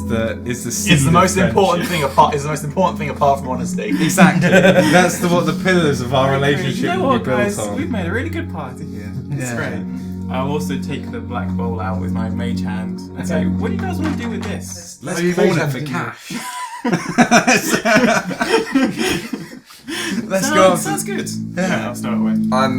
Speaker 4: the seed
Speaker 2: It's the
Speaker 4: of
Speaker 2: most important
Speaker 4: friendship.
Speaker 2: thing apart. It's the most important thing apart from honesty.
Speaker 4: Exactly. That's what the pillars of our
Speaker 1: I agree.
Speaker 4: relationship
Speaker 1: You know
Speaker 4: will
Speaker 1: what,
Speaker 4: be built
Speaker 1: guys?
Speaker 4: on.
Speaker 1: We've made a really good party here. It's
Speaker 4: Yeah.
Speaker 1: great. I'll also take the black bowl out with my mage hand and say, what do you guys want to do with this?
Speaker 4: Let's
Speaker 6: you
Speaker 4: pawn
Speaker 6: made
Speaker 4: it
Speaker 6: that,
Speaker 4: for
Speaker 6: didn't you?
Speaker 4: cash. Let's go.
Speaker 1: Sounds good.
Speaker 4: Yeah.
Speaker 1: I'll start away.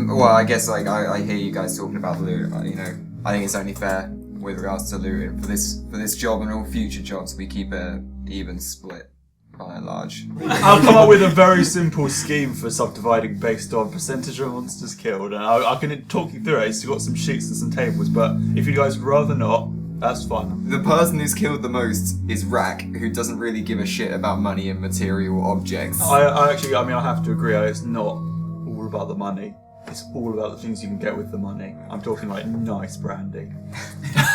Speaker 5: Well, I guess like I hear you guys talking about the loot. You know, I think it's only fair with regards to loot for this job and all future jobs we keep a even split by and large.
Speaker 2: I'll come up with a very simple scheme for subdividing based on percentage of monsters killed, and I can talk you through it. It's got some sheets and some tables, but if you guys would rather not, that's fine.
Speaker 5: The person who's killed the most is Rack, who doesn't really give a shit about money and material objects.
Speaker 2: I have to agree. It's not all about the money. It's all about the things you can get with the money. I'm talking like nice branding.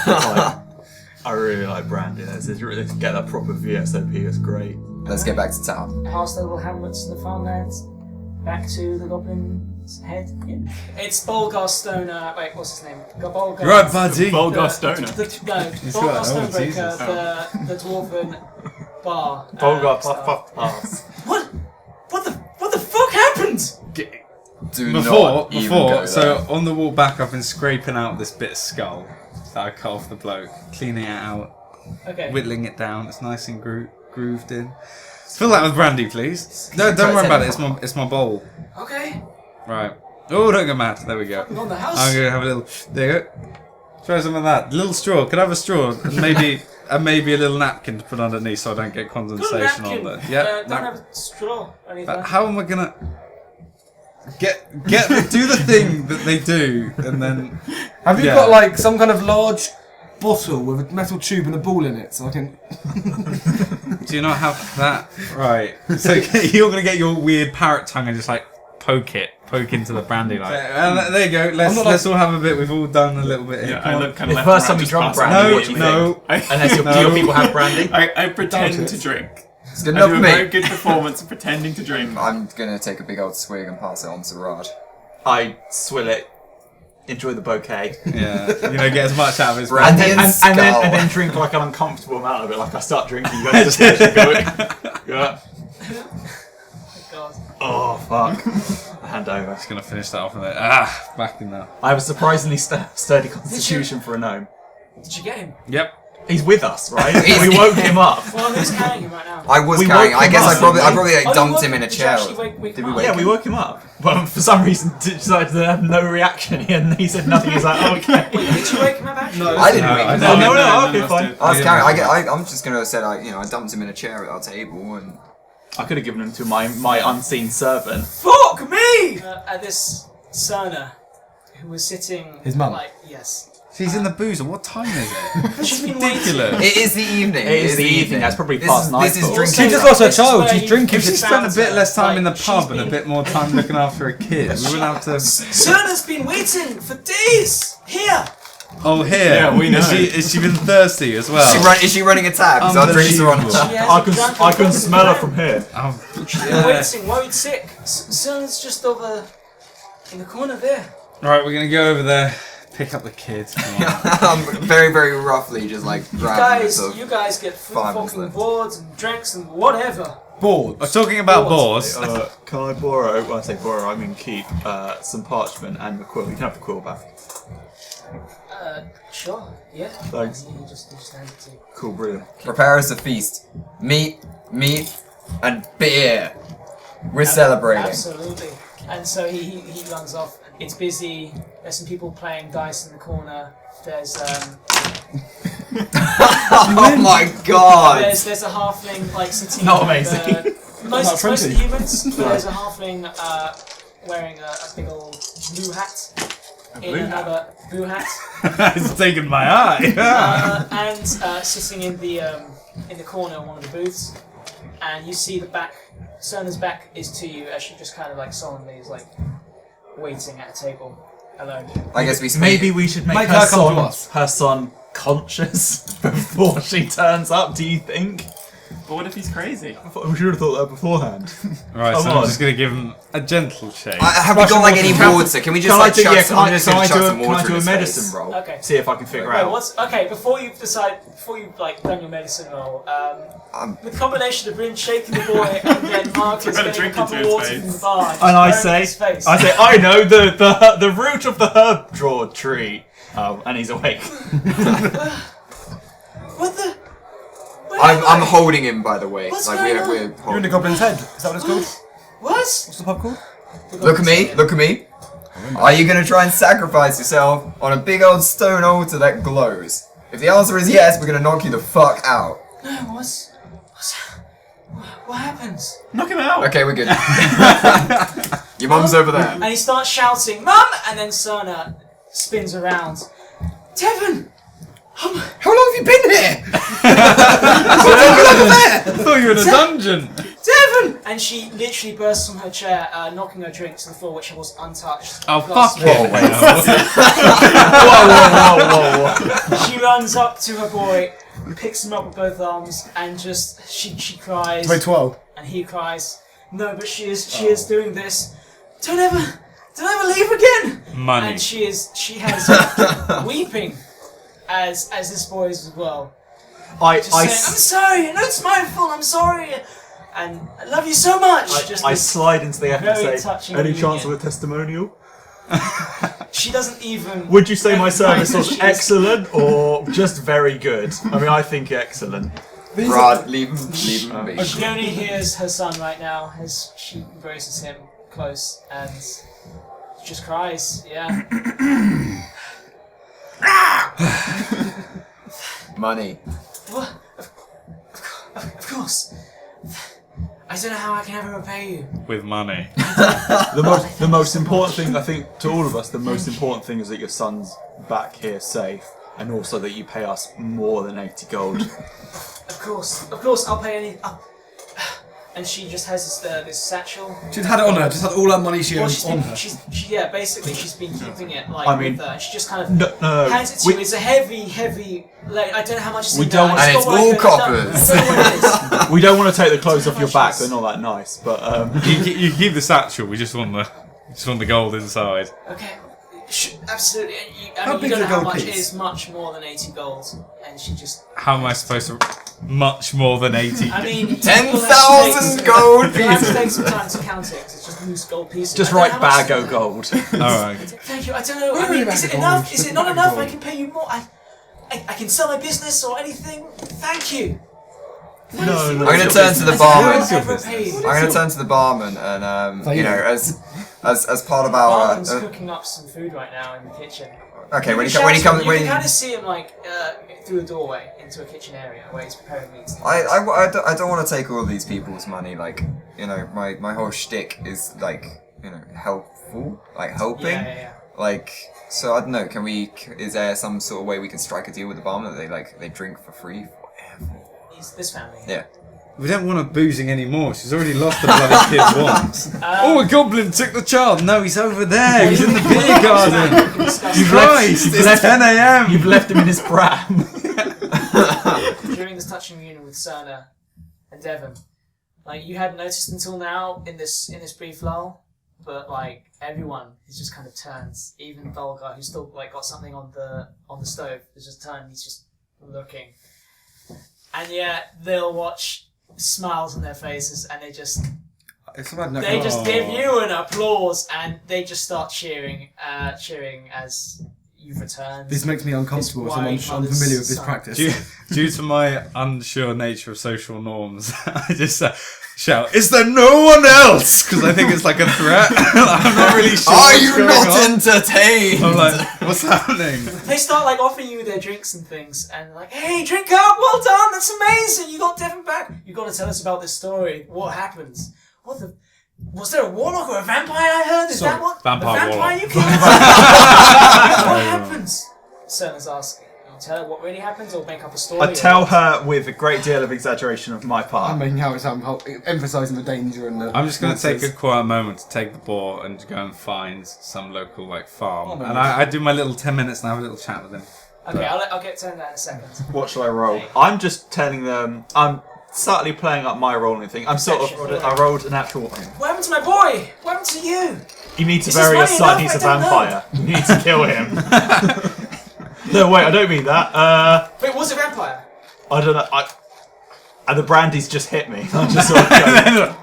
Speaker 2: I really like branding. Let's get that proper VSOP. It's great.
Speaker 5: Let's get back to town.
Speaker 3: Past the little hamlets and the farmlands, back to the goblin's head inn. It's Bolgar Stoner. Wait, what's his name? Bolgar.
Speaker 4: You're right, buddy.
Speaker 1: Bolgar Stoner.
Speaker 3: No, Bolgar Stonebreaker, the dwarven bar.
Speaker 2: Bolgar
Speaker 3: stuff.
Speaker 2: puff pass.
Speaker 3: What the fuck happened?
Speaker 5: Do not even go
Speaker 4: Before, so
Speaker 5: there.
Speaker 4: on the wall back, I've been scraping out this bit of skull that I cut off the bloke, cleaning it out,
Speaker 3: Okay.
Speaker 4: whittling it down. It's nice and grooved in. Fill that with brandy, please. No, don't worry about it. It's my bowl.
Speaker 3: Okay.
Speaker 4: Right. Oh, don't get mad. There we go.
Speaker 3: I'm on the house.
Speaker 4: I'm gonna have a little. There you go. Try some of that. Little straw. Could I have a straw and maybe a little napkin to put underneath so I don't get
Speaker 3: Got a
Speaker 4: condensation on
Speaker 3: napkin.
Speaker 4: there. Yeah.
Speaker 3: Don't
Speaker 4: nap-
Speaker 3: have a straw or anything.
Speaker 4: But how am I gonna do the thing that they do and then?
Speaker 6: Have you
Speaker 4: Yeah.
Speaker 6: got like some kind of large bottle with a metal tube and a ball in it so I can...
Speaker 4: Do you not have that? Right. So you're gonna get your weird parrot tongue and just like poke into the brandy like. And there you go. Let's all have a bit. We've all done a little bit here.
Speaker 1: Yeah,
Speaker 4: Come
Speaker 1: I
Speaker 4: on.
Speaker 1: look kind
Speaker 2: The
Speaker 1: of
Speaker 2: first time you drunk brandy, what do you think? Unless do your people have brandy?
Speaker 1: I pretend to drink.
Speaker 5: It's good
Speaker 1: I
Speaker 5: enough
Speaker 1: do
Speaker 5: for
Speaker 1: a
Speaker 5: me.
Speaker 1: very good performance of pretending to drink.
Speaker 5: I'm gonna take a big old swig and pass it on to Raj.
Speaker 2: I swill it, enjoy the bouquet,
Speaker 4: Yeah. Get as much out of his
Speaker 5: Brandy
Speaker 4: brandy.
Speaker 5: and skull.
Speaker 2: and then drink like an uncomfortable amount of it. Like I start drinking, you guys just go. Yeah.
Speaker 3: God.
Speaker 2: Oh fuck. I hand over.
Speaker 4: Just gonna finish that off with it. Back in there.
Speaker 2: I have a surprisingly sturdy constitution for a gnome.
Speaker 3: Did you get him?
Speaker 4: Yep.
Speaker 2: He's with us, right?
Speaker 5: He's-
Speaker 2: We woke him up.
Speaker 3: Well, who's carrying him right now?
Speaker 5: I was
Speaker 2: We
Speaker 5: carrying.
Speaker 2: woke
Speaker 5: I
Speaker 2: him
Speaker 5: guess
Speaker 2: up,
Speaker 5: I probably
Speaker 2: didn't we?
Speaker 5: like
Speaker 3: Oh, you
Speaker 5: dumped
Speaker 3: woke-
Speaker 5: him in a
Speaker 3: did you
Speaker 5: chair.
Speaker 3: actually wake
Speaker 5: Did
Speaker 3: him
Speaker 5: we
Speaker 3: up?
Speaker 5: wake
Speaker 2: Yeah,
Speaker 5: him?
Speaker 2: we woke him up. But for some reason, decided to have no reaction, and he said nothing. He's like, okay.
Speaker 3: Wait, did you wake him up actually?
Speaker 6: No.
Speaker 5: I didn't
Speaker 4: No,
Speaker 5: wake
Speaker 4: I
Speaker 5: him
Speaker 4: didn't.
Speaker 5: up.
Speaker 2: No, okay, fine.
Speaker 5: I was
Speaker 4: Yeah.
Speaker 5: carrying. I'm just gonna say I dumped him in a chair at our table and.
Speaker 2: I could have given him to my unseen servant.
Speaker 3: Fuck me! At this Cerna, who was sitting.
Speaker 6: His mum?
Speaker 3: Like, yes.
Speaker 4: She's in the boozer. What time is it?
Speaker 3: She's been
Speaker 4: Ridiculous.
Speaker 5: It is the evening.
Speaker 2: It is the evening. That's probably
Speaker 5: This
Speaker 2: past
Speaker 5: is
Speaker 2: nightfall.
Speaker 5: drinking.
Speaker 6: She just lost her
Speaker 3: This is
Speaker 6: child,
Speaker 3: where
Speaker 6: she's
Speaker 3: you-
Speaker 6: drinking.
Speaker 4: If she
Speaker 3: you
Speaker 4: spent a
Speaker 3: found
Speaker 4: bit
Speaker 3: her.
Speaker 4: less time in the
Speaker 3: Like,
Speaker 4: pub
Speaker 3: she's
Speaker 4: and a
Speaker 3: been-
Speaker 4: bit more time looking after a kid, we wouldn't have to.
Speaker 3: Cerna's been waiting for days! Here!
Speaker 4: Oh, here.
Speaker 1: Yeah, we know.
Speaker 4: Has she been thirsty as well?
Speaker 5: Is she running a tab? Because our drinks are on.
Speaker 4: Unbelievable.
Speaker 3: She hasn't drunk
Speaker 2: I can
Speaker 3: in
Speaker 2: smell her
Speaker 3: time.
Speaker 2: from here.
Speaker 4: Oh,
Speaker 3: She's been waiting, worried sick. Cerna's just over in the corner there.
Speaker 4: right, we're gonna go over there, Pick up the kids. Come on.
Speaker 5: Very, very roughly, just like grab
Speaker 3: You guys get food
Speaker 5: 5 minutes
Speaker 3: fucking
Speaker 5: left.
Speaker 3: boards and drinks and whatever.
Speaker 6: Bored.
Speaker 4: I'm talking about boars.
Speaker 2: Can I borrow, when I say borrow, I mean keep, some parchment and a quill? You can have the quill back.
Speaker 3: Sure, yeah.
Speaker 2: Thanks.
Speaker 3: You just hand it to you.
Speaker 2: Cool, brilliant.
Speaker 5: Prepare us a feast. Meat, and beer. We're celebrating.
Speaker 3: Absolutely. And so he runs off. It's busy. There's some people playing dice in the corner. There's
Speaker 5: Oh my god!
Speaker 3: there's a halfling like sitting.
Speaker 2: Not
Speaker 3: with,
Speaker 2: amazing.
Speaker 3: Most of the
Speaker 6: friendly.
Speaker 3: humans, but there's a halfling wearing a big old blue hat. Another blue hat.
Speaker 4: It's taken my eye.
Speaker 3: And sitting in the corner of one of the booths, and you see the back. Cerna's back is to you as she just kind of like solemnly is like waiting at a table alone.
Speaker 5: I guess we
Speaker 2: Maybe we should make
Speaker 6: her come to us.
Speaker 2: her son conscious before she turns up, do you think?
Speaker 1: But what if he's crazy?
Speaker 2: We should have thought that beforehand.
Speaker 4: Right,
Speaker 2: Come
Speaker 4: so
Speaker 2: on.
Speaker 4: I'm just gonna give him a gentle shake.
Speaker 5: have we got like any water? Can we just like chuck some water in his
Speaker 2: medicine
Speaker 5: face?
Speaker 2: roll?
Speaker 3: Okay.
Speaker 2: See if I can figure
Speaker 3: Wait,
Speaker 2: out.
Speaker 3: before you've like done your medicine roll, with the combination of Bryn shaking the boy and then Marcus
Speaker 1: Trying to
Speaker 3: getting a
Speaker 1: drink
Speaker 3: cup
Speaker 1: into
Speaker 3: of
Speaker 1: his
Speaker 3: water
Speaker 1: face.
Speaker 3: from the bar,
Speaker 2: And I
Speaker 3: just
Speaker 2: say,
Speaker 3: his face.
Speaker 2: I know the root of the herb draw tree. Oh, and he's awake.
Speaker 3: What the? Where
Speaker 5: I'm
Speaker 3: am I?
Speaker 5: holding him, by the way.
Speaker 3: What's
Speaker 5: Like
Speaker 3: going
Speaker 5: we're
Speaker 3: on?
Speaker 5: we're
Speaker 6: You're in the
Speaker 5: holding.
Speaker 6: goblin's head. Is that what it's called?
Speaker 3: What?
Speaker 6: What's the pub called?
Speaker 5: Look at me. Look at me. Are you gonna try and sacrifice yourself on a big old stone altar that glows? If the answer is yes, we're gonna knock you the fuck out.
Speaker 3: No, what happens?
Speaker 1: Knock him out!
Speaker 5: Okay, we're good. Your mum's over there.
Speaker 3: And he starts shouting, "Mum!" And then Cerna spins around. Devon!
Speaker 5: How long have you been here?
Speaker 4: I thought you were in a dungeon.
Speaker 3: Devon! And she literally bursts from her chair, knocking her drink to the floor, which was untouched.
Speaker 4: Oh,
Speaker 3: Glass
Speaker 4: fuck
Speaker 3: of
Speaker 4: it.
Speaker 2: Whoa.
Speaker 3: She runs up to her boy, picks him up with both arms, and just she cries.
Speaker 6: Wait, 12.
Speaker 3: And he cries. No, but she is doing this. Don't ever leave again.
Speaker 4: Money.
Speaker 3: And she has weeping as this boy is as well. Just saying, I'm sorry. No, it's my fault. I'm sorry. And I love you so much.
Speaker 2: I slide into the F
Speaker 3: very
Speaker 2: and say,
Speaker 3: touching
Speaker 2: any chance of
Speaker 3: reunion.
Speaker 2: a testimonial?
Speaker 3: She doesn't even.
Speaker 2: Would you say my service was
Speaker 3: She's-
Speaker 2: excellent or just very good? I mean, I think excellent.
Speaker 5: Rod, leave him be.
Speaker 3: She only hears her son right now as she embraces him close and just cries. Yeah.
Speaker 5: Money.
Speaker 3: What? Of course. I don't know how I can ever repay you.
Speaker 4: With money.
Speaker 2: The most important thing, I think, to all of us, the most important thing is that your son's back here safe, and also that you pay us more than 80 gold.
Speaker 3: Of course, I'll pay any. And she just has this satchel.
Speaker 6: She's had it on her. Just had all that money she owns on her.
Speaker 3: Basically she's been keeping it like
Speaker 2: I mean,
Speaker 3: with her. And she just kind of
Speaker 2: No,
Speaker 3: hands it to you. It's a heavy. Like I don't know how much it's
Speaker 2: We
Speaker 3: in
Speaker 2: don't
Speaker 3: there.
Speaker 2: want-
Speaker 3: I
Speaker 5: And
Speaker 3: just
Speaker 5: it's
Speaker 3: got
Speaker 5: all
Speaker 3: one open.
Speaker 5: coppers.
Speaker 3: I don't know what it is.
Speaker 2: we don't want to take the clothes off your back,
Speaker 3: Yes.
Speaker 2: they're not that nice, but
Speaker 4: You keep the satchel. We just want the gold inside.
Speaker 3: Okay. Absolutely. And
Speaker 6: How
Speaker 3: I mean, you
Speaker 6: big's
Speaker 3: don't know
Speaker 6: a
Speaker 3: how
Speaker 6: gold
Speaker 3: much
Speaker 6: piece?
Speaker 3: it is. Much more than 80 gold. And she just.
Speaker 4: How am I supposed to? Much more than 80.
Speaker 3: I mean,
Speaker 5: 10,000 gold
Speaker 3: You have to
Speaker 5: pieces.
Speaker 3: take some time to count it 'cause it's just loose gold pieces.
Speaker 2: just
Speaker 3: I don't
Speaker 2: write
Speaker 3: know how much
Speaker 2: Bago
Speaker 3: it's-
Speaker 2: gold.
Speaker 4: Alright.
Speaker 3: Thank you. I don't know. I
Speaker 6: Where
Speaker 3: mean,
Speaker 6: are
Speaker 3: is
Speaker 6: you
Speaker 3: it
Speaker 6: at,
Speaker 3: enough?
Speaker 6: gold?
Speaker 3: Is it not enough? I can pay you more. I can sell my business or anything. Thank you.
Speaker 2: No,
Speaker 5: I'm gonna
Speaker 2: no.
Speaker 5: turn to the
Speaker 3: I
Speaker 5: barman.
Speaker 3: don't ever pay you.
Speaker 5: I'm gonna turn to the barman and
Speaker 6: Thank
Speaker 5: you know,
Speaker 6: you.
Speaker 5: as part of our
Speaker 3: Barman's cooking up some food right now in the kitchen.
Speaker 5: okay, when he
Speaker 3: You
Speaker 5: comes
Speaker 3: can kind of see him like through a doorway into a kitchen area where he's preparing meats.
Speaker 5: I don't want to take all these people's money. Like, you know, my whole shtick is like, you know, helpful, like helping.
Speaker 3: Yeah.
Speaker 5: Like, so I don't know. Is there some sort of way we can strike a deal with the barman that they drink for free forever?
Speaker 3: He's this family.
Speaker 5: Yeah.
Speaker 4: We don't want her boozing anymore. She's already lost the bloody kid once. Oh, a goblin took the child. No, he's over there. He's in the beer garden. Christ, it's 10 a.m.
Speaker 2: You've left him in his pram.
Speaker 3: During this touching reunion with Cerna and Devon, like you hadn't noticed until now in this brief lull, but like everyone is just kind of turns. Even Volga, who's still like got something on the stove, is just turned. He's just looking, and yet they'll watch smiles on their faces, and they just give you an applause, and they just start cheering as you've returned.
Speaker 6: This makes me uncomfortable as I'm unfamiliar with this practice.
Speaker 4: Due to my unsure nature of social norms, I just shout, "Is there no one else?" Because I think it's like a threat. I'm not really sure.
Speaker 5: Are you not entertained?
Speaker 4: I'm like, what's happening?
Speaker 3: They start like offering you their drinks and things, and like, "Hey, drink up! Well done! That's amazing! You got Devon back. You got to tell us about this story. What happens? What the? Was there a warlock or a vampire? I heard. Is that what?
Speaker 4: Vampire
Speaker 3: a vampire
Speaker 4: warlock.
Speaker 3: you killed? What happens? Cerna's asking. You tell her what really happens, or make up a story.
Speaker 2: I tell her with a great deal of exaggeration of my part.
Speaker 6: I'm making how it sounds, emphasising the danger and the.
Speaker 4: I'm just going to take a quiet moment to take the boar and go and find some local like farm, and I do my little 10 minutes and have a little chat with him.
Speaker 3: Okay, I'll get turned that in a second.
Speaker 2: What shall I roll? I'm just telling them. I'm subtly playing up my rolling thing. I'm sort of. I rolled a natural one.
Speaker 3: What happened to my boy? What happened to you?
Speaker 2: You need to
Speaker 3: Is
Speaker 2: bury
Speaker 3: this
Speaker 2: your
Speaker 3: money
Speaker 2: son.
Speaker 3: enough?
Speaker 2: He's a
Speaker 3: I don't
Speaker 2: vampire. You need to kill him. No, wait. I don't mean that.
Speaker 3: Wait, was it a vampire?
Speaker 2: I don't know. And the brandy's just hit me. I'm just sort of going,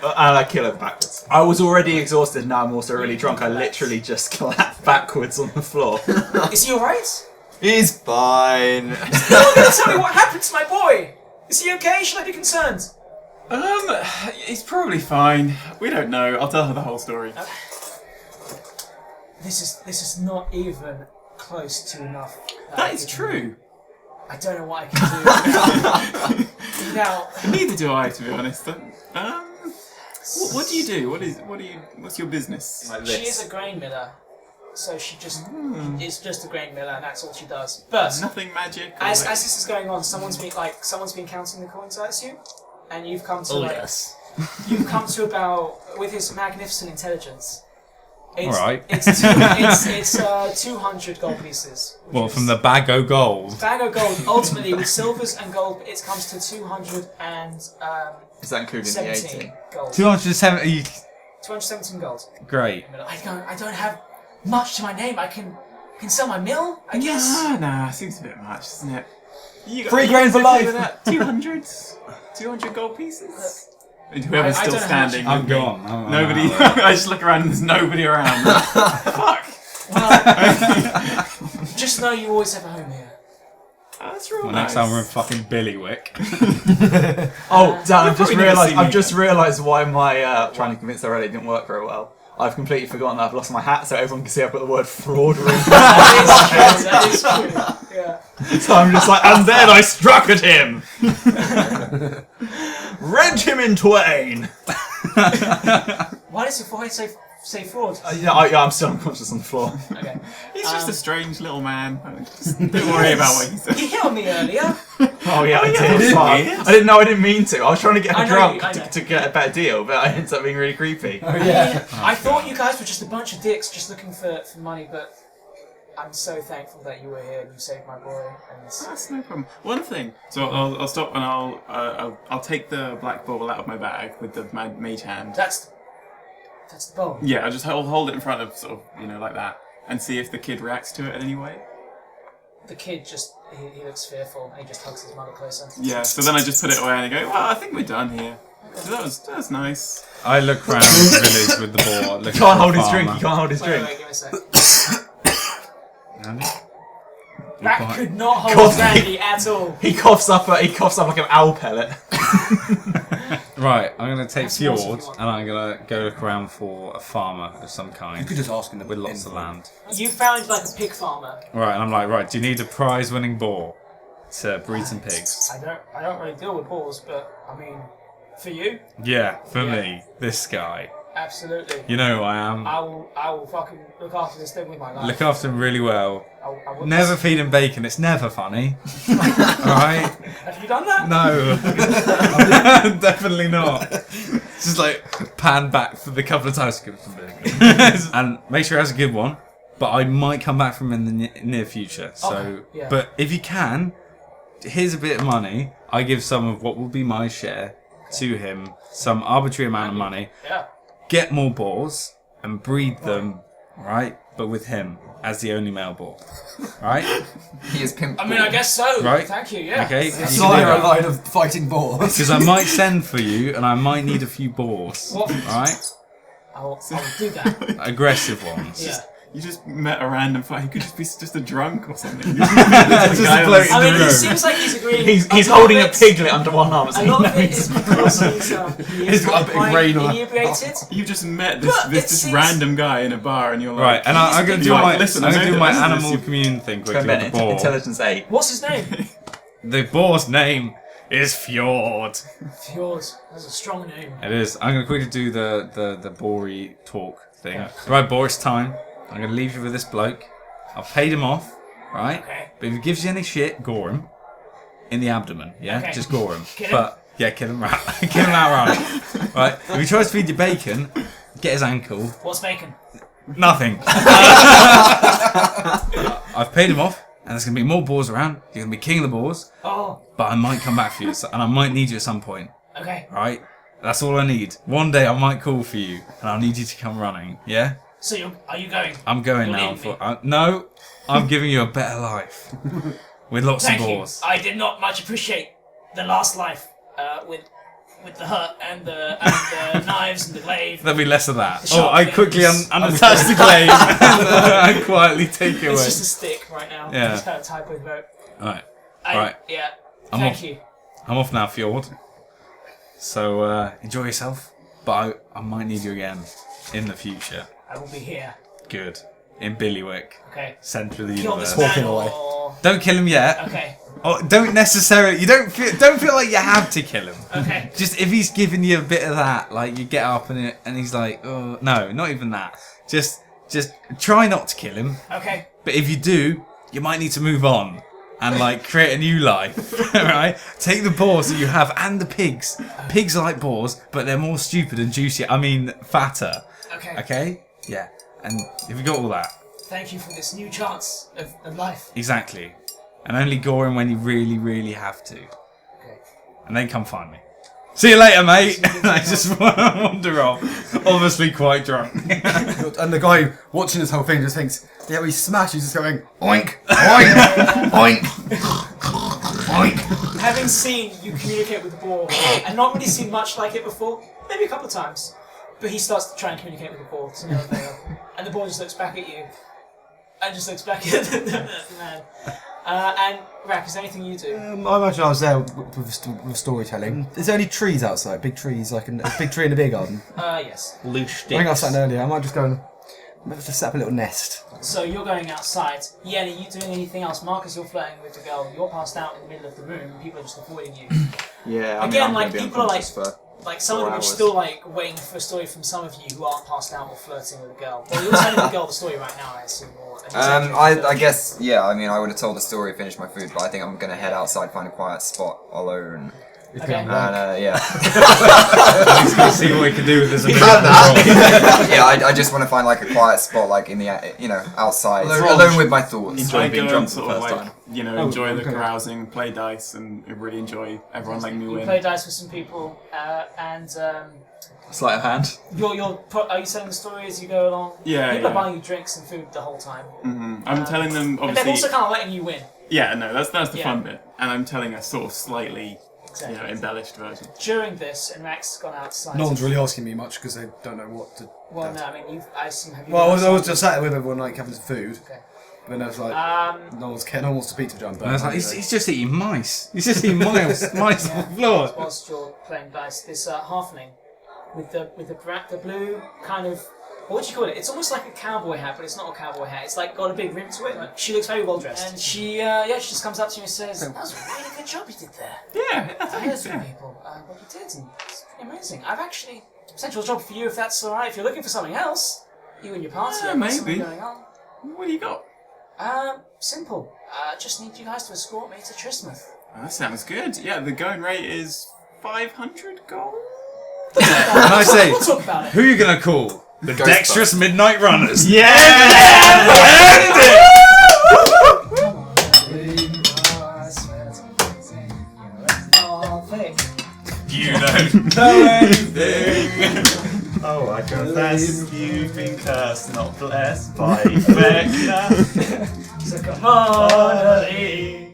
Speaker 2: and I kill him backwards. I was already exhausted. Now I'm also really drunk. I literally just collapsed backwards on the floor.
Speaker 3: Is he alright?
Speaker 5: He's fine.
Speaker 3: You're not going to tell me what happened to my boy. Is he okay? Should I be concerned?
Speaker 1: He's probably fine. We don't know. I'll tell her the whole story.
Speaker 3: This is not even close to enough.
Speaker 1: That is true.
Speaker 3: I don't know what I can do. Now,
Speaker 1: Neither do I, to be honest. What do you do? What's your business?
Speaker 2: Like
Speaker 3: she
Speaker 2: this.
Speaker 3: is a grain miller, so she just is just a grain miller, and that's all she does. But
Speaker 1: Nothing magic. Or
Speaker 3: as this is going on, someone's been counting the coins, I assume, and you've come to you've come to about with his magnificent intelligence. It's,
Speaker 4: Alright.
Speaker 3: It's 200 gold pieces.
Speaker 4: Well, from the bag o' gold.
Speaker 3: Bag of gold. Ultimately, with silvers and gold, it comes to 217
Speaker 2: Is that including the 80?
Speaker 3: gold.
Speaker 4: 270.
Speaker 3: 217 gold.
Speaker 4: Great.
Speaker 3: I don't have much to my name. I can sell my mill, I guess.
Speaker 1: Nah, seems a bit much, doesn't it? You
Speaker 6: $3 grand for life.
Speaker 1: 200 gold pieces. And whoever's
Speaker 3: I
Speaker 1: still
Speaker 3: don't know how
Speaker 1: standing.
Speaker 4: I'm gone.
Speaker 1: Nobody. I just look around and there's nobody around. Fuck.
Speaker 3: Well, just know you always have a home here.
Speaker 1: That's real
Speaker 4: Well,
Speaker 1: nice.
Speaker 4: next time we're in fucking Billywick.
Speaker 2: Oh, Dan! I've
Speaker 1: probably never seen me
Speaker 2: just realised why my trying to convince Aurelia didn't work very well. I've completely forgotten that I've lost my hat, so everyone can see I've got the word fraud written.
Speaker 3: That is true. Yeah.
Speaker 2: So I'm just like, and then I struck at him, rent him in twain.
Speaker 3: Why does your forehead say fraud?
Speaker 2: I'm still unconscious on the floor.
Speaker 3: Okay.
Speaker 1: He's just a strange little man. Just don't worry about what he says.
Speaker 3: You hit on me earlier.
Speaker 2: Oh yeah, I
Speaker 1: yeah,
Speaker 2: did.
Speaker 1: that's
Speaker 2: I didn't know. I didn't mean to. I was trying to get
Speaker 3: I
Speaker 2: her
Speaker 3: know
Speaker 2: drunk
Speaker 3: you- I know.
Speaker 2: to get a better deal, but I ended up being really creepy.
Speaker 3: I thought you guys were just a bunch of dicks just looking for money, but I'm so thankful that you were here and you saved my boy. And
Speaker 1: That's no problem. One thing. So I'll stop and I'll take the black ball out of my bag with the mage hand.
Speaker 3: that's the bowl.
Speaker 1: Yeah, I'll hold it in front of sort of like that and see if the kid reacts to it in any way.
Speaker 3: The kid just he looks fearful and he just hugs his mother closer.
Speaker 1: Yeah. So then I just put it away and I go, well, I think we're done here. So that was nice.
Speaker 4: I look around the village with the boar.
Speaker 2: He can't hold his drink. He can't hold his
Speaker 3: Wait,
Speaker 2: drink.
Speaker 3: wait, give me a sec.
Speaker 4: Andy?
Speaker 3: That could not hold Randy at all.
Speaker 2: He coughs up like an owl pellet.
Speaker 4: Right, I'm going to take
Speaker 3: That's awesome
Speaker 4: Fjord
Speaker 3: if you want.
Speaker 4: and I'm going to go look around for a farmer of some
Speaker 6: You
Speaker 4: kind
Speaker 6: could just ask him to
Speaker 4: with lots of land.
Speaker 3: You found like a pig farmer.
Speaker 4: Right, and I'm like, right, do you need a prize-winning boar to breed some pigs?
Speaker 3: I don't really deal with balls, but I mean, for you,
Speaker 4: Yeah, for
Speaker 3: Yeah.
Speaker 4: me, this guy.
Speaker 3: absolutely.
Speaker 4: You know who I am.
Speaker 3: I will fucking look after this thing with my life.
Speaker 4: Look after him really well.
Speaker 3: I will-
Speaker 4: Never feed him bacon, it's never funny. Alright?
Speaker 3: Have you done that?
Speaker 4: No. Definitely not. Just like pan back for the couple of times to give him some bacon. And make sure he has a good one. But I might come back from him in the near future. So,
Speaker 3: Okay, yeah.
Speaker 4: But if you can, here's a bit of money. I give some of what will be my share to him some arbitrary amount of money,
Speaker 3: Yeah.
Speaker 4: get more boars, and breed them, right? But with him as the only male boar, right?
Speaker 5: He is pimp.
Speaker 3: I mean, I guess so.
Speaker 4: Right.
Speaker 3: Thank you. Yeah.
Speaker 4: Okay.
Speaker 6: Sire a line of fighting boars.
Speaker 4: Because I might send for you, and I might need a few boars,
Speaker 3: What?
Speaker 4: right?
Speaker 3: I'll do that.
Speaker 4: Aggressive ones.
Speaker 3: Yeah.
Speaker 1: You just met a random fight. He could just be just a drunk or something.
Speaker 4: Just a bloke
Speaker 3: I mean,
Speaker 4: No.
Speaker 3: it seems like he's agreeing.
Speaker 2: He's
Speaker 3: A lot
Speaker 2: holding
Speaker 3: of
Speaker 2: a
Speaker 3: it-
Speaker 2: piglet under one arm.
Speaker 3: A lot of it is because he
Speaker 6: He's
Speaker 3: is
Speaker 6: got a bit of
Speaker 3: quite
Speaker 6: rain on it.
Speaker 3: inebriated.
Speaker 1: You just met this
Speaker 3: But it
Speaker 1: this
Speaker 3: seems-
Speaker 1: random guy in a bar, and you're like,
Speaker 4: Right, and I'm going to do
Speaker 1: You're
Speaker 4: my
Speaker 1: like, listen,
Speaker 4: I'm
Speaker 1: I
Speaker 4: going to
Speaker 1: know
Speaker 4: do my
Speaker 1: this,
Speaker 4: animal
Speaker 1: this-
Speaker 4: commune thing quickly
Speaker 2: Ben,
Speaker 4: with the boar.
Speaker 2: intelligence 8.
Speaker 3: What's his name?
Speaker 4: The boar's name is Fjord.
Speaker 3: Fjord. That's a strong name.
Speaker 4: It is. I'm going to quickly do the boary talk thing. Right, boar, it's time. I'm going to leave you with this bloke. I've paid him off, right?
Speaker 3: Okay.
Speaker 4: But if he gives you any shit, gore him. In the abdomen, yeah?
Speaker 3: Okay.
Speaker 4: Just gore him.
Speaker 3: Kill him?
Speaker 4: But, yeah, kill him right. Kill him outright. Right? If he tries to feed you bacon, get his ankle.
Speaker 3: What's bacon?
Speaker 4: Nothing. I've paid him off, and there's going to be more boars around. You're going to be king of the boars.
Speaker 3: Oh.
Speaker 4: But I might come back for you, and I might need you at some point.
Speaker 3: Okay.
Speaker 4: Right? That's all I need. One day I might call for you, and I'll need you to come running. Yeah?
Speaker 3: So are you going?
Speaker 4: I'm going
Speaker 3: You're
Speaker 4: now.
Speaker 3: leaving me?
Speaker 4: No, I'm giving you a better life with lots
Speaker 3: Thank
Speaker 4: of
Speaker 3: you.
Speaker 4: boars.
Speaker 3: I did not much appreciate the last life with the hurt and the knives and the glaive.
Speaker 4: There'll be less of that.
Speaker 3: The
Speaker 4: Oh,
Speaker 3: sharp
Speaker 4: I quickly
Speaker 3: things.
Speaker 4: unattach the glaive and I quietly take it away.
Speaker 3: It's just a stick right now.
Speaker 4: Yeah.
Speaker 3: Just kind of tied with a rope.
Speaker 4: Alright, Right.
Speaker 3: Yeah.
Speaker 4: I'm
Speaker 3: Thank
Speaker 4: off.
Speaker 3: you.
Speaker 4: I'm off now, Fjord. So enjoy yourself, but I might need you again in the future.
Speaker 3: I will be here.
Speaker 4: Good. In Billywick,
Speaker 3: Okay.
Speaker 4: centre of the
Speaker 3: Kill this
Speaker 4: universe.
Speaker 3: man
Speaker 6: away.
Speaker 3: or...
Speaker 4: Don't kill him yet.
Speaker 3: Okay.
Speaker 4: Oh, don't necessarily. You don't feel like you have to kill him.
Speaker 3: Okay.
Speaker 4: Just if he's giving you a bit of that, like you get up and he's like, oh no, not even that. Just try not to kill him.
Speaker 3: Okay.
Speaker 4: But if you do, you might need to move on and like create a new life, right? Take the boars that you have and the pigs. Pigs are like boars, but they're more stupid and juicier. I mean, fatter.
Speaker 3: Okay.
Speaker 4: Okay? Yeah. And if you got all that,
Speaker 3: Thank you for this new chance of life.
Speaker 4: exactly. And only gore him when you really, really have to.
Speaker 3: Okay.
Speaker 4: And then come find me. See you later, mate. And I just wander off, obviously quite drunk.
Speaker 6: And the guy watching this whole thing just thinks, yeah, he's smashed, he's just going, oink, oink, oink, oink.
Speaker 3: Having seen you communicate with the boar and not really seen much like it before, maybe a couple of times, but he starts to try and communicate with the boar to no avail. And the boar just looks back at you and just looks back at the man. And Rack, is there anything you do?
Speaker 6: I imagine I was there with storytelling. Is there any trees outside? Big trees, like a big tree in the beer garden?
Speaker 3: Yes.
Speaker 2: Loose
Speaker 6: I think I was
Speaker 2: sticks.
Speaker 6: saying earlier, I might just go and just set up a little nest.
Speaker 3: So you're going outside. Yen, are you doing anything else? Marcus, you're flirting with the girl. You're passed out in the middle of the room. People are just avoiding you.
Speaker 5: Yeah. I mean,
Speaker 3: Again,
Speaker 5: I'm
Speaker 3: like,
Speaker 5: gonna be
Speaker 3: people are, like-
Speaker 5: unconscious
Speaker 3: Like some of
Speaker 5: 4
Speaker 3: them are
Speaker 5: hours.
Speaker 3: still like waiting for a story from some of you who aren't passed out or flirting with a girl. Well, you're telling the girl the story right now, I assume. Or
Speaker 5: I guess, yeah, I mean, I would have told the story, finished my food, but I think I'm going to head outside, find a quiet spot alone.
Speaker 3: Okay.
Speaker 5: And, yeah.
Speaker 4: Let's see what we can do with this.
Speaker 5: Yeah, I just want to find, like, a quiet spot, like, in the, outside, alone with my thoughts.
Speaker 2: Enjoy
Speaker 1: I
Speaker 2: being
Speaker 1: go
Speaker 2: drunk
Speaker 1: and
Speaker 2: for the
Speaker 1: sort of
Speaker 2: first
Speaker 1: like,
Speaker 2: time.
Speaker 1: enjoy the
Speaker 6: okay.
Speaker 1: carousing, play dice, and really enjoy everyone letting me
Speaker 3: You
Speaker 1: win.
Speaker 3: play dice with some people, and
Speaker 2: Sleight of hand.
Speaker 3: are you telling the story as you go along?
Speaker 1: Yeah,
Speaker 3: People are
Speaker 1: yeah.
Speaker 3: buying you drinks and food the whole time,
Speaker 1: I'm telling them,
Speaker 3: and they're
Speaker 1: obviously.
Speaker 3: also kind of letting you win.
Speaker 1: Yeah, no, that's the
Speaker 3: Yeah.
Speaker 1: fun bit. And I'm telling a sort of slightly,
Speaker 3: Exactly.
Speaker 1: embellished version.
Speaker 3: During this, and Rax has gone outside.
Speaker 6: No one's really asking me much because they don't know what to.
Speaker 3: Well, no, I mean, I assume have you.
Speaker 6: Well, I
Speaker 3: gone
Speaker 6: was
Speaker 3: outside?
Speaker 6: just sat there with everyone, like having some food.
Speaker 3: Okay.
Speaker 6: But then I was like, no one wants to speak to John. But
Speaker 4: And I was like, he's just eating mice. He's just eating mice on the floor.
Speaker 3: Whilst you're playing dice, this halfling with the blue kind of, what do you call it? It's almost like a cowboy hat, but it's not a cowboy hat. It's like got a big rim to it. Like, she looks very well dressed, and she she just comes up to you and says, "That was a really good job you did there.
Speaker 1: Yeah,
Speaker 3: I heard from people what you did, and it's pretty amazing. I've actually potential job for you if that's all right. If you're looking for something else, you and your party
Speaker 1: Yeah,
Speaker 3: have got something
Speaker 1: maybe.
Speaker 3: going on.
Speaker 1: What do you got?
Speaker 3: Simple. Just need you guys to escort me to Trismuth.
Speaker 1: Oh, that sounds good. Yeah, the going rate is 500 gold.
Speaker 4: And I say,
Speaker 3: We'll talk about it.
Speaker 4: who are you going to call? The
Speaker 5: Ghostbusters.
Speaker 4: Dexterous Midnight Runners.
Speaker 2: Yeah!
Speaker 4: You know
Speaker 2: know anything. Oh, I confess you've been cursed, not blessed by Vecna.
Speaker 3: So come on, Ali.